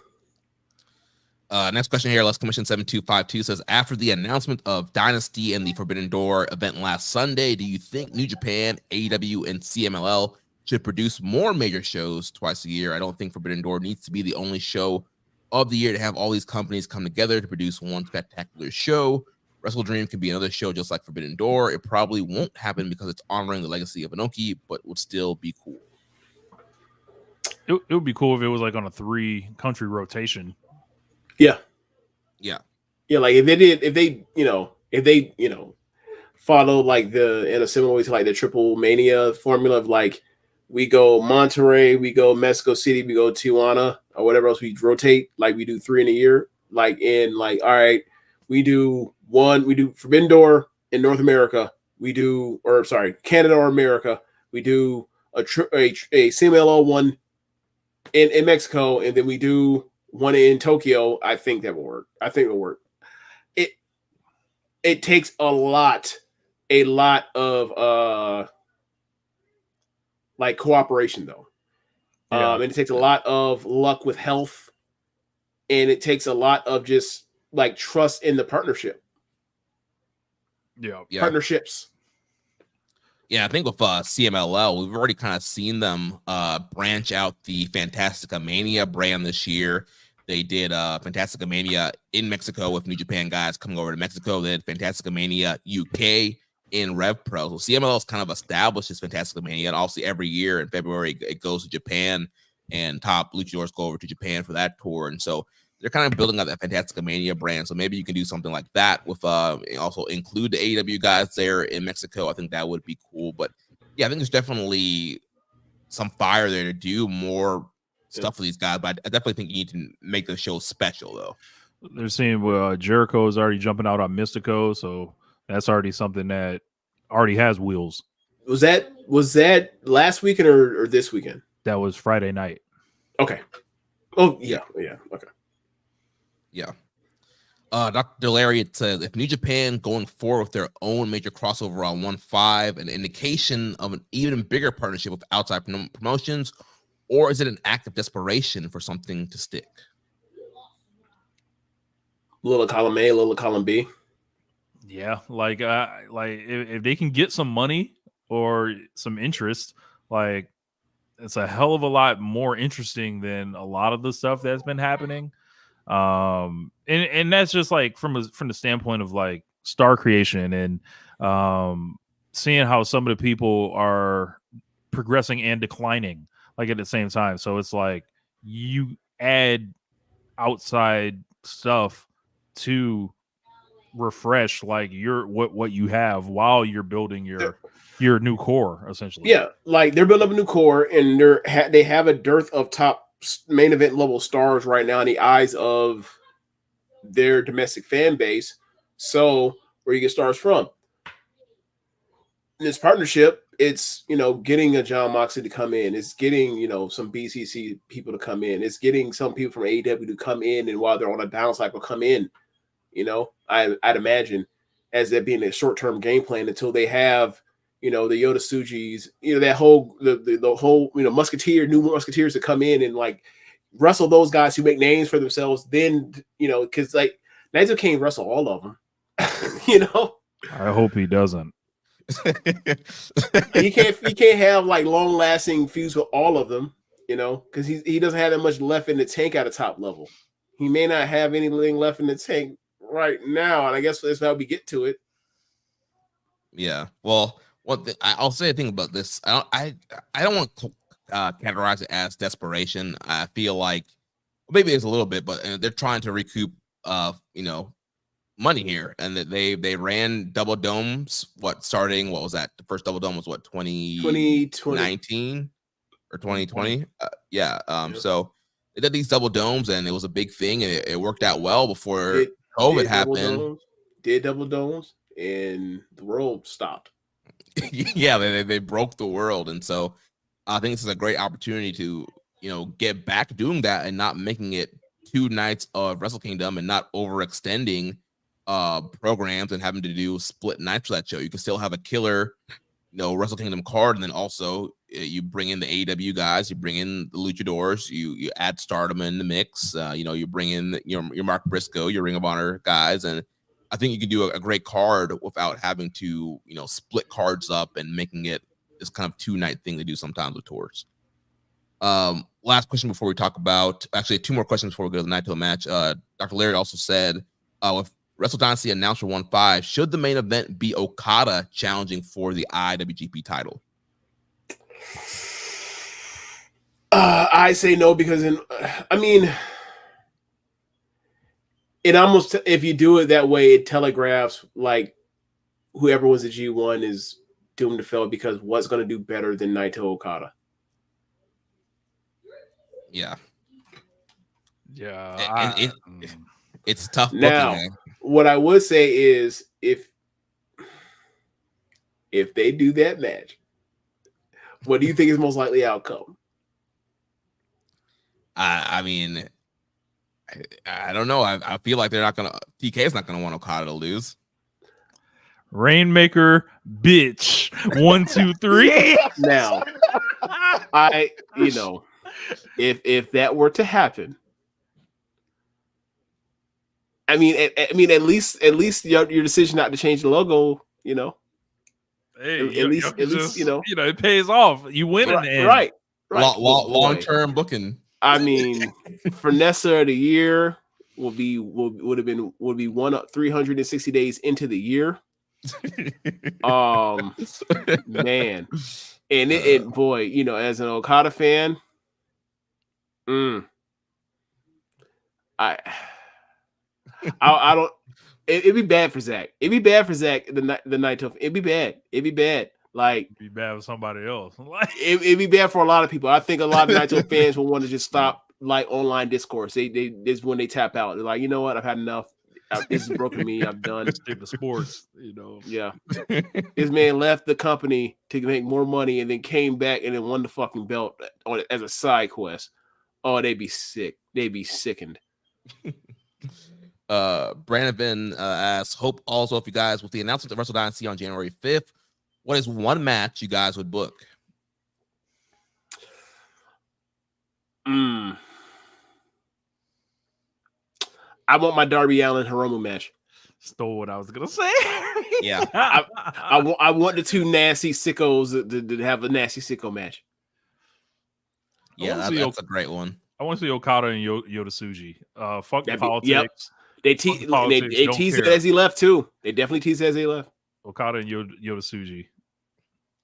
Next question here, Let's Commission 7252 says, after the announcement of Dynasty and the Forbidden Door event last Sunday, do you think New Japan, AEW, and CMLL should produce more major shows twice a year? I don't think Forbidden Door needs to be the only show of the year to have all these companies come together to produce one spectacular show. Wrestle Dream could be another show just like Forbidden Door. It probably won't happen because it's honoring the legacy of Inoki, but would still be cool. It would be cool if it was like on a 3-country rotation. Yeah. Like if they follow like in a similar way to like the Triple Mania formula of like we go Monterrey, we go Mexico City, we go Tijuana or whatever else we rotate, like we do 3 in a year. Like in like, all right, we do Forbidden Door in North America, Canada or America, we do a CMLL one in Mexico, and then we do one in Tokyo. I think that will work. It takes a lot of like cooperation though. And it takes a lot of luck with health, and it takes a lot of just like trust in the partnership. Yeah. Partnerships. Yeah, I think with CMLL, we've already kind of seen them branch out the Fantastica Mania brand this year. They did Fantastica Mania in Mexico with New Japan guys coming over to Mexico. They did Fantastica Mania UK in Rev Pro. So CMLL's kind of established this Fantastica Mania, and also every year in February it goes to Japan, and top luchadors go over to Japan for that tour. And so they're kind of building up that Fantastica Mania brand. So maybe you can do something like that with also include the AEW guys there in Mexico. I think that would be cool. But yeah, I think there's definitely some fire there to do more stuff for these guys. But I definitely think you need to make the show special, though. They're seeing Jericho is already jumping out on Mystico, so that's already something that already has wheels. Was that last weekend or this weekend? That was Friday night. Okay. Oh yeah. Okay. Yeah. Dr. Lariat says, if New Japan going forward with their own major crossover on 1-5, an indication of an even bigger partnership with outside promotions, or is it an act of desperation for something to stick? Little column A, little column B. Yeah, like if they can get some money or some interest, like it's a hell of a lot more interesting than a lot of the stuff that's been happening. And that's just like from the standpoint of like star creation and seeing how some of the people are progressing and declining like at the same time. So it's like you add outside stuff to refresh like what you have while you're building your new core, essentially. Yeah, like they're building up a new core, and they have a dearth of top main event level stars right now in the eyes of their domestic fan base. So where you get stars from? In this partnership, it's getting a John Moxley to come in. It's getting some BCC people to come in. It's getting some people from AEW to come in, and while they're on a down cycle, come in. I'd imagine as that being a short term game plan until they have the Yoda Tsujis, that whole the whole new musketeers to come in and like wrestle those guys who make names for themselves. Then because like Naito can't wrestle all of them. I hope he doesn't. He can't have like long lasting feuds with all of them, because he doesn't have that much left in the tank at a top level. He may not have anything left in the tank right now, and I guess that's how we get to it. Yeah. Well, I'll say a thing about this. I don't want to categorize it as desperation. I feel like maybe it's a little bit, but they're trying to recoup money here, and that they ran double domes. What was that? The first double dome was what 2019 or 2020? Yeah. So they did these double domes, and it was a big thing, and it worked out well before COVID happened. Did double domes, and the world stopped. Yeah, they broke the world, and so I think this is a great opportunity to get back doing that and not making it 2 nights of Wrestle Kingdom and not overextending programs and having to do split nights for that show. You can still have a killer Wrestle Kingdom card, and then also you bring in the AEW guys, you bring in the Luchadors, you add Stardom in the mix. You bring in your Mark Briscoe, your Ring of Honor guys, and I think you can do a great card without having to split cards up and making it this kind of 2-night thing they do sometimes with tours. Last question before we talk about, actually 2 more questions before we go to the Naito match. Dr. Larry also said, with Wrestle Dynasty announced for 1-5, should the main event be Okada challenging for the IWGP title? I say no, because it almost, if you do it that way, it telegraphs like whoever was the G1 is doomed to fail, because what's going to do better than Naito Okada? Yeah. Yeah. It's tough. Now, what I would say is if they do that match, what do you think is most likely outcome? I mean, I don't know. I feel like they're not gonna. TK is not gonna want Okada to lose. Rainmaker, bitch. 1, 2, 3. Now, if that were to happen, at least your decision not to change the logo, Hey, at least it pays off. You win in the end. Right. Long-term booking. Finesse of the year would be 360 days into the year. Man, and it boy, as an Okada fan, I don't. It'd be bad for Zach. It'd be bad for Zach. The Naito. It'd be bad. Like, it'd be bad with somebody else. It'd be bad for a lot of people. I think a lot of Naito fans will want to just stop like online discourse. This is when they tap out. They're like, you know what? I've had enough. This has broken me. I'm done. Stick to sports. Yeah. This man left the company to make more money and then came back and then won the fucking belt as a side quest. Oh, they'd be sick. They'd be sickened. Brandon asks, hope also if you guys, with the announcement of Wrestle Dynasty on January 5th, what is one match you guys would book? I want my Darby Allin Hiromu match. Stole what I was gonna say. Yeah, I want the 2 nasty sickos to have a nasty sicko match. Yeah, that's a great one. I want to see Okada and Yoda Tsuji. Fuck the politics. Yep. They teased it as he left too. They definitely teased it as he left. Okada and Yoda Tsuji.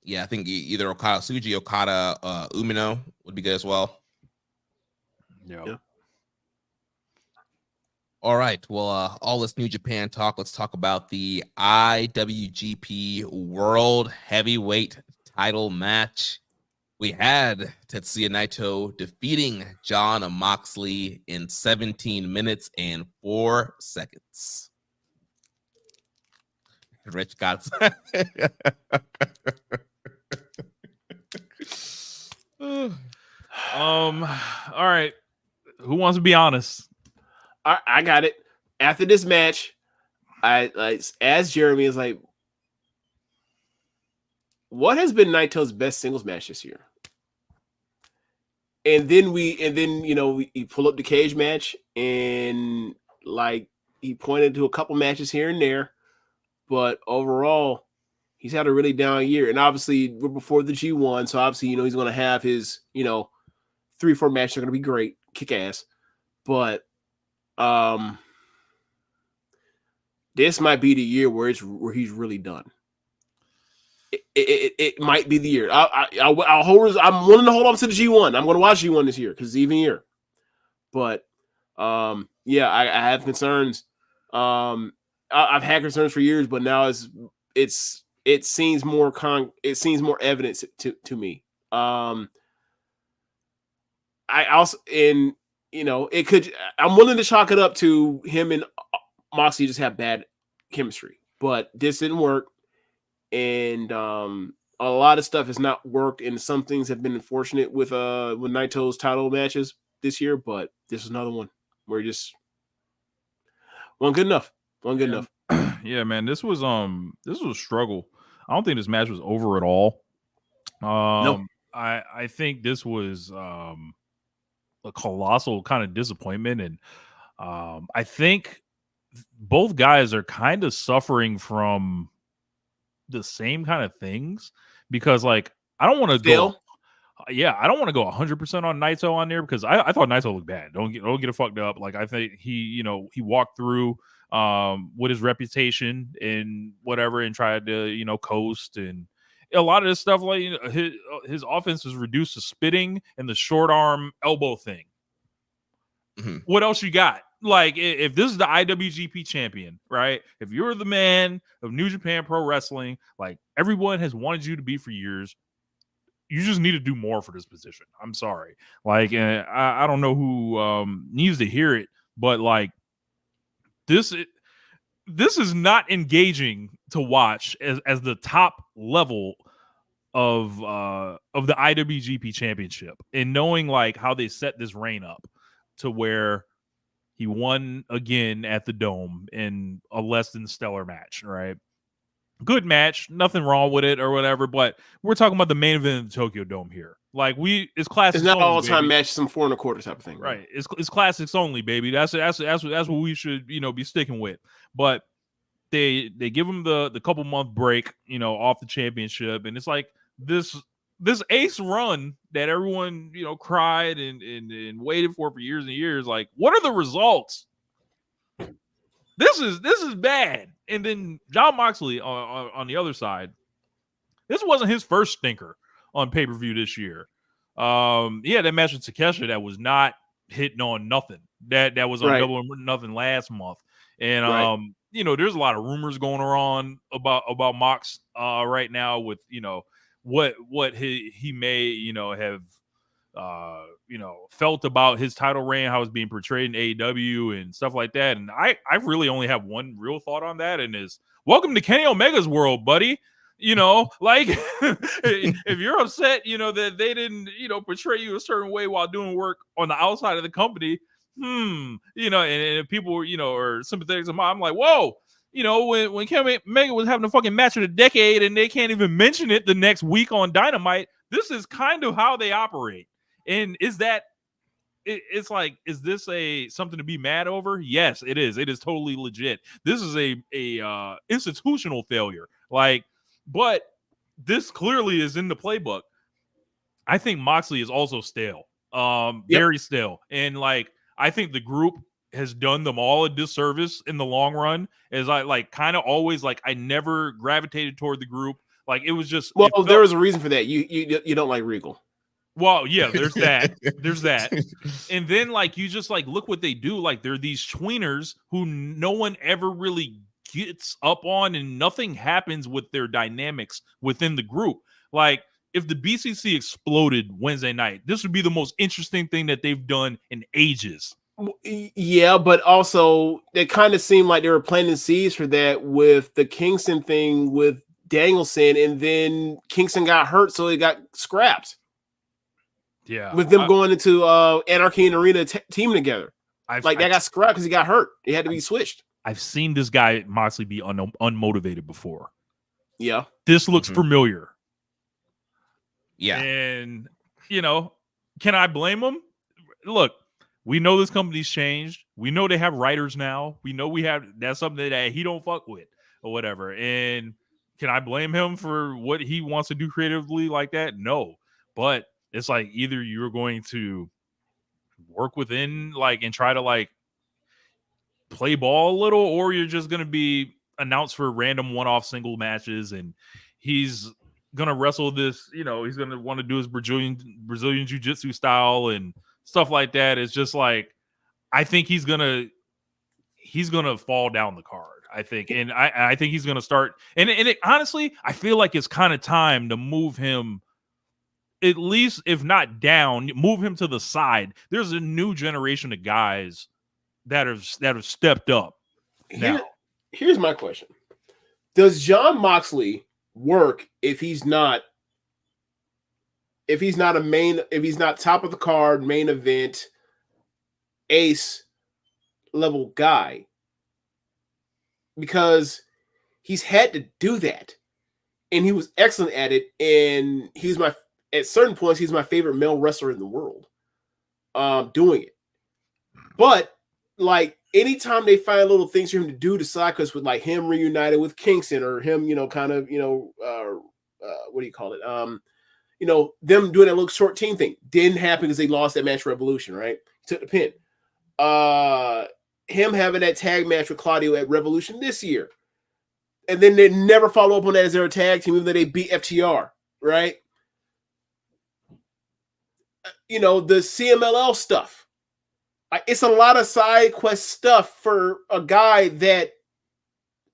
Yeah, I think either Okada Tsuji, Okada Umino would be good as well. Yeah. All right. Well, all this New Japan talk. Let's talk about the IWGP World Heavyweight Title match. We had Tetsuya Naito defeating Jon Moxley in 17 minutes and 4 seconds. Rich got all right. Who wants to be honest? I got it. After this match, I as Jeremy is like, what has been Naito's best singles match this year? And then we pull up the cage match, and like he pointed to a couple matches here and there, but overall, he's had a really down year. And obviously, we're before the G1, so obviously, he's going to have his 3-4 matches are going to be great, kick ass. But this might be the year where he's really done. It might be the year. I'm willing to hold on to the G1. I'm going to watch G1 this year because it's even year. But I have concerns. I've had concerns for years, but now it seems more evidence to me. I also, and it could. I'm willing to chalk it up to him and Moxley just have bad chemistry, but this didn't work, and a lot of stuff has not worked, and some things have been unfortunate with Naito's title matches this year, but this is another one where just one good enough. Yeah, man, this was a struggle. I don't think this match was over at all. No. I think this was a colossal kind of disappointment, and I think both guys are kind of suffering from the same kind of things because, like, I don't want to go. Yeah, I don't want to go 100% on Naito on there because I thought Naito looked bad. Don't get it fucked up. Like, I think he walked through with his reputation and whatever and tried to coast, and a lot of this stuff, like his offense was reduced to spitting and the short arm elbow thing. Mm-hmm. What else you got? Like, if this is the IWGP champion, right? If you're the man of New Japan Pro Wrestling, like everyone has wanted you to be for years, you just need to do more for this position. I'm sorry. Like, I don't know who needs to hear it, but like this is not engaging to watch as the top level of the IWGP championship, and knowing like how they set this reign up to where he won again at the Dome in a less than stellar match, right? Good match, nothing wrong with it or whatever, but we're talking about the main event of the Tokyo Dome here. Like, it's classics. It's not only, all time baby. match, some 4 1/4 type of thing, right? It's classics only, baby. That's what we should be sticking with. But they give him the couple month break, off the championship, and it's like this ace run that everyone cried and waited for years and years. Like, what are the results? This is bad. And then Jon Moxley on the other side, this wasn't his first stinker on pay-per-view this year. That match with Takeshita that was not hitting on nothing. That was on Double or Nothing last month. And there's a lot of rumors going around about Mox right now with what he may have felt about his title reign, how it's being portrayed in AEW and stuff like that. And I really only have one real thought on that, and is welcome to Kenny Omega's world, buddy. Like if you're upset, that they didn't, portray you a certain way while doing work on the outside of the company, and people were, are sympathetic to I'm like, whoa, when Kenny Omega was having a fucking match of the decade and they can't even mention it the next week on Dynamite, this is kind of how they operate. And is this something to be mad over? Yes, it is. It is totally legit. This is a institutional failure. Like, but this clearly is in the playbook. I think Moxley is also stale. Very stale. And like, I think the group has done them all a disservice in the long run. As I like kind of always like, I never gravitated toward the group. Like, it was just, there was a reason for that. You don't like Regal. Well, yeah, there's that. There's that. And then, like, you just, like, look what they do. Like, they're these tweeners who no one ever really gets up on, and nothing happens with their dynamics within the group. Like, if the BCC exploded Wednesday night, this would be the most interesting thing that they've done in ages. Yeah, but also, it kind of seemed like they were planting seeds for that with the Kingston thing with Danielson, and then Kingston got hurt, so it got scrapped. Yeah, with them going into Anarchy and Arena teaming together, that got scrapped because he got hurt. He had to be switched. I've seen this guy Moxley be unmotivated before. Yeah, this looks familiar. Yeah, and can I blame him? Look, we know this company's changed. We know they have writers now. We know that's something that he don't fuck with or whatever. And can I blame him for what he wants to do creatively like that? No, but it's like either you're going to work within like and try to like play ball a little, or you're just going to be announced for random one-off single matches, and he's going to wrestle this, he's going to want to do his Brazilian jiu-jitsu style and stuff like that. It's just like, I think he's going to fall down the card. I think, and I think he's going to start. And honestly, I feel like it's kind of time to move him, at least if not down, move him to the side. There's a new generation of guys that have stepped up now. Here's my question: does Jon Moxley work if he's not top of the card, main event, ace level guy? Because he's had to do that, and he was excellent at it. And at certain points, he's my favorite male wrestler in the world, doing it. But like anytime they find little things for him to do to side cuts with like him reunited with Kingston or him, kind of, what do you call it? Them doing that little short team thing didn't happen because they lost that match Revolution, right? Took the pin. Him having that tag match with Claudio at Revolution this year. And then they never follow up on that as their tag team, even though they beat FTR, right? The CMLL stuff. It's a lot of side quest stuff for a guy that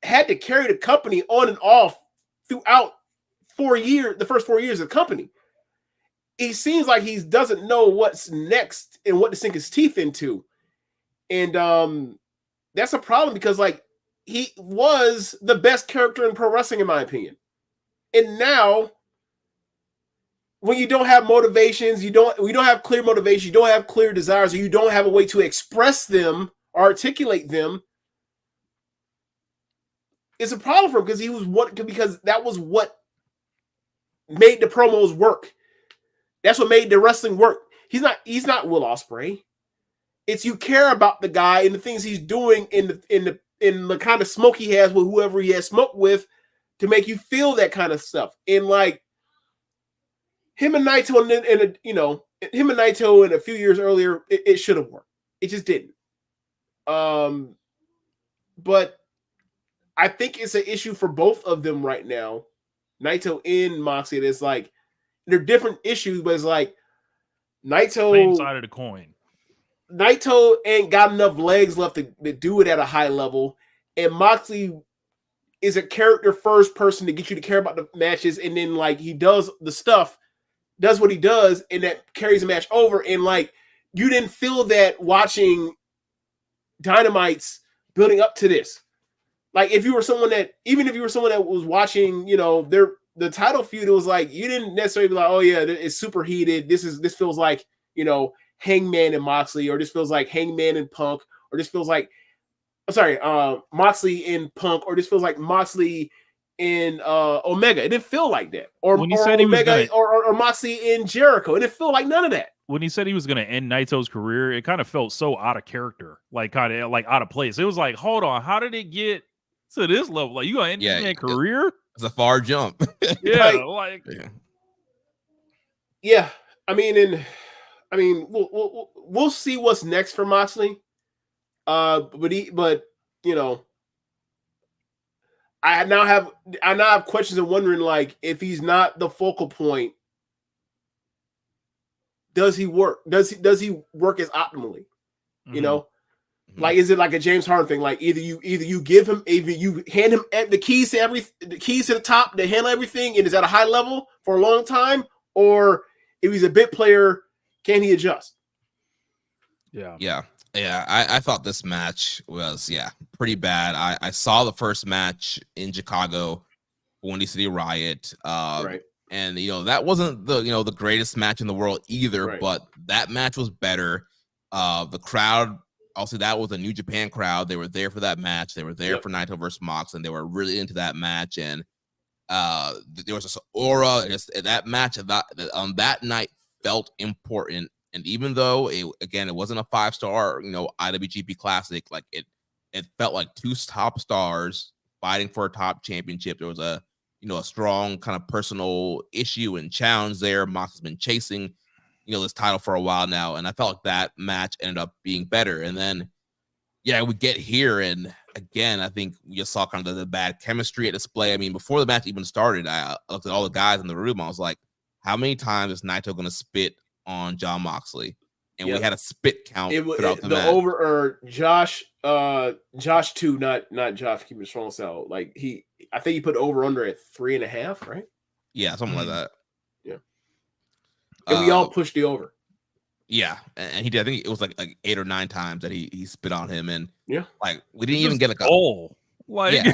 had to carry the company on and off throughout the first 4 years of the company. He seems like he doesn't know what's next and what to sink his teeth into. And that's a problem because like he was the best character in pro wrestling, in my opinion. And now when you don't have motivations, we don't have clear motivation, you don't have clear desires, or you don't have a way to express them or articulate them, it's a problem for him because that was what made the promos work. That's what made the wrestling work. He's not Will Ospreay. It's you care about the guy and the things he's doing in the kind of smoke he has with whoever he has smoked with to make you feel that kind of stuff. And like him and Naito and a few years earlier, it should have worked. It just didn't. But I think it's an issue for both of them right now, Naito and Moxley. It's like they're different issues, but it's like Naito same side of the coin. Naito ain't got enough legs left to do it at a high level, and Moxley is a character first person to get you to care about the matches, and then like he does the stuff, does what he does, and that carries the match over. And like you didn't feel that watching Dynamite's building up to this. Like if you were someone that was watching, the title feud, it was like you didn't necessarily be like, oh yeah, it's super heated. This feels like Hangman and Moxley, or this feels like Hangman and Punk, or this feels like Moxley and Punk, or this feels like Moxley in Omega. It didn't feel like that. Or when he said Omega or Moxley in Jericho. It didn't feel like none of that. When he said he was going to end Naito's career, it kind of felt so out of character, like kind of like out of place. It was like, hold on, how did it get to this level? Like you going to end your career? It's a far jump. Yeah, yeah. I mean, we'll see what's next for Moxley. But I now have questions of wondering, like, if he's not the focal point, does he work? Does he work as optimally? Mm-hmm. Like, is it like a James Harden thing? Like either you hand him the keys to the top to handle everything and is at a high level for a long time, or if he's a bit player, can he adjust? Yeah. I thought this match was pretty bad. I saw the first match in Chicago, Windy City Riot, right. And that wasn't the greatest match in the world either, right. But that match was better. The crowd, also that was a New Japan crowd. They were there for that match. They were there for Naito versus Mox, and they were really into that match. And there was this aura. That match on that night felt important. And even though it wasn't a 5-star, IWGP Classic, like it felt like two top stars fighting for a top championship. There was a strong kind of personal issue and challenge there. Mox has been chasing, this title for a while now, and I felt like that match ended up being better. And then, we get here, and again, I think we just saw kind of the bad chemistry at display. I mean, before the match even started, I looked at all the guys in the room. I was like, how many times is Naito going to spit on Jon Moxley? and we had a spit count throughout the the match. over or Josh 2, not Josh keeping strong style. Like I think he put over under at 3.5, right? Yeah, something like that. Yeah, and we all pushed the over. Yeah, and he did. I think it was like 8 or 9 times that he spit on him, and like we didn't It's even get like dull. Like Yeah.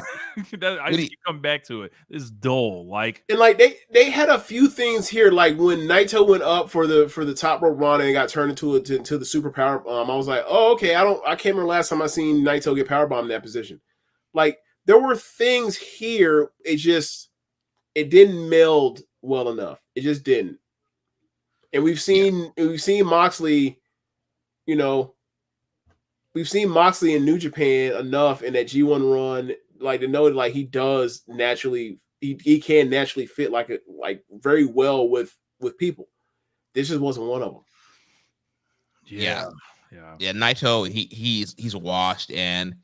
I just keep coming back to it. It's dull. Like, and like they had a few things here. Like when Naito went up for the top rope run and got turned into the super power bomb, I was like, oh, okay. I can't remember last time I seen Naito get power bomb in that position. Like there were things here. It didn't meld well enough. It just didn't. And we've seen Moxley, you know, we've seen Moxley in New Japan enough in that G1 run, like to know that like he does naturally, he can naturally fit like very well with people. This just wasn't one of them. Yeah. Naito, he's washed, and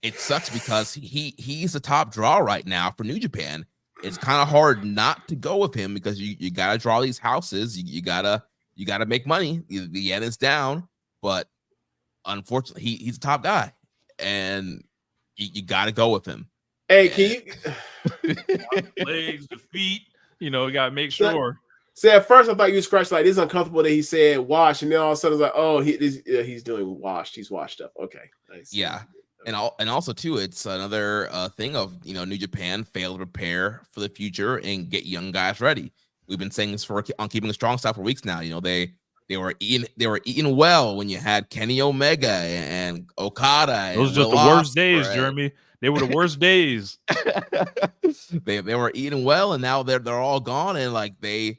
it sucks because he's the top draw right now for New Japan. It's kind of hard not to go with him because you gotta draw these houses. You gotta make money. The yen is down, but unfortunately, he's a top guy, and you gotta go with him. Hey, can you legs, the feet? You know, you gotta make sure. See, at first I thought you scratched like this uncomfortable that he said wash, and then all of a sudden it's like, oh, he's doing washed. He's washed up. Okay, nice. Yeah. And also too, it's another thing of New Japan failed to prepare for the future and get young guys ready. We've been saying this on Keeping the Strong Style for weeks now. They were eating well when you had Kenny Omega and Okada. Those were just the worst days, Jeremy. They were the worst days. They were eating well, and now they're all gone, and like they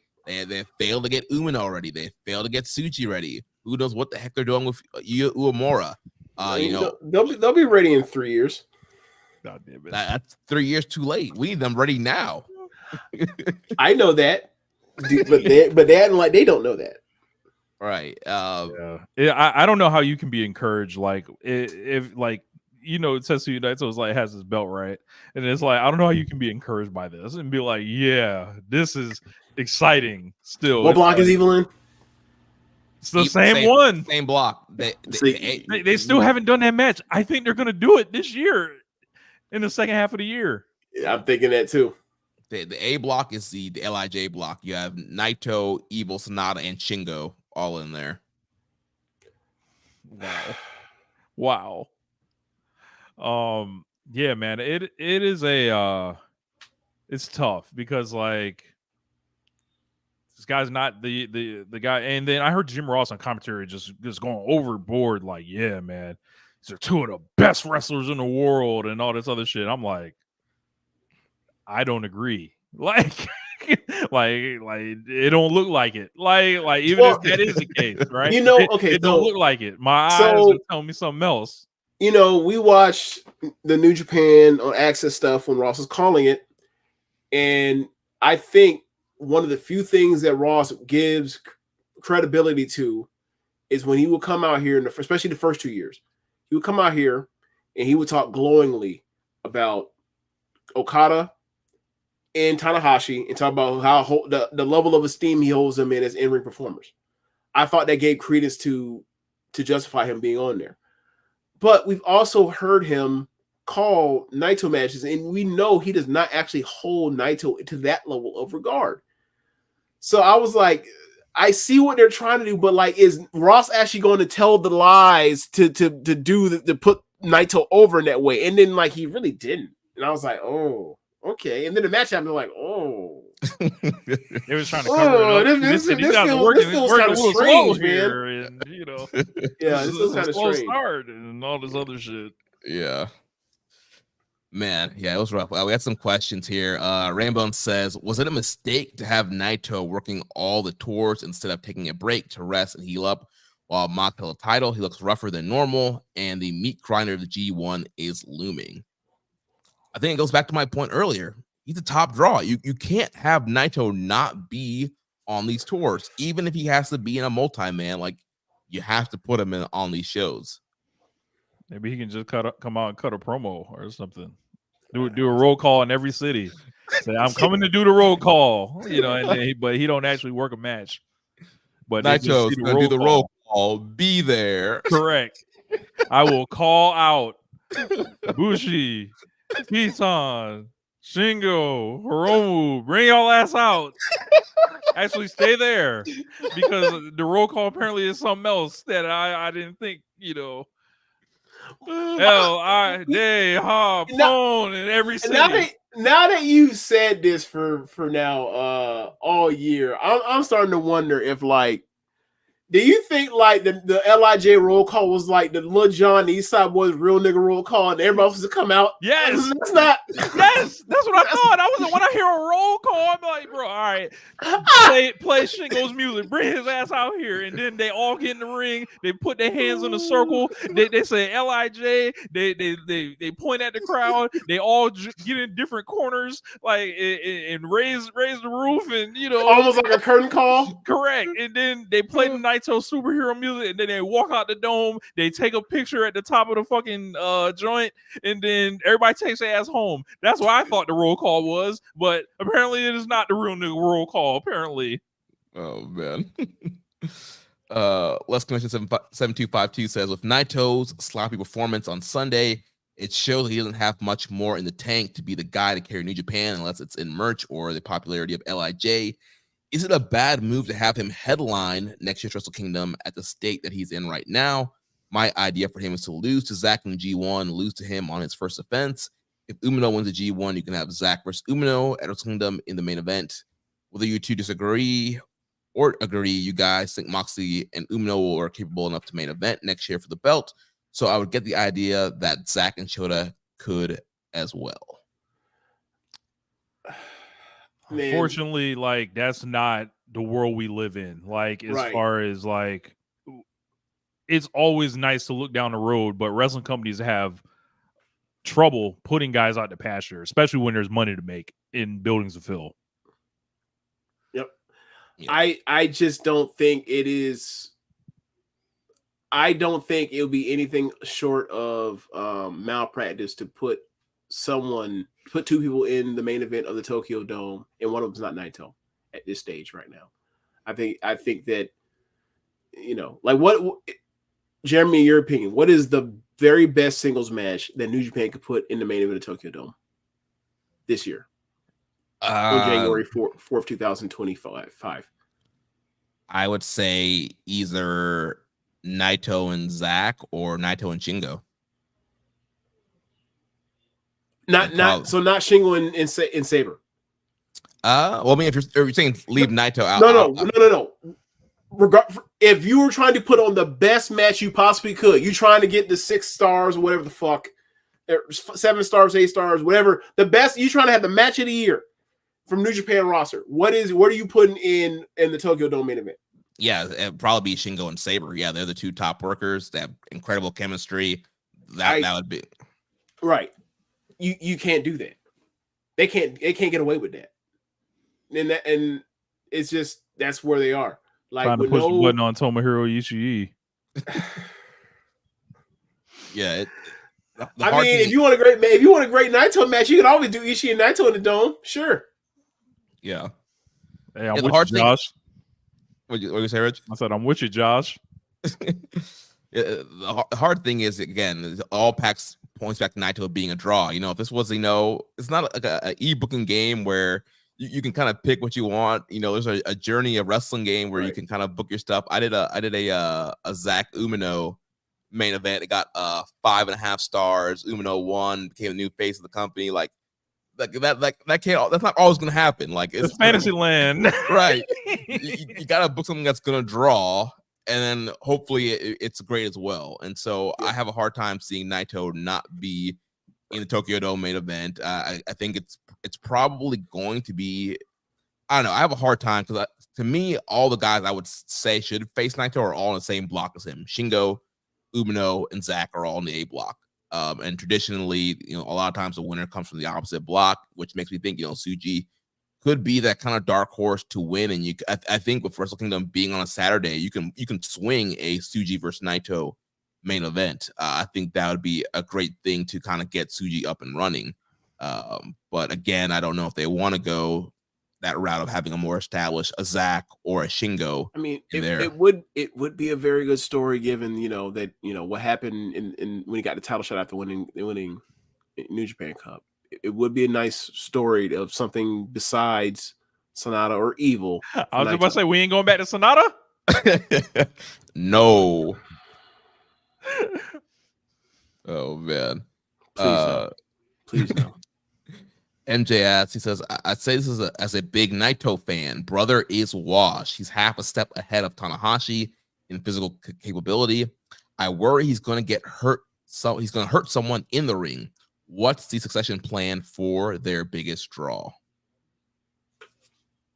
failed to get Uman already. They failed to get Tsuchi ready. Who knows what the heck they're doing with Uemura? They'll be ready in 3 years. God damn it. That's 3 years too late. We need them ready now. I know that, but they don't know that. Right. I don't know how you can be encouraged. Like if like Tetsuya Naito is like has his belt right, and it's like I don't know how you can be encouraged by this and be like, yeah, this is exciting. Still, what block is Evil in? It's the same one. Same block. They still haven't done that match. I think they're going to do it this year in the second half of the year. Yeah, I'm thinking that too. The A block is the LIJ block. You have Naito, Evil, Sonata, and Shingo all in there. Wow. Yeah, man. It is it's tough because like this guy's not the guy. And then I heard Jim Ross on commentary just going overboard. Like, yeah, man, these are two of the best wrestlers in the world and all this other shit. I'm like, I don't agree. Like, like it don't look like it. Like even if that is the case, right? It don't look like it. My eyes are telling me something else. We watched the New Japan on Access stuff when Ross was calling it, and I think one of the few things that Ross gives credibility to is when he would come out here, especially the first 2 years, he would come out here and he would talk glowingly about Okada and Tanahashi and talk about how the level of esteem he holds them in as in-ring performers. I thought that gave credence to justify him being on there. But we've also heard him call Naito matches, and we know he does not actually hold Naito to that level of regard. So I was like, I see what they're trying to do, but like, is Ross actually going to tell the lies to put Naito over in that way? And then like he really didn't, and I was like, oh, okay. And then the match happened, like, oh, they was trying to cover it up. This feels kind of strange, here, and yeah, this feels kind of strange. Start and all this other shit. Yeah. Man, yeah, it was rough. We had some questions here. Rainbow says, was it a mistake to have Naito working all the tours instead of taking a break to rest and heal up while Mock held a title? He looks rougher than normal, and the meat grinder of the G1 is looming. I think it goes back to my point earlier. He's a top draw. You can't have Naito not be on these tours, even if he has to be in a multi-man. Like, you have to put him on these shows. Maybe he can just come out and cut a promo or something. Do a roll call in every city. Say, I'm coming to do the roll call, but he don't actually work a match. But Naito's gonna do the roll I'll be there. Correct. I will call out Bushi, Kisan, Shingo, Hiromu. Bring y'all ass out. Actually, stay there because the roll call apparently is something else that I didn't think. L-I-Day, ha, phone, and every city. Now that you've said this for now all year, I'm starting to wonder if like, do you think like the LIJ roll call was like the Lil Jon Eastside Boys real nigga roll call and everybody was to come out? Yes, that's not. Yes, that's what I thought. When I hear a roll call, I'm like, bro, all right, play Shingo's music, bring his ass out here, and then they all get in the ring. They put their hands in a circle. They say LIJ. They point at the crowd. They all get in different corners, like and raise the roof, and almost like a curtain call. Correct. And then they play the Naito superhero music, and then they walk out the dome. They take a picture at the top of the fucking joint, and then everybody takes their ass home. That's what I thought the roll call was, but apparently it is not the real nigga roll call. Apparently. Oh man. Let's Commission 7252 says, with Naito's sloppy performance on Sunday, it shows he doesn't have much more in the tank to be the guy to carry New Japan unless it's in merch or the popularity of LIJ. Is it a bad move to have him headline next year's Wrestle Kingdom at the state that he's in right now? My idea for him is to lose to Zack in the G1, lose to him on his first offense. If Umino wins the G1, you can have Zack versus Umino at Wrestle Kingdom in the main event. Whether you two disagree or agree, you guys think Moxley and Umino are capable enough to main event next year for the belt. So I would get the idea that Zack and Shota could as well. Man. Unfortunately, like that's not the world we live in. Like as far as like, it's always nice to look down the road, but wrestling companies have trouble putting guys out to pasture, especially when there's money to make in buildings to fill. Yep. Yeah. I just don't think it is. I don't think it'll be anything short of malpractice to put two people in the main event of the Tokyo Dome, and one of them's not Naito at this stage right now. I think that, like what, Jeremy, in your opinion, what is the very best singles match that New Japan could put in the main event of the Tokyo Dome this year? On January 4th, 2025. I would say either Naito and Zack or Naito and Shingo. Not Shingo and Saber. Well, I mean, if you're saying leave Naito out, no. If you were trying to put on the best match you possibly could, you trying to get the 6 stars or whatever the fuck, 7 stars, 8 stars, whatever, the best, you trying to have the match of the year from New Japan roster. What are you putting in the Tokyo Dome main event? Yeah, it'd probably be Shingo and Saber. Yeah, they're the two top workers. They have incredible chemistry. That would be right. You can't do that. They can't get away with that. And it's just, that's where they are. Like, trying to push the button on Tomohiro Ishii. Yeah. If you want a great Naito match, you can always do Ishii and Naito in the Dome. Sure. Yeah. Hey, I'm with you, Josh. What you say, Rich? I said I'm with you, Josh. The hard thing is, again, all points back to Naito being a draw. If this was, it's not like a e-booking game where you can kind of pick what you want. There's a Journey of Wrestling game where you can kind of book your stuff. I did a Zack Umino main event. It got 5.5 stars. Umino won, became a new face of the company. Like that can't. That's not always going to happen. Like it's fantasy land, right? You got to book something that's going to draw. And then hopefully it's great as well. And so I have a hard time seeing Naito not be in the Tokyo Dome main event. I think it's probably going to be, I don't know. I have a hard time because to me, all the guys I would say should face Naito are all in the same block as him. Shingo, Umino, and Zack are all in the A block. And traditionally, a lot of times the winner comes from the opposite block, which makes me think, Tsuji could be that kind of dark horse to win. And I think with Wrestle Kingdom being on a Saturday, you can swing a Tsuji versus Naito main event. I think that would be a great thing to kind of get Tsuji up and running. But again, I don't know if they want to go that route of having a more established a Zack or a Shingo. I mean, in there. it would be a very good story given that what happened in when he got the title shot after winning New Japan Cup. It would be a nice story of something besides Sonata or Evil. I was about to say we ain't going back to Sonata. No. Oh man. Please no. MJ asks, he says, I'd say this is as a big Naito fan. Brother is washed. He's half a step ahead of Tanahashi in physical capability. I worry he's going to get hurt. So he's going to hurt someone in the ring. What's the succession plan for their biggest draw?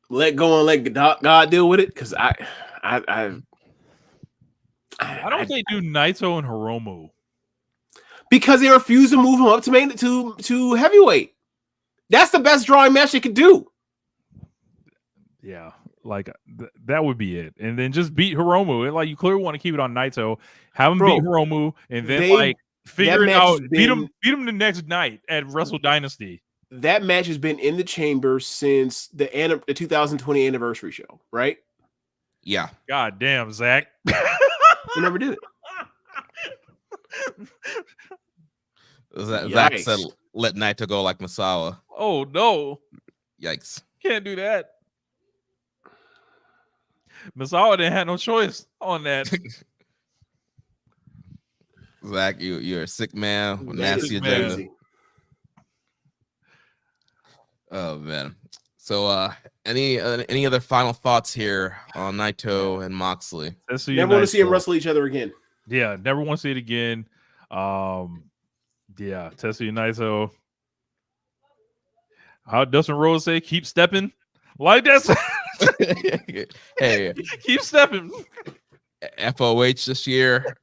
Let go and let God deal with it, because I don't they do Naito and Hiromu? Because they refuse to move him up to heavyweight. That's the best drawing match they could do. Yeah, like that would be it. And then just beat Hiromu. And like you clearly want to keep it on Naito. Have him beat Hiromu, and then figure it out. Beat him the next night at Wrestle Dynasty. That match has been in the chamber since the 2020 anniversary show, right? Yeah. God damn, Zach. We never did it. Zach said, let Naito go like Masawa. Oh, no. Yikes. Can't do that. Masawa didn't have no choice on that. Zach, you're a sick man with nasty agenda. Oh, man. So, any other final thoughts here on Naito and Moxley? Never want to see them wrestle each other again. Yeah, never want to see it again. Yeah, Tetsuya Naito. How Dustin Rhodes say, keep stepping like that. Hey, keep stepping. FOH this year,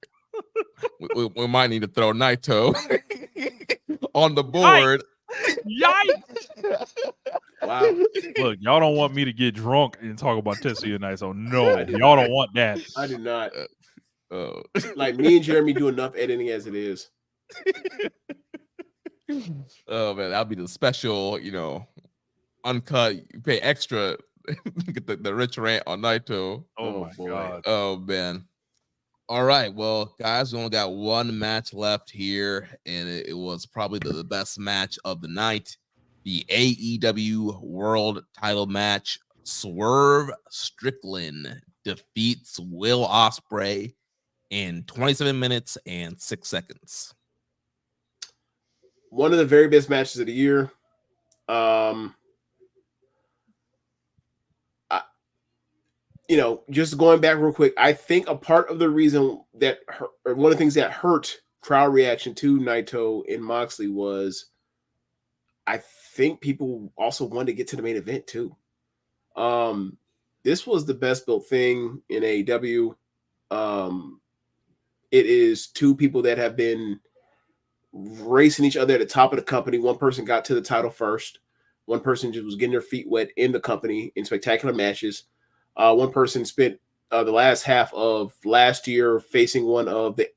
we might need to throw Naito on the board. Yikes! Wow. Look, y'all don't want me to get drunk and talk about Tetsuya Naito. No, y'all don't want that. I do not. Like me and Jeremy do enough editing as it is. Oh man, that'll be the special, uncut. You pay extra, get the rich rant on Naito. Oh my god. Oh man. All right, well, guys, we only got one match left here, and it was probably the best match of the night. The AEW World Title match. Swerve Strickland defeats Will Ospreay in 27 minutes and 6 seconds. One of the very best matches of the year. Just going back real quick, I think a part of the reason that or one of the things that hurt crowd reaction to Naito and Moxley was I think people also wanted to get to the main event too. This was the best built thing in AEW. It is two people that have been racing each other at the top of the company. One person got to the title first. One person just was getting their feet wet in the company in spectacular matches. One person spent the last half of last year facing one of the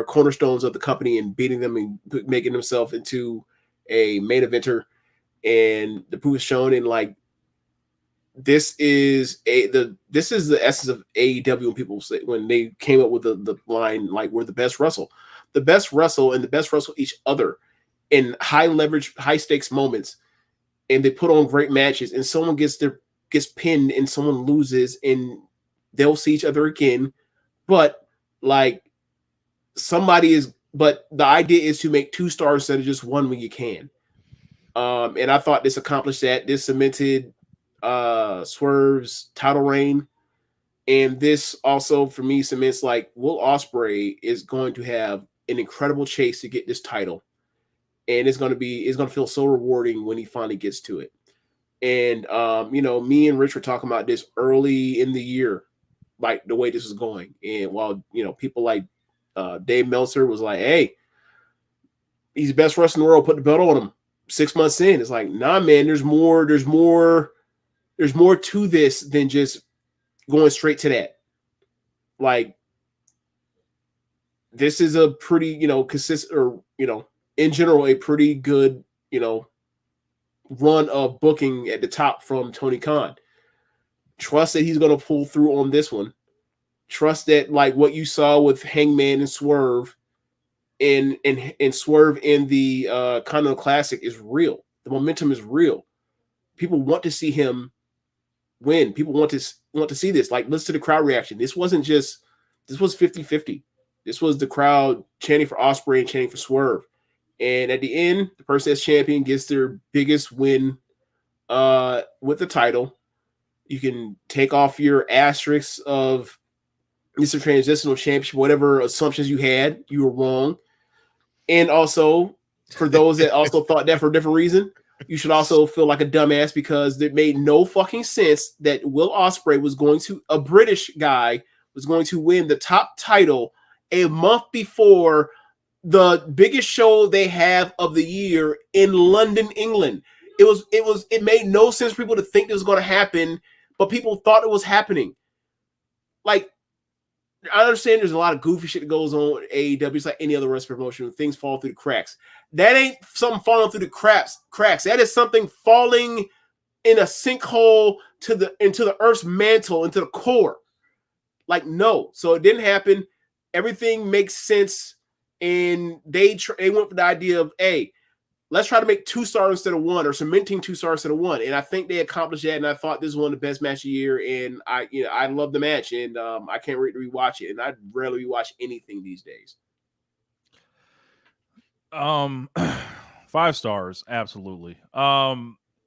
cornerstones of the company and beating them and making himself into a main eventer. And the proof is shown in this is the essence of AEW when people say when they came up with the line we're the best wrestle. The best wrestle and the best wrestle each other in high leverage, high stakes moments, and they put on great matches. And someone gets pinned and someone loses, and they'll see each other again. But the idea is to make two stars instead of just one when you can. And I thought this accomplished that. This cemented Swerve's title reign. And this also, for me, cements Will Ospreay is going to have an incredible chase to get this title. And it's going to feel so rewarding when he finally gets to it. And, me and Rich were talking about this early in the year, the way this was going. And while, people like Dave Meltzer was like, hey, he's the best wrestler in the world, put the belt on him 6 months in. It's like, nah, man, there's more to this than just going straight to that. This is a pretty, consistent or, in general, a pretty good, run of booking at the top from Tony Khan. Trust that he's going to pull through on this one. Trust that, like what you saw with Hangman and Swerve, and Swerve in the Continental Classic is real. The momentum is real. People want to see him win. People want to see this. Like, listen to the crowd reaction. This was 50-50. This was the crowd chanting for Ospreay and chanting for Swerve. And at the end, the person that's champion gets their biggest win with the title. You can take off your asterisks of it's a transitional championship, whatever assumptions you had, you were wrong. And also, for those that also thought that for a different reason, you should also feel like a dumbass because it made no fucking sense that Will Ospreay a British guy, was going to win the top title a month before the biggest show they have of the year in London, England. It made no sense for people to think this was going to happen, but people thought it was happening. Like, I understand there's a lot of goofy shit that goes on at AEW. It's like any other wrestling promotion. Things fall through the cracks. That ain't something falling through the cracks. That is something falling in a sinkhole into the earth's mantle, into the core. Like, no. So it didn't happen. Everything makes sense. And they went for the idea of, hey, let's try to make 2 stars instead of 1, or cementing 2 stars instead of 1. And I think they accomplished that. And I thought this was one of the best matches of the year. And I love the match. And I can't wait to rewatch it. And I rarely rewatch anything these days. 5 stars, absolutely.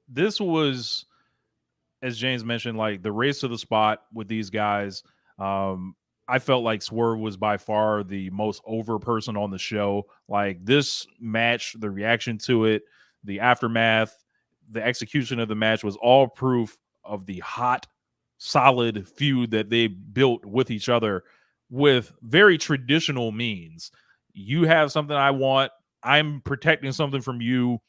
This was, as James mentioned, like the race to the spot with these guys. I felt like Swerve was by far the most over person on the show. Like, this match, the reaction to it, the aftermath, the execution of the match was all proof of the hot, solid feud that they built with each other with very traditional means. You have something I want. I'm protecting something from you.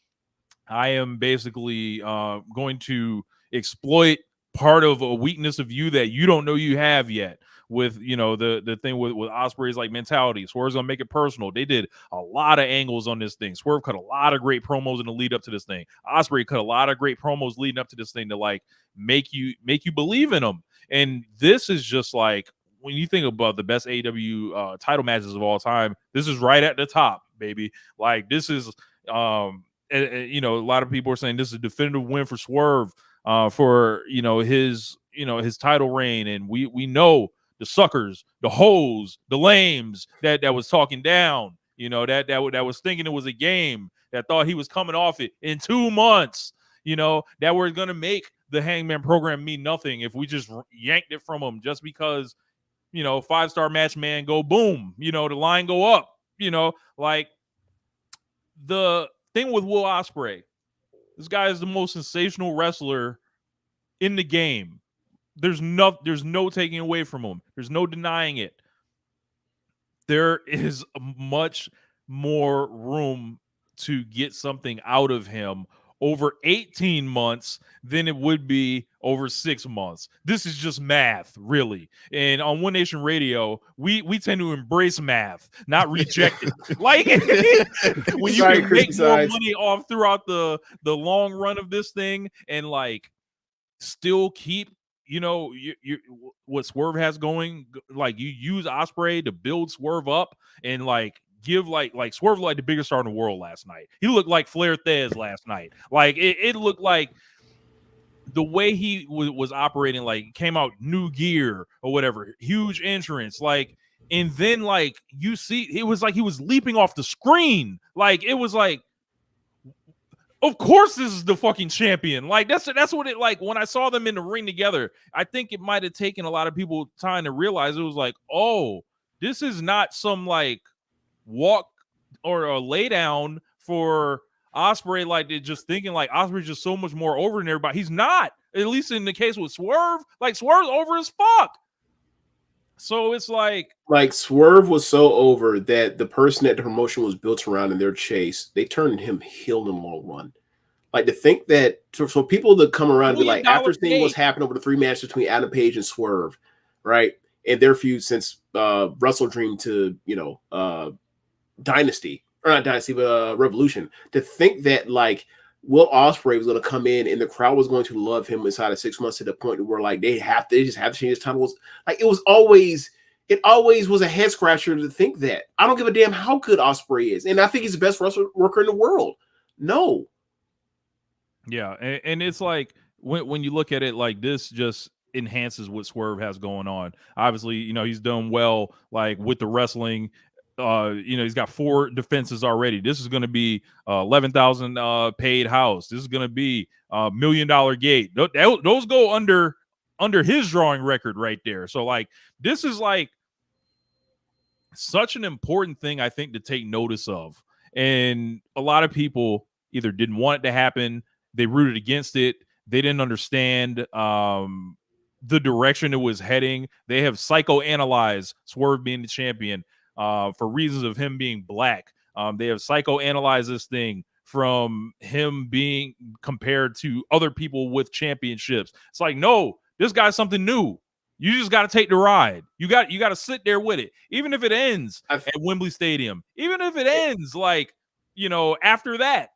I am basically going to exploit part of a weakness of you that you don't know you have yet. With, the thing with Ospreay's like mentality, Swerve's gonna make it personal. They did a lot of angles on this thing. Swerve cut a lot of great promos in the lead up to this thing. Ospreay cut a lot of great promos leading up to this thing to like make you believe in them. And this is just like, when you think about the best AEW title matches of all time, this is right at the top, baby. Like, this is a lot of people are saying this is a definitive win for Swerve for his title reign, and we know the suckers, the hoes, the lames that was talking down, that was thinking it was a game, that thought he was coming off it in 2 months, that we're going to make the Hangman program mean nothing if we just yanked it from him just because, 5-star match, man, go boom, the line go up, like the thing with Will Ospreay, this guy is the most sensational wrestler in the game. There's no taking away from him. There's no denying it. There is much more room to get something out of him over 18 months than it would be over 6 months. This is just math, really. And on One Nation Radio, we tend to embrace math, not reject it. Like, when you can make more money off throughout the long run of this thing and like still keep what Swerve has going, like, you use Ospreay to build Swerve up and like give like Swerve like the biggest star in the world last night. He looked like Flair Thez last night. Like, it looked like the way he was operating, like, came out new gear or whatever, huge entrance, like, and then like you see it was like he was leaping off the screen. Like, it was like, of course this is the fucking champion. Like, that's what it, like, when I saw them in the ring together, I think it might have taken a lot of people time to realize it was like, oh, this is not some like walk or a lay down for Ospreay, like they're just thinking like Ospreay's just so much more over than everybody. He's not, at least in the case with Swerve. Like, Swerve's over as fuck. So it's like Swerve was so over that the person that the promotion was built around in their chase, they turned him heel in the long run. Like, to think that for people to come around and be like, after seeing what's happened over the 3 matches between Adam Page and Swerve, right, and their feud since Wrestle Dream to Dynasty, or not Dynasty, but Revolution, to think that like Will Ospreay was going to come in and the crowd was going to love him inside of 6 months to the point where like they just have to change his title. Like it always was a head scratcher to think that. I don't give a damn how good Ospreay is, and I think he's the best wrestler worker in the world. No. Yeah, and it's like when you look at it like this, just enhances what Swerve has going on. Obviously, you know, he's done well like with the wrestling. You know, he's got 4 defenses already. This is going to be 11,000 paid house. This is going to be $1 million gate. Those go under his drawing record right there. So like this is like such an important thing, I think, to take notice of. And a lot of people either didn't want it to happen, they rooted against it, they didn't understand the direction it was heading. They have psychoanalyzed Swerve being the champion for reasons of him being black. They have psychoanalyzed this thing from him being compared to other people with championships. It's like, no, this guy's something new. You just got to take the ride. You got to sit there with it, even if it ends at Wembley Stadium. Even if it ends like, you know, after that,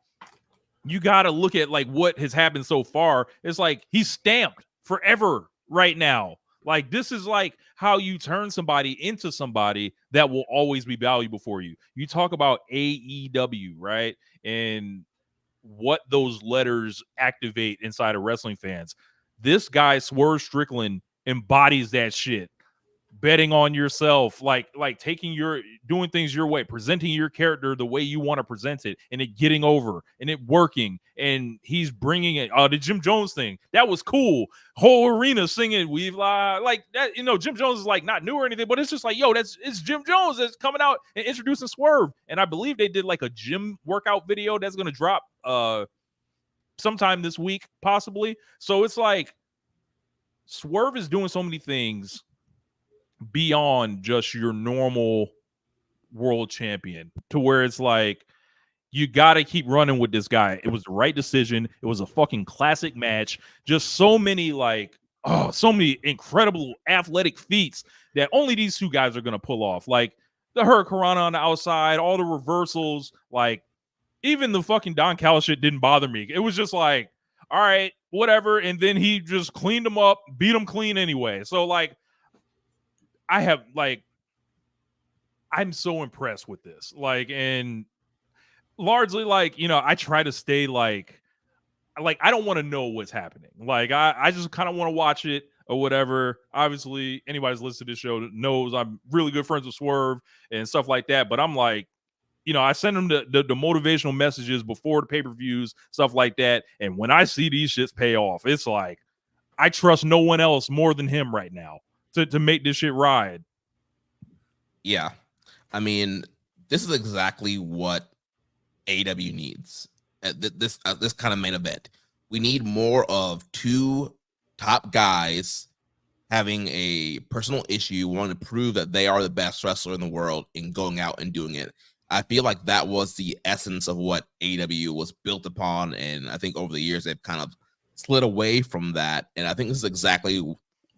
you got to look at like what has happened so far. It's like he's stamped forever right now. Like this is like how you turn somebody into somebody that will always be valuable for you. You talk about AEW, right? And what those letters activate inside of wrestling fans. This guy, Swerve Strickland, embodies that shit. Betting on yourself, like doing things your way, presenting your character the way you want to present it, and it getting over and it working. And he's bringing it. The Jim Jones thing, that was cool. Whole arena singing "We've like that." You know, Jim Jones is like not new or anything, but it's just like, yo, it's Jim Jones that's coming out and introducing Swerve. And I believe they did like a gym workout video that's gonna drop sometime this week, possibly. So it's like Swerve is doing so many things beyond just your normal world champion, to where it's like you got to keep running with this guy. It was the right decision. It was a fucking classic match. Just so many so many incredible athletic feats that only these 2 guys are going to pull off. Like the Hurricanrana on the outside, all the reversals, like even the fucking Don Callis shit didn't bother me. It was just like, all right, whatever. And then he just cleaned them up, beat them clean anyway. So like, I'm so impressed with this. Like, and largely like, you know, I try to stay like I don't want to know what's happening. Like, I just kind of want to watch it or whatever. Obviously, anybody's listened to this show knows I'm really good friends with Swerve and stuff like that. But I'm like, you know, I send them the motivational messages before the pay-per-views, stuff like that. And when I see these shits pay off, it's like, I trust no one else more than him right now to make this shit ride. Yeah. I mean, this is exactly what AEW needs. This kind of main event. We need more of 2 top guys having a personal issue, wanting to prove that they are the best wrestler in the world and going out and doing it. I feel like that was the essence of what AEW was built upon, and I think over the years they've kind of slid away from that. And I think this is exactly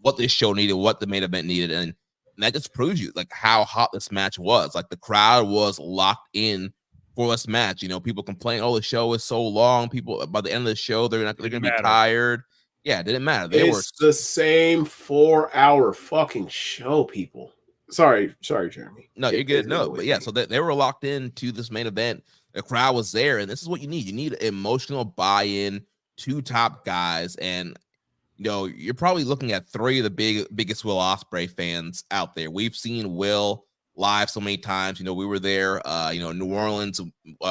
what this show needed, what the main event needed, and that just proves you like how hot this match was. Like the crowd was locked in for this match. You know, people complain, "Oh, the show is so long." People by the end of the show, they're going to be tired. Yeah, it didn't matter. It's the same 4-hour fucking show, people. Sorry, Jeremy. No, you're good. No, but yeah, so they were locked into this main event. The crowd was there, and this is what you need. You need emotional buy-in, 2 top guys, and you know, you're probably looking at 3 of the biggest Will Ospreay fans out there. We've seen Will live so many times. You know, we were there, you know, New Orleans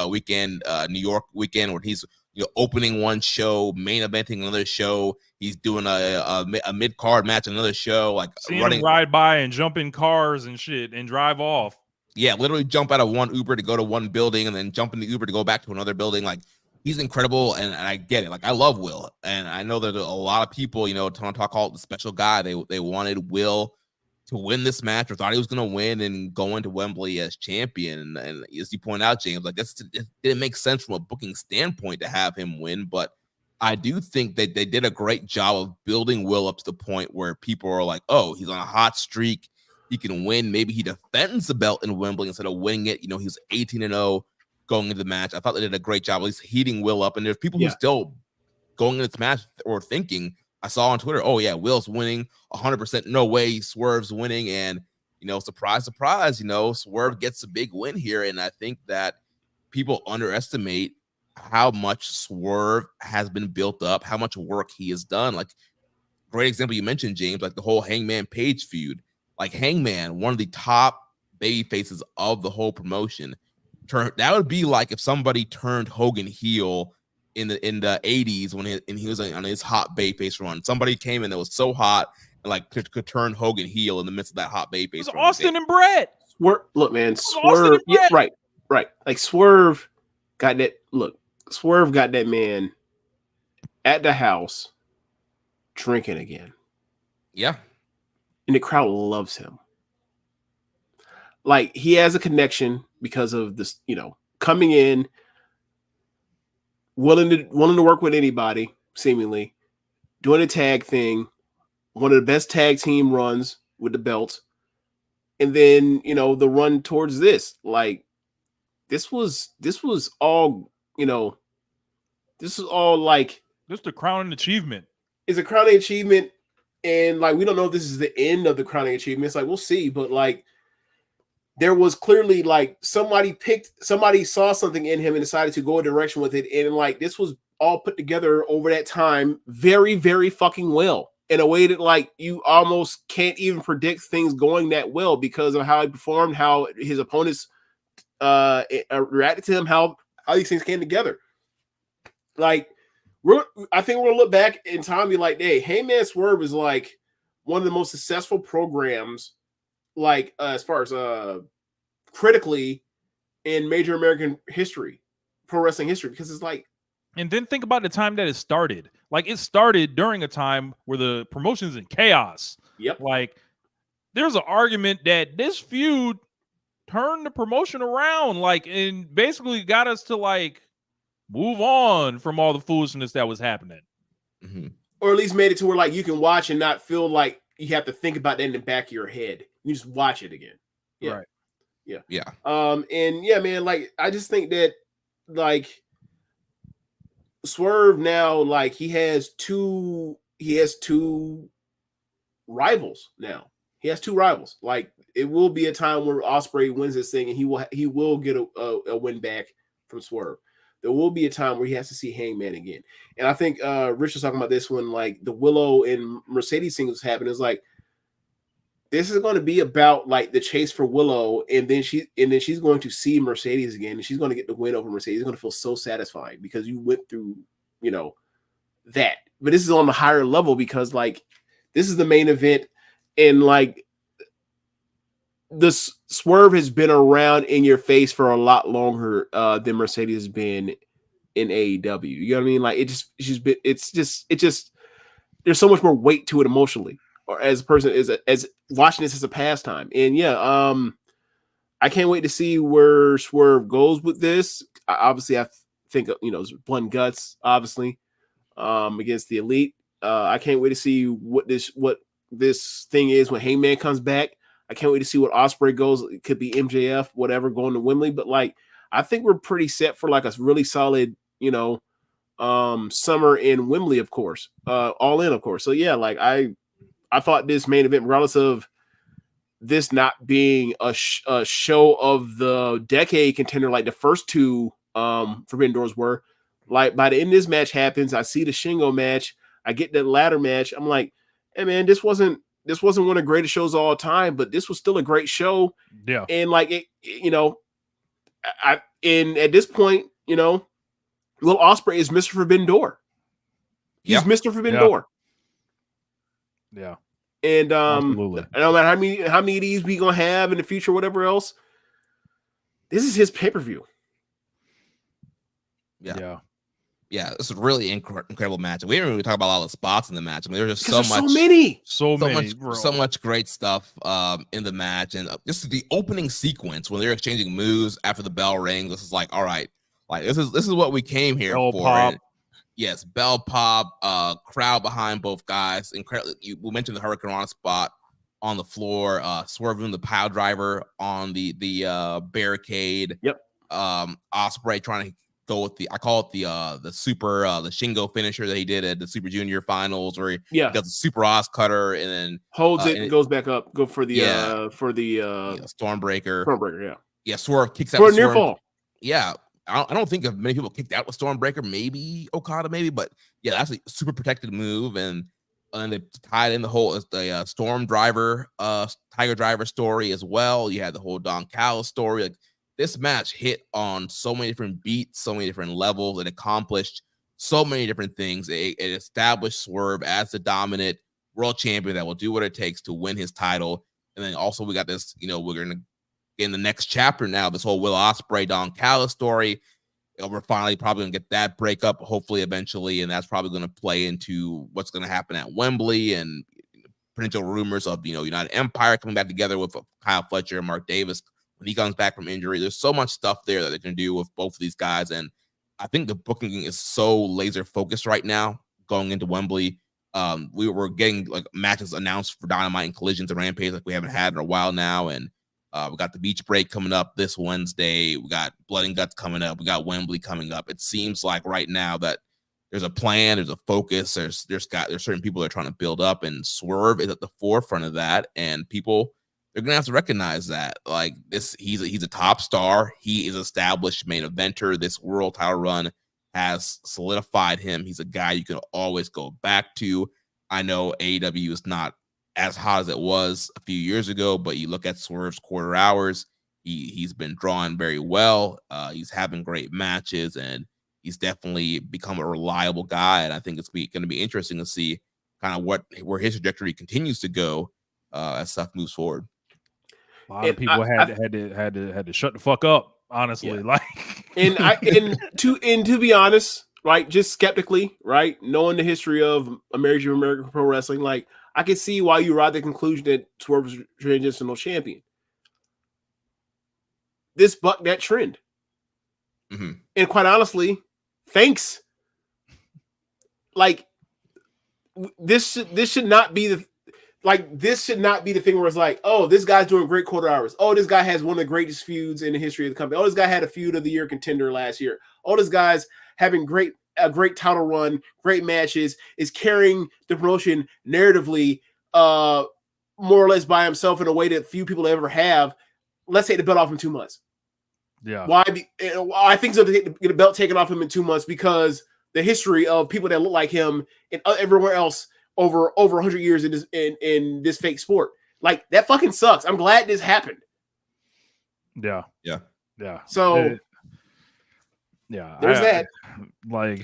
weekend, New York weekend, where he's, you know, opening one show, main eventing another show. He's doing a mid-card match, another show, like seeing him ride by and jump in cars and shit and drive off. Yeah, literally jump out of one Uber to go to one building and then jump in the Uber to go back to another building. Like, he's incredible, and I get it. Like, I love Will, and I know that a lot of people, you know, talk all the special guy. They wanted Will to win this match, or thought he was going to win and go into Wembley as champion. And as you point out, James, like, it didn't make sense from a booking standpoint to have him win. But I do think that they did a great job of building Will up to the point where people are like, "Oh, he's on a hot streak. He can win. Maybe he defends the belt in Wembley instead of winning it." You know, he's 18-0. going into the match. I thought they did a great job, at least heating Will up. And there's people who still going into this match or thinking, I saw on Twitter, oh yeah, Will's winning 100%. No way Swerve's winning. And, you know, surprise, surprise, you know, Swerve gets a big win here. And I think that people underestimate how much Swerve has been built up, how much work he has done. Like, great example you mentioned, James, like the whole Hangman Page feud. Like Hangman, one of the top baby faces of the whole promotion. That would be like if somebody turned Hogan heel in the 80s when he was on his hot babyface run. Somebody came in that was so hot and like could turn Hogan heel in the midst of that hot babyface. It was Austin and Brett. Look, man, Swerve. Yeah, right. Like Swerve got that. Look, Swerve got that man at the house drinking again. Yeah. And the crowd loves him. Like, he has a connection because of this, you know, coming in, willing to work with anybody, seemingly, doing a tag thing, one of the best tag team runs with the belt. And then, you know, the run towards this. Like, this was all, you know, this is all like, this is the crowning achievement. It's a crowning achievement. And like, we don't know if this is the end of the crowning achievement. It's like, we'll see. But like, there was clearly like somebody saw something in him and decided to go a direction with it. And like, this was all put together over that time very, very fucking well, in a way that like you almost can't even predict things going that well because of how he performed, how his opponents reacted to him, how these things came together. Like, I think we're gonna look back in time and be like, hey, Hangman Swerve is like one of the most successful programs, like as far as critically in major American history, pro wrestling history, because it's like, and then think about the time that it started. Like, it started during a time where the promotion's in chaos. Yep. Like, there's an argument that this feud turned the promotion around, like, and basically got us to like move on from all the foolishness that was happening. Mm-hmm. Or at least made it to where like you can watch and not feel like you have to think about that in the back of your head. You just watch it again. Yeah. Right. Yeah. And yeah, man, like, I just think that like Swerve now, like, he has two rivals now. He has two rivals. Like, it will be a time where Ospreay wins this thing and he will get a win back from Swerve. There will be a time where he has to see Hangman again. And I think Rich was talking about this when like the Willow and Mercedes thing was happening. It's like, this is going to be about like the chase for Willow, and then she's going to see Mercedes again, and she's going to get the win over Mercedes. It's going to feel so satisfying because you went through, you know, that. But this is on the higher level because like this is the main event, and like this Swerve has been around in your face for a lot longer than Mercedes has been in AEW. You know what I mean? Like, it's just there's so much more weight to it emotionally, or as a person, as watching this as a pastime. And yeah, I can't wait to see where Swerve goes with this. Obviously, I think, you know, blood and guts, obviously, against the Elite. I can't wait to see what this thing is when Hangman comes back. I can't wait to see what Ospreay goes. It could be MJF, whatever, going to Wembley. But like, I think we're pretty set for like a really solid, you know, summer in Wembley, of course, all in, of course. So yeah, like I thought this main event, regardless of this not being a show of the decade contender, like the first two Forbidden Doors were, like by the end of this match happens, I see the Shingo match, I get that ladder match. I'm like, hey man, this wasn't one of the greatest shows of all time, but this was still a great show. Yeah. And like, it, you know, at this point, you know, Will Ospreay is Mr. Forbidden Door. He's Mr. Forbidden Door. Yeah. And absolutely. no matter how many of these we gonna have in the future, whatever else, this is his pay-per-view. Yeah, it's a really incredible match. We didn't really talk about all the spots in the match. I mean, there's just so much great stuff in the match, and just the opening sequence when they're exchanging moves after the bell rings. This is like, all right, like this is what we came here bell for. Pop. And, yes, bell pop, crowd behind both guys. Incredible. We mentioned the Hurricane Rana spot on the floor, Swerve doing the pile driver on the barricade. Yep. Ospreay trying to go with I call it the super the Shingo finisher that he did at the Super Junior finals, where he does the super Oz cutter and then holds it and goes back up, go for the Stormbreaker. Stormbreaker, yeah, Swerve kicks out for a near fall. Yeah, I don't think of many people kicked out with Stormbreaker. Maybe Okada, but yeah, that's a super protected move, and they tied in the Storm Driver, Tiger Driver story as well. You had the whole Don Callis story. Like, this match hit on so many different beats, so many different levels. It accomplished so many different things. It established Swerve as the dominant world champion that will do what it takes to win his title. And then also we got this, we're going to in the next chapter now, this whole Will Ospreay, Don Callis story. We're finally probably going to get that breakup, hopefully, eventually. And that's probably going to play into what's going to happen at Wembley and potential rumors of, United Empire coming back together with Kyle Fletcher and Mark Davis when he comes back from injury. There's so much stuff there that they can do with both of these guys. And I think the booking is so laser focused right now going into Wembley. We were getting like matches announced for Dynamite and Collisions and Rampage like we haven't had in a while now. And we got the Beach Break coming up this Wednesday. We got Blood and Guts coming up. We got Wembley coming up. It seems like right now that there's a plan, there's a focus, there's certain people that are trying to build up, and Swerve is at the forefront of that. And people, they're gonna have to recognize that. Like this, he's a top star. He is established main eventer. This world title run has solidified him. He's a guy you can always go back to. I know AEW is not as hot as it was a few years ago, but you look at Swerve's quarter hours, he's been drawing very well. He's having great matches, and he's definitely become a reliable guy. And I think it's going to be interesting to see kind of where his trajectory continues to go as stuff moves forward. A lot of people had to shut the fuck up, honestly. Yeah. And to be honest, right, just skeptically, right, knowing the history of American Pro Wrestling, like, I can see why you ride the conclusion that Swerve was transitional champion. This bucked that trend. Mm-hmm. And quite honestly, thanks. Like, this should not be the thing where it's like, oh, this guy's doing great quarter hours. Oh, this guy has one of the greatest feuds in the history of the company. Oh, this guy had a feud of the year contender last year. Oh, this guy's having a great title run, great matches, is carrying the promotion narratively, more or less by himself in a way that few people ever have. Let's take the belt off in 2 months. Yeah. Why? I think so to get a belt taken off him in 2 months because the history of people that look like him and everywhere else over 100 years in this fake sport. Like, that fucking sucks. I'm glad this happened. Yeah. So yeah, there's that. Like,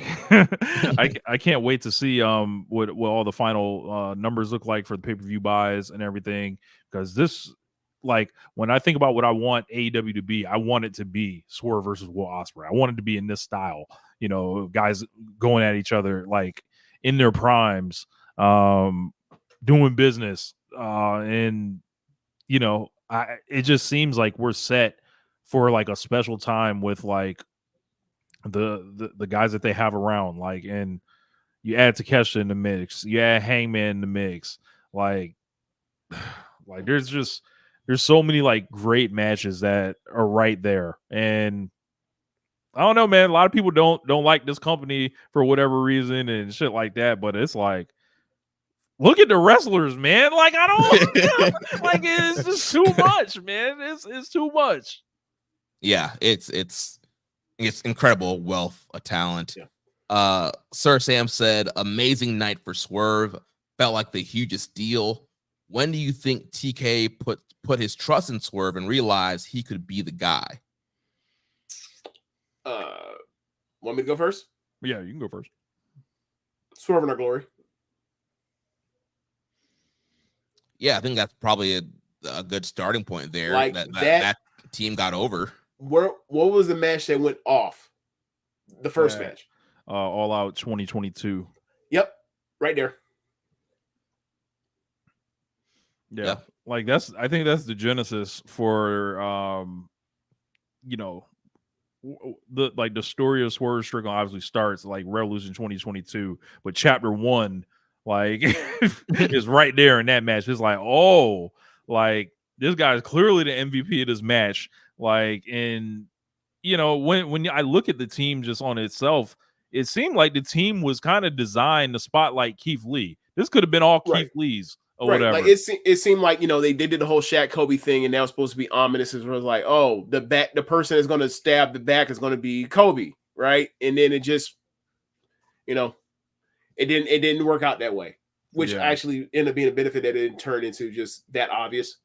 I can't wait to see what all the final numbers look like for the pay-per-view buys and everything, because this, like, when I think about what I want AEW to be, I want it to be Swerve versus Will Ospreay. I want it to be in this style, guys going at each other like in their primes, doing business, and it just seems like we're set for like a special time with like the guys that they have around, like, and you add Takeshita in the mix, you add Hangman in the mix, like there's so many like great matches that are right there. And I don't know, man, a lot of people don't like this company for whatever reason and shit like that, but it's like, look at the wrestlers, man. Like, I don't like, it's just too much, man. It's too much. Yeah, it's incredible wealth of talent. Yeah. Sir Sam said, amazing night for Swerve. Felt like the hugest deal. When do you think TK put his trust in Swerve and realized he could be the guy? Want me to go first? Yeah, you can go first. Swerve in our glory. Yeah, I think that's probably a good starting point there. Like that team got over. What was the match that went off? The first match. All Out 2022. Yep, right there. Yeah. Like I think that's the genesis for the story of Swerve Strickland obviously starts like Revolution 2022, but chapter 1 like is right there in that match. It's like, oh, like this guy is clearly the MVP of this match. Like, and you know, when I look at the team just on itself, it seemed like the team was kind of designed to spotlight Keith Lee. This could have been all Right. Keith Lee's or Right, whatever. like it seemed like, you know, they did the whole Shaq Kobe thing, and that was supposed to be ominous. It was like, oh, the person that's going to stab the back is going to be Kobe, right? And then it just, you know, it didn't work out that way, which actually ended up being a benefit that it didn't turn into just that obvious.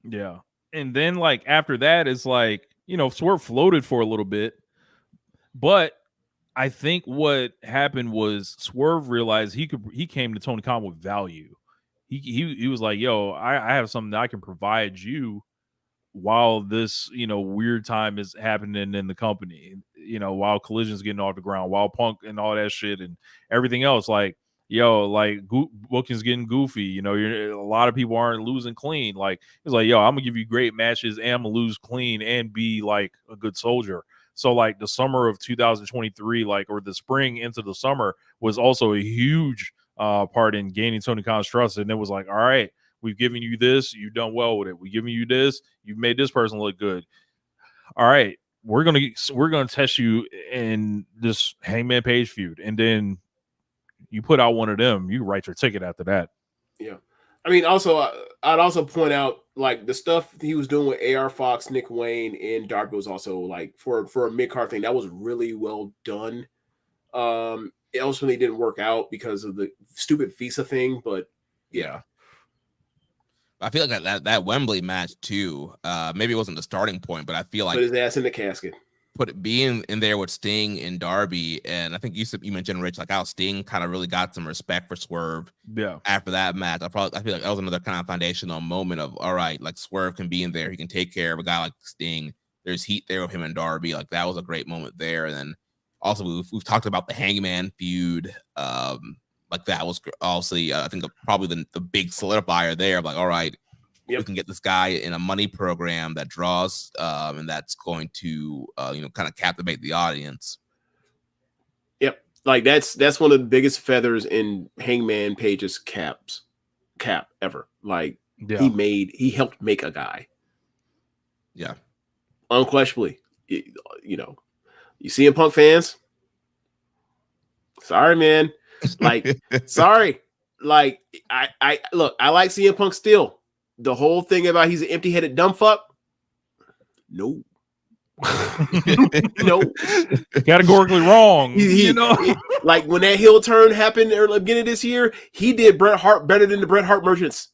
Yeah, and then like after that, it's like, you know, Swerve floated for a little bit, but I think what happened was Swerve realized he came to Tony Khan with value. He was like, yo, I have something that I can provide you while this, you know, weird time is happening in the company, you know, while Collision's getting off the ground, while Punk and all that shit and everything else. Like, yo, like booking's getting goofy, you know, a lot of people aren't losing clean. Like, it's like, yo, I'm gonna give you great matches and I'm gonna lose clean and be like a good soldier. So like the summer of 2023, like, or the spring into the summer was also a huge part in gaining Tony Khan's trust. And it was like, all right, we've given you this, you've done well with it. We've given you this, you've made this person look good. All right, we're gonna test you in this Hangman Page feud, and then you put out one of them, you write your ticket after that. Yeah, I mean, also I'd also point out like the stuff he was doing with AR Fox, Nick Wayne, and Darby was also like for a mid card thing that was really well done. It ultimately didn't work out because of the stupid visa thing, but yeah. I feel like that Wembley match too. Maybe it wasn't the starting point, but I feel like put his ass in the casket. Being in there with Sting and Darby, and I think you mentioned, Rich, like how Sting kind of really got some respect for Swerve. Yeah. After that match, I feel like that was another kind of foundational moment of, all right, like Swerve can be in there, he can take care of a guy like Sting. There's heat there with him and Darby. Like that was a great moment there. And then also we've talked about the Hangman feud. Like that was obviously I think probably the big solidifier there. Like, all right, we can get this guy in a money program that draws, and that's going to kind of captivate the audience. Yep, like that's one of the biggest feathers in Hangman Page's cap ever. Like he helped make a guy. Yeah, unquestionably. You know, you CM Punk fans. Sorry, man. Like, sorry. Like, I look, I like CM Punk still. The whole thing about he's an empty-headed dumb fuck. No. No. Categorically wrong. You know? Like when that heel turn happened at the beginning of this year, he did Bret Hart better than the Bret Hart merchants.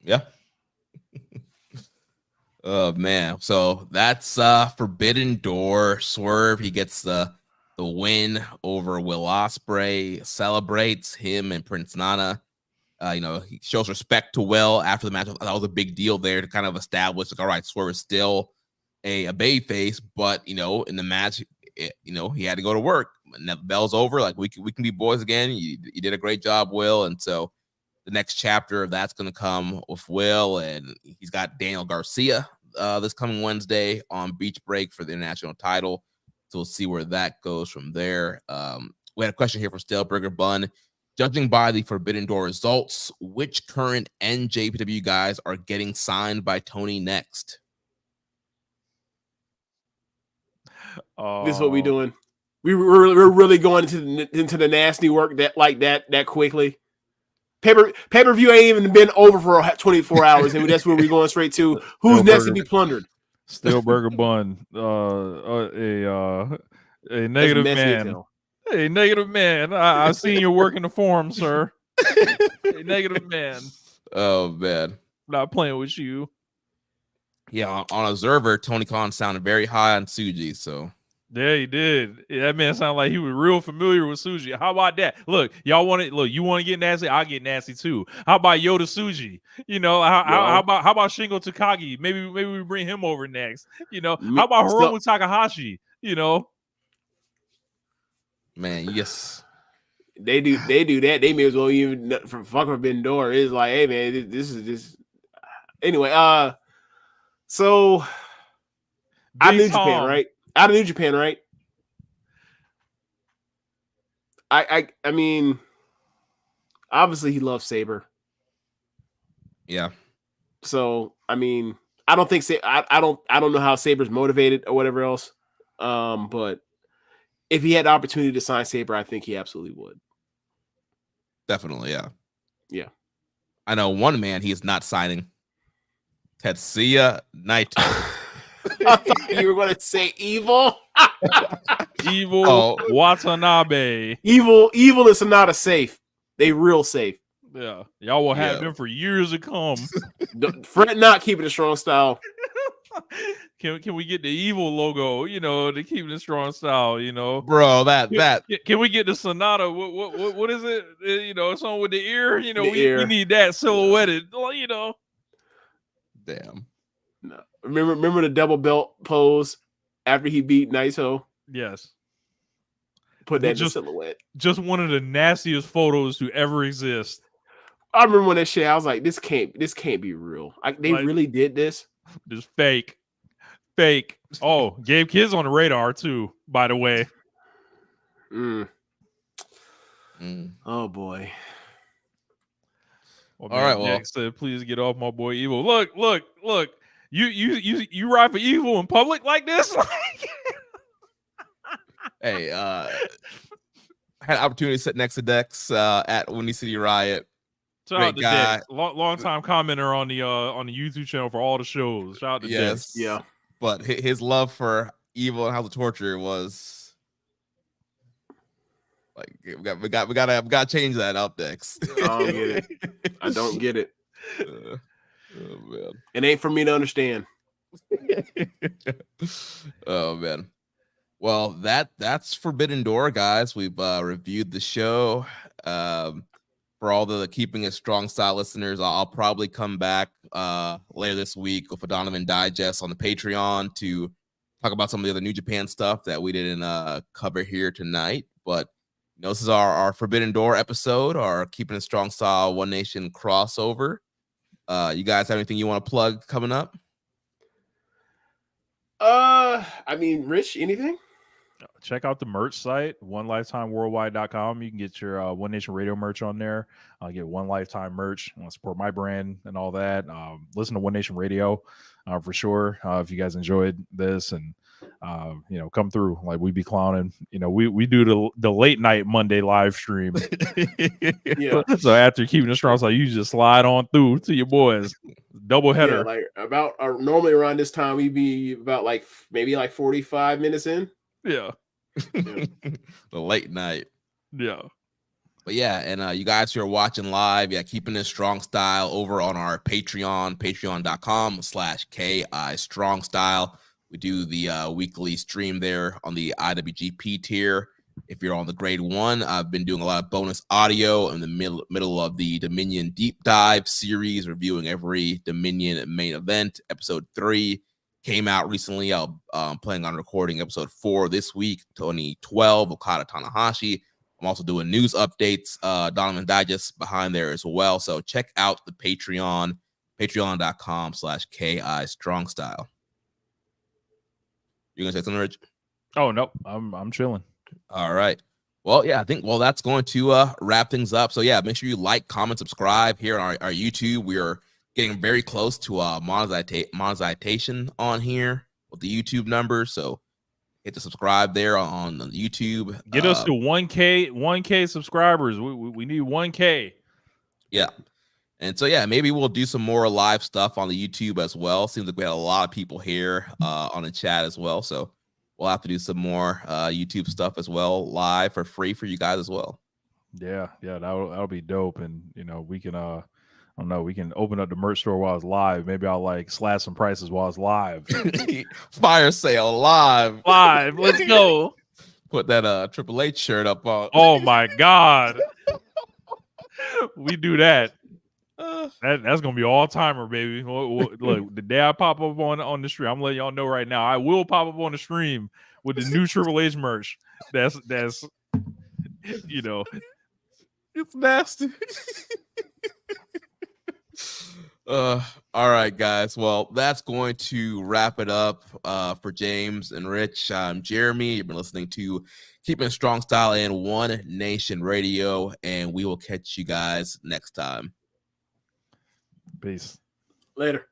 Yeah. Oh man. So that's Forbidden Door. Swerve, he gets the win over Will Ospreay, celebrates him and Prince Nana. He shows respect to Will after the match. That was a big deal there to kind of establish, like, all right, Swerve is still a babyface, but in the match, he had to go to work. And the bell's over. Like we can be boys again. You did a great job, Will. And so the next chapter of that's going to come with Will, and he's got Daniel Garcia this coming Wednesday on Beach Break for the international title. So we'll see where that goes from there. We had a question here for Staleburger Bun. Judging by the Forbidden Door results, which current NJPW guys are getting signed by Tony next? This is what we're doing. We're really going into the nasty work that quickly. Pay-per-view ain't even been over for 24 hours, and that's where we're going straight to. Who's next to be plundered? Staleburger Bun, a negative man. Hey, negative man. I've seen your work in the forum, sir. Hey, negative man. Oh, man. Not playing with you. Yeah, on Observer, Tony Khan sounded very high on Tsuji, so. Yeah, he did. Yeah, that man sounded like he was real familiar with Tsuji. How about that? Look, you want to get nasty? I'll get nasty too. How about Yoda Tsuji? How about Shingo Takagi? Maybe we bring him over next. How about Hiromu Takahashi? Man, yes. They do that. They may as well even from fuck Forbidden Door. It's like, hey man, this is just anyway. So out of New Japan, right? Out of New Japan, right? I mean, obviously he loves Saber. Yeah. So I mean, I don't think I don't know how Saber's motivated or whatever else. But if he had the opportunity to sign Saber, I think he absolutely would. Definitely, yeah. Yeah. I know one man he is not signing. Tetsuya Naito. I thought you were going to say Evil. Evil Watanabe. Evil and Sonata safe. They real safe. Yeah, y'all will have them for years to come. Fret not, keeping a strong style. Can we get the Evil logo? You know, to keep it strong style. You know, bro. Can we get the Sonata? What is it? You know, it's on with the ear. You know, we need that silhouetted. You know. Damn. No. Remember the double belt pose after he beat Naito? Yes. Put that in the silhouette. Just one of the nastiest photos to ever exist. I remember when that shit, I was like, this can't be real. They really did this? Just fake. Oh, Gabe Kid's on the radar too, by the way. Oh boy. Well, all right, well, Jack said, please get off my boy Evil. Look. You ride for Evil in public like this? Hey, had an opportunity to sit next to Dex at Windy City Riot. Shout out to Dex, long time commenter on the YouTube channel for all the shows. Shout out to Dex. Yeah, but his love for Evil and House of Torture was like we gotta change that up, Dex. I don't get it. I don't get it. Oh man, it ain't for me to understand. Oh man. Well, that's Forbidden Door, guys. We've reviewed the show. For all the Keeping It Strong style listeners, I'll probably come back later this week with a Donovan Digest on the Patreon to talk about some of the other New Japan stuff that we didn't cover here tonight. But you know, this is our Forbidden Door episode, our Keeping It Strong style One Nation crossover. You guys have anything you want to plug coming up? I mean, Rich, anything? Check out the merch site, onelifetimeworldwide.com. You can get your One Nation Radio merch on there. Get One Lifetime merch. I want to support my brand and all that. Listen to One Nation Radio for sure. If you guys enjoyed this and come through, like we be clowning. We do the late night Monday live stream. Yeah. So after Keeping It Strong, so you just slide on through to your boys. Double header. Yeah, like about normally around this time we be about maybe 45 minutes in. Yeah. The late night. Yeah. But yeah, and you guys who are watching live, Keeping It Strong style over on our Patreon, patreon.com/KI Strong Style. We do the weekly stream there on the IWGP tier. If you're on the grade 1, I've been doing a lot of bonus audio in the middle of the Dominion Deep Dive series, reviewing every Dominion main event. Episode 3 came out recently. I'm planning on recording episode 4 this week, 2012, Okada Tanahashi. I'm also doing news updates, Donovan Digest behind there as well. So check out the Patreon, patreon.com/KI Strong Style. You gonna say something, Rich? Oh, no, I'm chilling. All right. Well, yeah, I think that's going to wrap things up. So yeah, make sure you like, comment, subscribe here on our YouTube. We are getting very close to monetization on here with the YouTube numbers. So hit the subscribe there on the YouTube. Get us to 1K subscribers. We need 1K. Yeah. And so, yeah, maybe we'll do some more live stuff on the YouTube as well. Seems like we had a lot of people here on the chat as well. So we'll have to do some more YouTube stuff as well, live for free for you guys as well. Yeah, that'll be dope. And, we can, I don't know, we can open up the merch store while it's live. Maybe I'll slash some prices while it's live. Fire sale live. Let's go. Put that Triple H shirt up on. Oh, my God. We do that. That's gonna be all timer, baby. Look, the day I pop up on the stream, I'm letting y'all know right now. I will pop up on the stream with the new Triple H merch. That's it's nasty. All right, guys. Well, that's going to wrap it up for James and Rich. I'm Jeremy. You've been listening to Keeping It Strong Style and One Nation Radio, and we will catch you guys next time. Peace. Later.